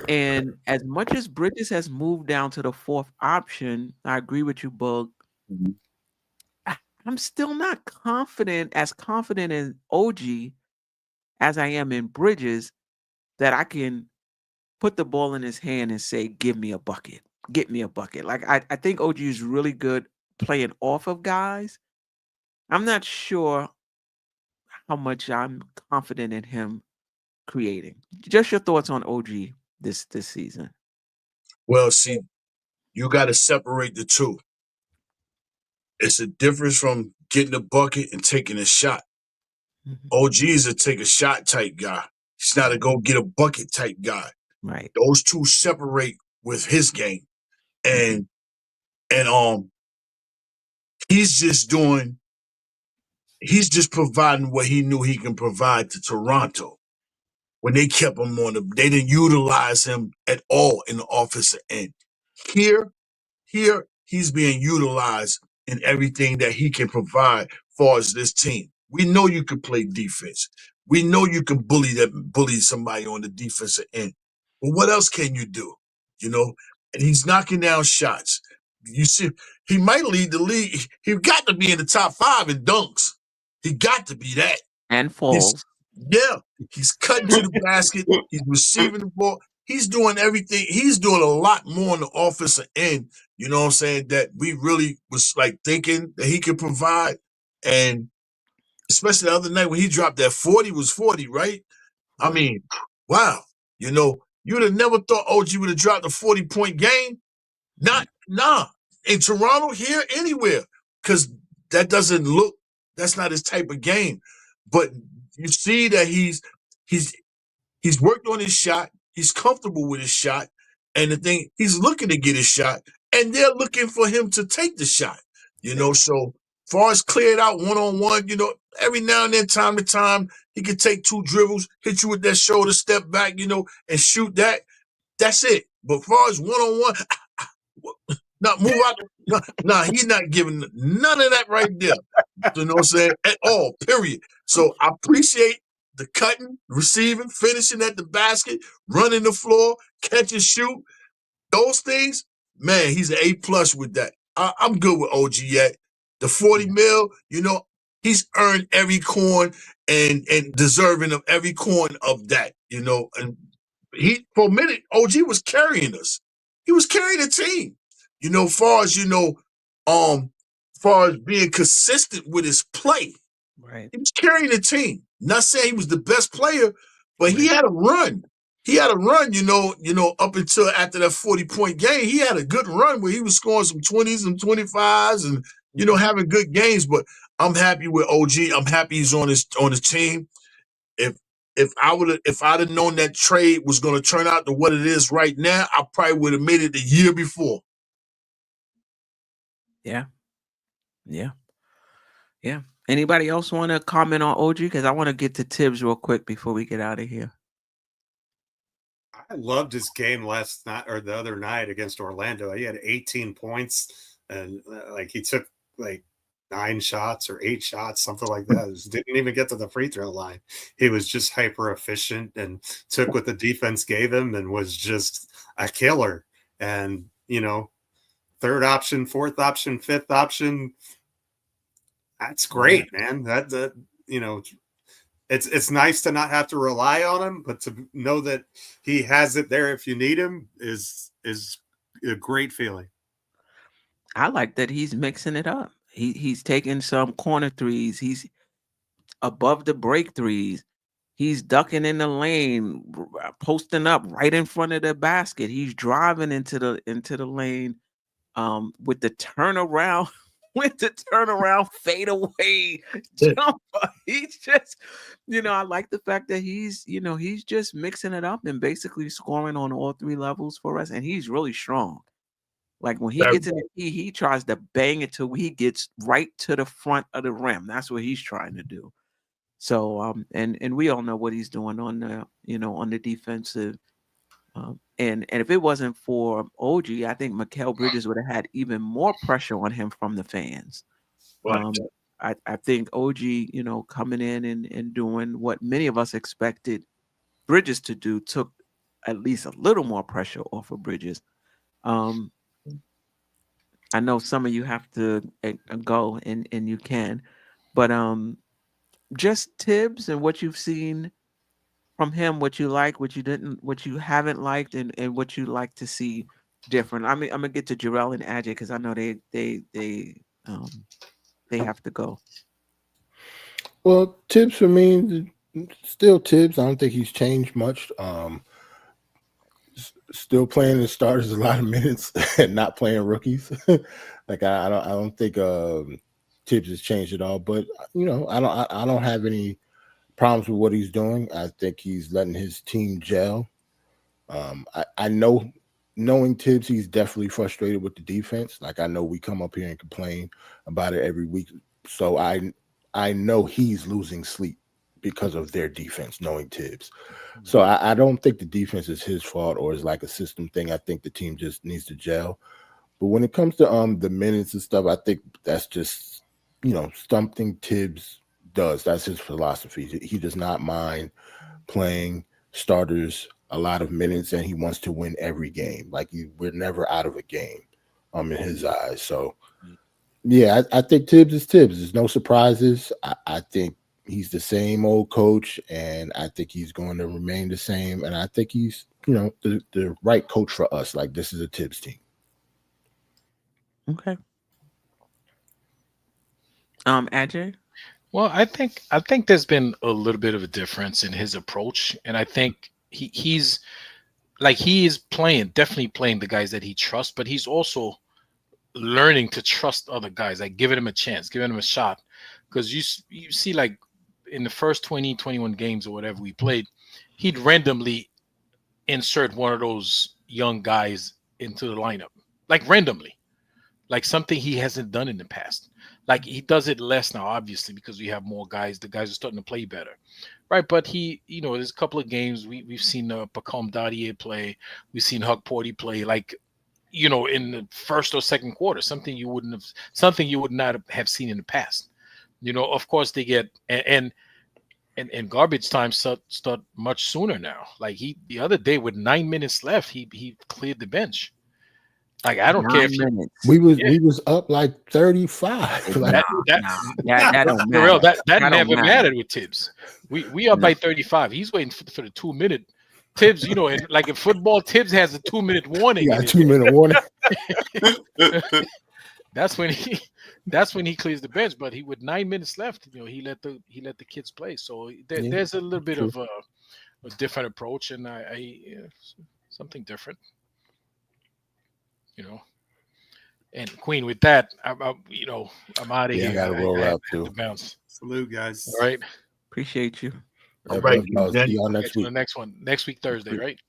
And as much as Bridges has moved down to the fourth option, I agree with you, Bug. I'm still not confident in OG as I am in Bridges that I can put the ball in his hand and say, give me a bucket. Get me a bucket. Like, I think OG is really good playing off of guys. I'm not sure how much I'm confident in him creating. Just your thoughts on OG this season. Well, see, you got to separate the two. It's a difference from getting a bucket and taking a shot. OG is a take a shot type guy. He's not a go get a bucket type guy. Right. Those two separate with his game. And he's just providing what he knew he can provide to Toronto. When they kept him they didn't utilize him at all in the offensive end. Here, he's being utilized in everything that he can provide far as this team. We know you can play defense. We know you can bully somebody on the defensive end. But what else can you do? You know, and he's knocking down shots. You see, he might lead the league. He got to be in the top 5 in dunks. He got to be that. And falls. He's cutting to the basket. He's receiving the ball. He's doing everything. He's doing a lot more on the offensive end, you know what I'm saying, that we really was like thinking that he could provide. And especially the other night when he dropped that 40 was 40, right? I mean, wow. You know, you would have never thought OG would have dropped a 40-point game. Nah. In Toronto, here, anywhere. Because that's not his type of game. But you see that he's worked on his shot. He's comfortable with his shot. And the thing, he's looking to get his shot. And they're looking for him to take the shot. You know, so far as cleared out one-on-one, you know, every now and then, time to time, he could take 2 dribbles, hit you with that shoulder, step back, you know, and shoot that. That's it. But far as one-on-one, now move out. Nah, he's not giving none of that right there. You know what I'm saying? At all, period. So I appreciate the cutting, receiving, finishing at the basket, running the floor, catch and shoot. Those things, man, he's an A+ with that. I'm good with OG yet. The 40 mil, you know, he's earned every coin and deserving of every coin of that, you know. And he, for a minute, OG was carrying us. He was carrying the team. You know, far as being consistent with his play. Right. He was carrying the team. Not saying he was the best player, but he had a run. He had a run, you know, up until after that 40-point game. He had a good run where he was scoring some 20s and 25s and, you know, having good games. But I'm happy with OG. I'm happy he's on his team. If I'd have known that trade was going to turn out to what it is right now, I probably would have made it the year before. Yeah. Anybody else want to comment on OG? Because I want to get to Tibbs real quick before we get out of here. I loved his game last night or the other night against Orlando. He had 18 points and like he took like 9 shots or 8 shots, something like that. Just didn't even get to the free throw line. He was just hyper efficient and took what the defense gave him and was just a killer. And, you know, 3rd option, 4th option, 5th option. That's great, man. That you know, it's nice to not have to rely on him, but to know that he has it there if you need him is a great feeling. I like that he's mixing it up. He's taking some corner threes. He's above the break threes. He's ducking in the lane, posting up right in front of the basket. He's driving into the lane with the turnaround. With the turnaround fade away jumper. He's just, you know, I like the fact that he's just mixing it up and basically scoring on all 3 levels for us. And he's really strong. Like when he gets in the key, he tries to bang it till he gets right to the front of the rim. That's what he's trying to do. So, and we all know what he's doing on the defensive. And if it wasn't for OG, I think Mikal Bridges would have had even more pressure on him from the fans. I think OG, you know, coming in and doing what many of us expected Bridges to do took at least a little more pressure off of Bridges. I know some of you have to go and you can, but just Tibbs and what you've seen from him, what you like, what you didn't, what you haven't liked, and what you like to see different. I mean, I'm gonna get to Jerrell and Ajay because I know they have to go. Well, Tibbs for me, still Tibbs. I don't think he's changed much. Still playing the starters a lot of minutes and not playing rookies. Like I don't think Tibbs has changed at all. But you know, I don't have any problems with what he's doing. I think he's letting his team gel. I know, knowing Tibbs, he's definitely frustrated with the defense. Like I know we come up here and complain about it every week. So I know he's losing sleep because of their defense, knowing Tibbs. So I don't think the defense is his fault or is like a system thing. I think the team just needs to gel. But when it comes to the minutes and stuff, I think that's just something Tibbs does. That's his philosophy. He does not mind playing starters a lot of minutes, and he wants to win every game. Like we're never out of a game, in his eyes. So, yeah, I think Tibbs is Tibbs. There's no surprises. I think he's the same old coach, and I think he's going to remain the same. And I think he's, the right coach for us. Like, this is a Tibbs team. Okay. Ajay? Well, I think there's been a little bit of a difference in his approach, and I think he is definitely playing the guys that he trusts, but he's also learning to trust other guys, like giving him a chance, giving him a shot. Because you see, like in the first 20, 21 games or whatever we played, he'd randomly insert one of those young guys into the lineup, like randomly, like something he hasn't done in the past. Like he does it less now, obviously, because we have more guys. The guys are starting to play better, right? But there's a couple of games we've seen Pacom Dadier play. We've seen Huck Porty play, like, in the first or second quarter, something you would not have seen in the past. Of course they get and garbage time start much sooner now. Like the other day with 9 minutes left, he cleared the bench. Like, I don't care if we was up like 35. That don't matter. Jerrell, that never mattered with Tibbs. We up by 35. He's waiting for the 2 minute. Tibbs, like in football, Tibbs has a 2 minute warning. Yeah, 2 minute warning. That's when he clears the bench. But with 9 minutes left, he let the kids play. So there's a little bit of a different approach, and something different. And Queen, with that, I'm out of here. I gotta roll out too. Bounce. Salute, guys. All right. Appreciate you. All right. See y'all next week. The next one. Next week, Thursday, right?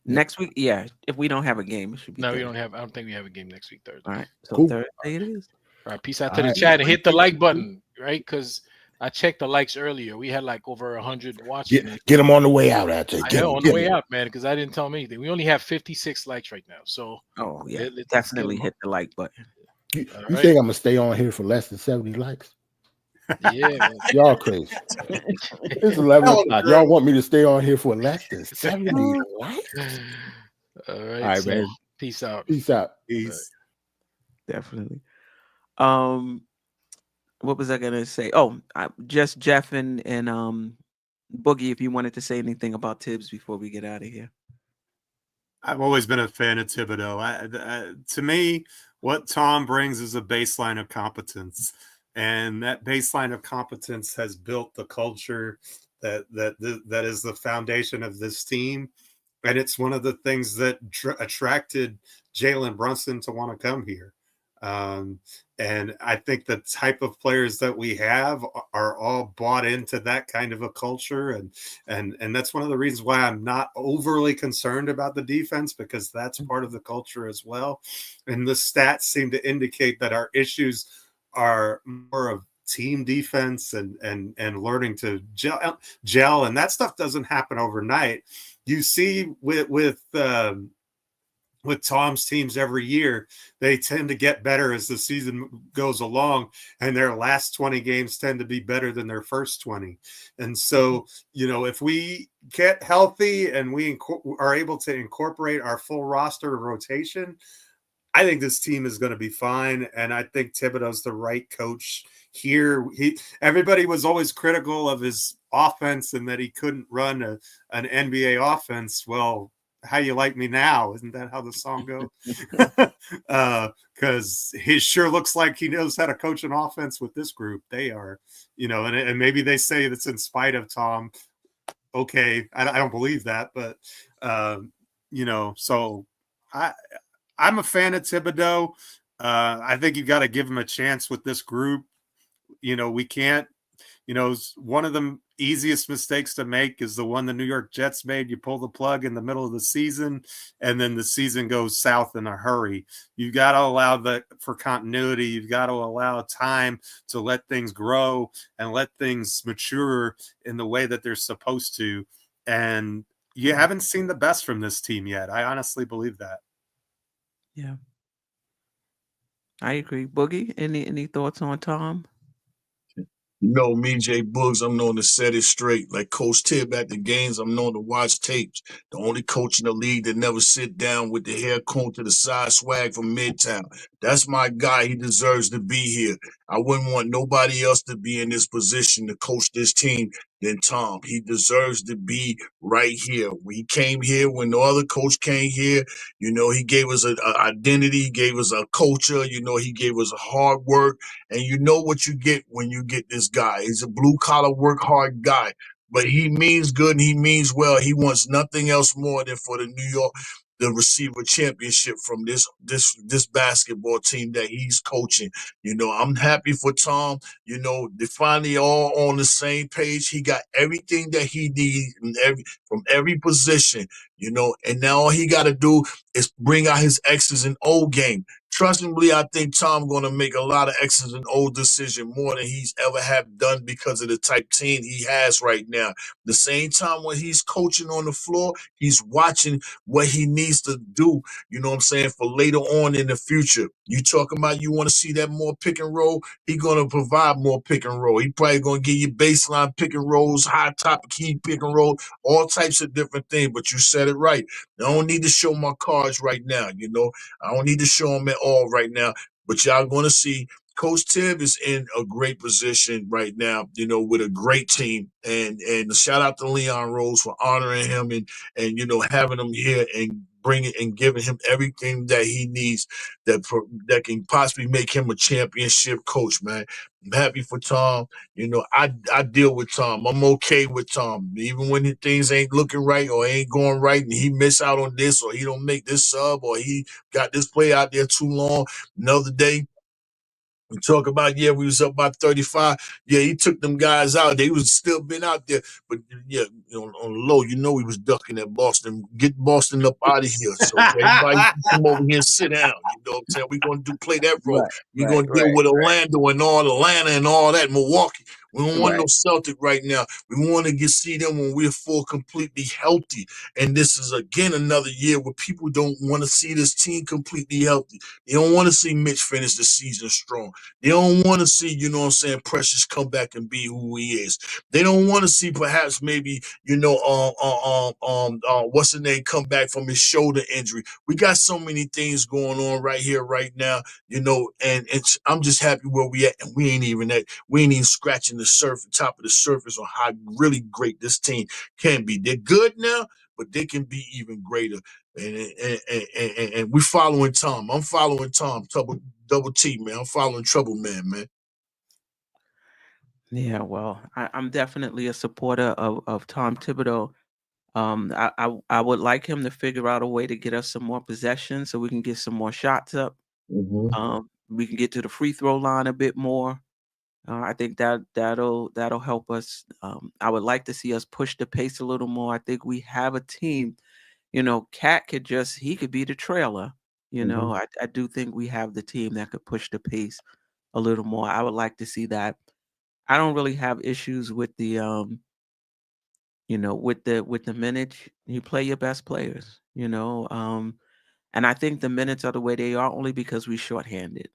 Next week, yeah. If we don't have a game, it should be. No, Thursday. I don't think we have a game next week, Thursday. All right. So Cool. Thursday it is. All right. Peace out to the chat and hit the like button, right? Because I checked the likes earlier. We had like over 100 watching. Get them on the way out, actually. On the way out, man, because I didn't tell them anything. We only have 56 likes right now. So let's definitely hit the like button. You think I'm gonna stay on here for less than 70 likes? Yeah, man. Y'all crazy. It's 11 o'clock. Y'all want me to stay on here for less than 70 likes? All right, All right, man. Peace out. Peace out. Peace. Definitely. What was I gonna say? Oh, just Geoff and Boogie, if you wanted to say anything about Tibbs before we get out of here. I've always been a fan of Thibodeau. To me, what Tom brings is a baseline of competence, and that baseline of competence has built the culture that is the foundation of this team. And it's one of the things that attracted Jalen Brunson to want to come here. And I think the type of players that we have are all bought into that kind of a culture. And that's one of the reasons why I'm not overly concerned about the defense, because that's part of the culture as well. And the stats seem to indicate that our issues are more of team defense and learning to gel. And that stuff doesn't happen overnight. You see with Tom's teams every year, they tend to get better as the season goes along, and their last 20 games tend to be better than their first 20. And so, if we get healthy and we are able to incorporate our full roster rotation, I think this team is going to be fine. And I think Thibodeau's the right coach here. Everybody was always critical of his offense and that he couldn't run an NBA offense. Well, how you like me now? Isn't that how the song goes? Because he sure looks like he knows how to coach an offense with this group. They are, and maybe they say that's in spite of Tom. Okay, I don't believe that, but so I'm a fan of Thibodeau. I think you got to give him a chance with this group. We can't. One of the easiest mistakes to make is the one the New York Jets made. You pull the plug in the middle of the season, and then the season goes south in a hurry. You've got to allow for continuity. You've got to allow time to let things grow and let things mature in the way that they're supposed to. And you haven't seen the best from this team yet. I honestly believe that. Yeah. I agree. Boogie, any thoughts on Tom? You know me, Jay Boogs, I'm known to set it straight. Like Coach Tibb at the games, I'm known to watch tapes. The only coach in the league that never sit down with the hair combed to the side, swag from Midtown. That's my guy. He deserves to be here. I wouldn't want nobody else to be in this position to coach this team than Tom. He deserves to be right here. When he came here, when no other coach came here, you know, he gave us an identity, he gave us a culture, you know, he gave us hard work. And you know what you get when you get this guy. He's a blue-collar, work-hard guy. But he means good and he means well. He wants nothing else more than for the New York to receive a championship from this basketball team that he's coaching. You know, I'm happy for Tom. You know, they finally all on the same page. He got everything that he needs from every position, you know, and now all he got to do is bring out his X's and O game. Trustingly, I think Tom going to make a lot of X's and O decision more than he's ever have done because of the type team he has right now. The same time when he's coaching on the floor, he's watching what he needs to do, you know what I'm saying, for later on in the future. You talking about you want to see that more pick and roll, he going to provide more pick and roll. He probably going to give you baseline pick and rolls, high top key pick and roll, all types of different things, but you said it right. I don't need to show my cards right now, you know. I don't need to show them at all right now, but y'all going to see Coach Tibb is in a great position right now, you know, with a great team. And shout out to Leon Rose for honoring him and you know, having him here and bringing and giving him everything that he needs that can possibly make him a championship coach, man. I'm happy for Tom. You know, I deal with Tom. I'm okay with Tom. Even when things ain't looking right or ain't going right and he miss out on this or he don't make this sub or he got this play out there too long. Another day, we talk about, yeah, we was up by 35. Yeah, he took them guys out. They was still been out there. But, yeah, you know, on the low, you know he was ducking at Boston. Get Boston up out of here. So everybody come over here and sit down. You know what I'm saying? We're going to play that role. We're going to deal with Orlando and all Atlanta and all that, Milwaukee. We don't want no Celtic right now. We want to see them when we're full, completely healthy. And this is, again, another year where people don't want to see this team completely healthy. They don't want to see Mitch finish the season strong. They don't want to see, you know what I'm saying, Precious come back and be who he is. They don't want to see perhaps maybe, you know, what's the name, come back from his shoulder injury. We got so many things going on right here, right now, you know, and I'm just happy where we at, and we ain't even scratching the top of the surface on how really great this team can be. They're good now, but they can be even greater. And we're following Tom. I'm following Tom. Double T, man. I'm following Trouble Man. Yeah, well, I'm definitely a supporter of Tom Thibodeau. I would like him to figure out a way to get us some more possession so we can get some more shots up. We can get to the free throw line a bit more. I think that'll help us. I would like to see us push the pace a little more. I think we have a team. You know, Cat could be the trailer. You know, I do think we have the team that could push the pace a little more. I would like to see that. I don't really have issues with the you know, with the minutes. You play your best players, you know. And I think the minutes are the way they are only because we shorthanded,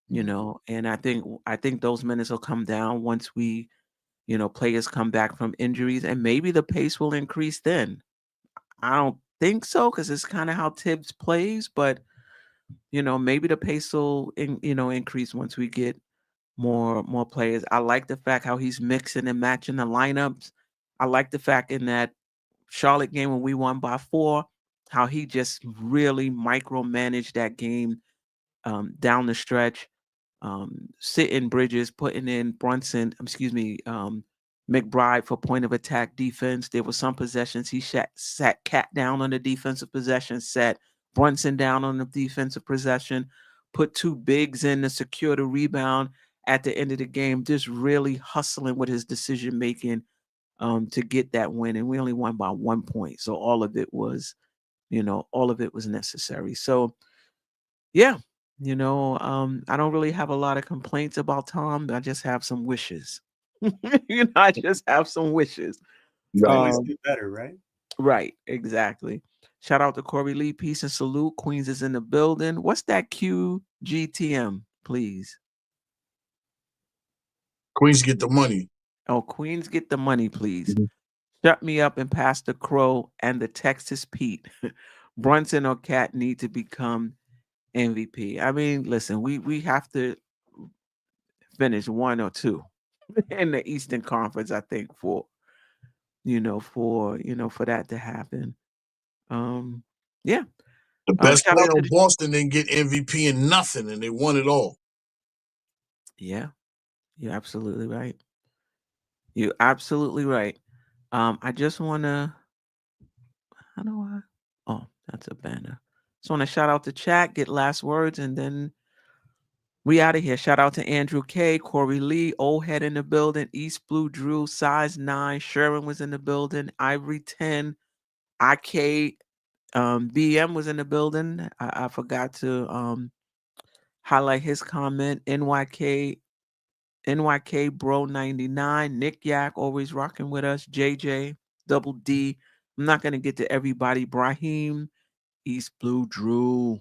you know, and I think those minutes will come down once we, you know, players come back from injuries and maybe the pace will increase then. I don't think so because it's kind of how Tibbs plays, but you know, maybe the pace will increase once we get more players. I like the fact how he's mixing and matching the lineups. I like the fact in that Charlotte game when we won by 4, how he just really micromanaged that game down the stretch, sitting Bridges, putting in McBride for point of attack defense. There were some possessions he sat Cat down on the defensive possession, sat Brunson down on the defensive possession, put 2 bigs in to secure the rebound at the end of the game, just really hustling with his decision making to get that win. And we only won by 1 point. So all of it was necessary. So yeah, you know, I don't really have a lot of complaints about Tom. I just have some wishes. You know, I just have some wishes. Always do better, right? Right, exactly. Shout out to Corey Lee. Peace and salute. Queens is in the building. What's that QGTM, please? Queens get the money. Oh, Queens get the money, please. Mhm. Shut me up and pass the Crow and the Texas Pete. Brunson or Cat need to become MVP. I mean, listen, we have to finish 1 or 2 in the Eastern Conference, I think, for for that to happen. Yeah. The best Shout player out to on Boston didn't get MVP and nothing, and they won it all. Yeah, you're absolutely right. You're absolutely right. I just wanna how do I oh, that's a banner. Just wanna shout out the chat, get last words, and then we out of here. Shout out to Andrew K, Corey Lee, Old Head in the building, East Blue Drew, Size 9, Sharon was in the building, Ivory 10, IK BM was in the building. I forgot to highlight his comment. NYK Bro 99, Nick Yak always rocking with us, JJ, Double D. I'm not gonna get to everybody. Brahim, East Blue Drew.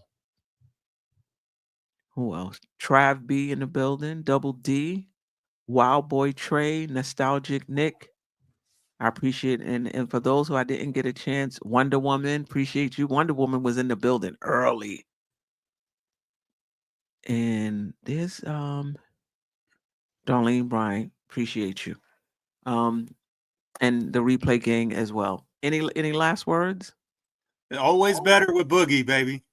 Who else? Trav B in the building, Double D, Wild Boy Trey, Nostalgic Nick. I appreciate it. And for those who I didn't get a chance, Wonder Woman, appreciate you. Wonder Woman was in the building early. And there's Darlene Bryant, appreciate you. And the replay gang as well. Any last words? Always better with Boogie, baby.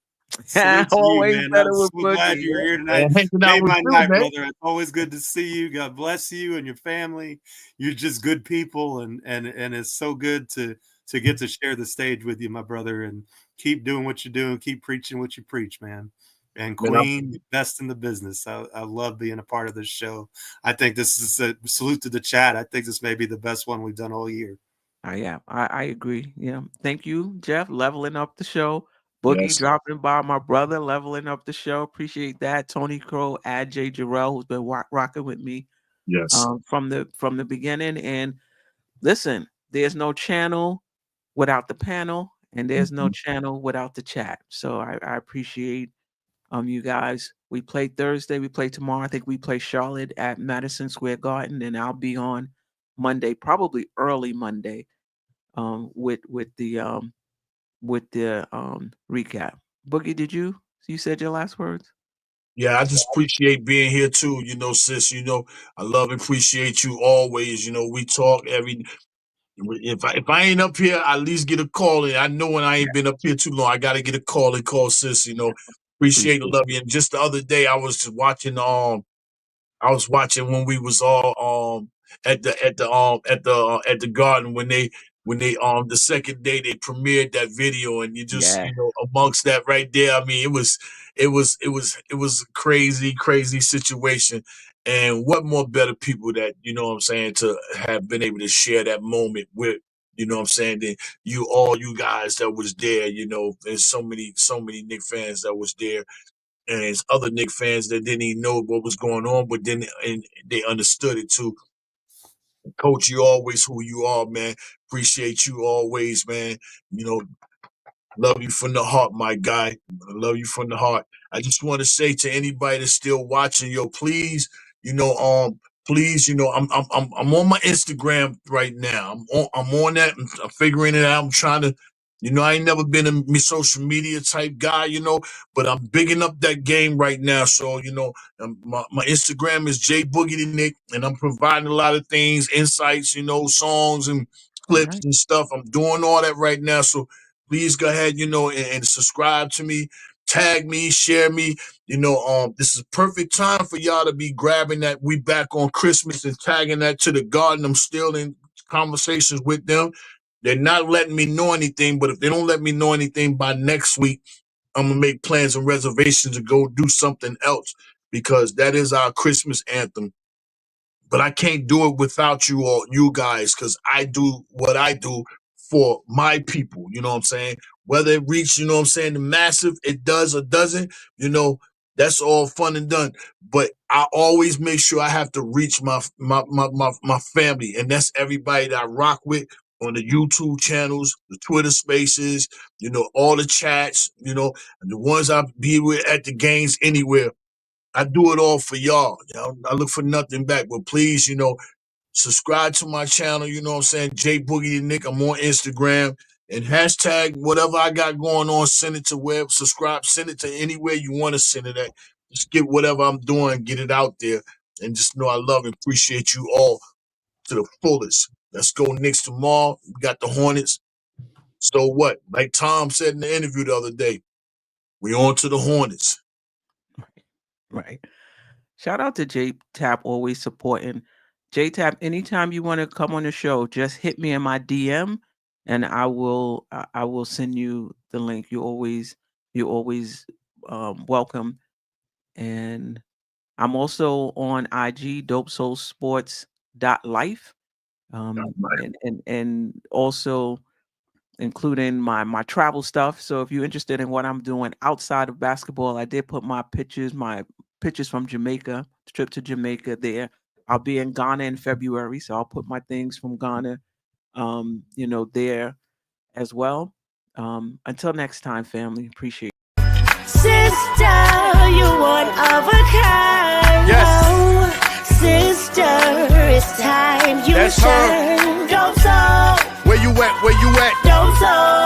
Salute to you, Always man. better I'm with so glad Boogie. you're here Yeah, tonight. hanging out Made with my you, night, man. brother. It's always good to see you. God bless you and your family. You're just good people, and it's so good to get to share the stage with you, my brother. And keep doing what you're doing. Keep preaching what you preach, man. And Man, Queen, best in the business. I love being a part of this show. I think this is a salute to the chat. I think this may be the best one we've done all year. Yeah, I agree. Yeah. Thank you, Geoff, leveling up the show. Boogie Yes. dropping by, my brother, leveling up the show. Appreciate that. Tony Crow, Ad J Jerrell, who's been rocking with me Yes. from the beginning. And listen, there's no channel without the panel, and there's no Mhm. channel without the chat. So I appreciate you guys. We play Thursday, we play tomorrow. I think we play Charlotte at Madison Square Garden, and I'll be on Monday, probably early Monday, with the recap. Boogie, did you said your last words? Yeah, I just appreciate being here too. You know, sis, I love and appreciate you always. We talk every if I ain't up here, I at least get a call. And I know when I ain't been up here too long, I gotta get a call and call sis, appreciate and Appreciate love you. And just the other day I was just watching when we was all at the garden when they the second day they premiered that video, and you just Yeah. amongst that right there. I mean, it was a crazy situation. And what more better people that what I'm saying to have been able to share that moment with, what I'm saying, than you guys that was there. There's so many Knick fans that was there, and there's other Knick fans that didn't even know what was going on, but then and they understood it too. Coach, you always who you are, man. Appreciate you always, man. You know, love you from the heart, my guy. I love you from the heart. I just want to say to anybody that's still watching, please, please, I'm on my Instagram right now. I'm on that. I'm figuring it out. I'm trying to, I ain't never been a social media type guy, but I'm bigging up that game right now. So, my Instagram is J Boogie the Nick, and I'm providing a lot of things, insights, songs and All clips right. and stuff. I'm doing all that right now. So please go ahead, and subscribe to me, tag me, share me. This is a perfect time for y'all to be grabbing that. We back on Christmas and tagging that to the garden. I'm still in conversations with them. They're not letting me know anything, but if they don't let me know anything by next week, I'm gonna make plans and reservations to go do something else, because that is our Christmas anthem. But I can't do it without you guys, because I do what I do for my people. You know what I'm saying? Whether it reach, what I'm saying, the massive, it does or doesn't, that's all fun and done. But I always make sure I have to reach my family, and that's everybody that I rock with on the YouTube channels, the Twitter spaces, all the chats, and the ones I be with at the games anywhere. I do it all for y'all. I look for nothing back. But please, subscribe to my channel. You know what I'm saying? J Boogie the Nick. I'm on Instagram. And hashtag whatever I got going on, send it to web. Subscribe, send it to anywhere you want to send it at. Just get whatever I'm doing, get it out there. And just know I love and appreciate you all to the fullest. Let's go Knicks tomorrow. We got the Hornets. So what? Like Tom said in the interview the other day, we on to the Hornets. Right. Shout out to J-Tap, always supporting. J-Tap, anytime you want to come on the show, just hit me in my DM and I will send you the link. You're always welcome. And I'm also on IG, DopeSoulSports.life. And also including my travel stuff. So if you're interested in what I'm doing outside of basketball, I did put my pictures from Jamaica, trip to Jamaica there. I'll be in Ghana in February, so I'll put my things from Ghana, there as well. Until next time, family, appreciate it. Sister, you're one of a kind. Yes. Sister, it's time you That's shine. Dope Soul. Where you at? Dope Soul.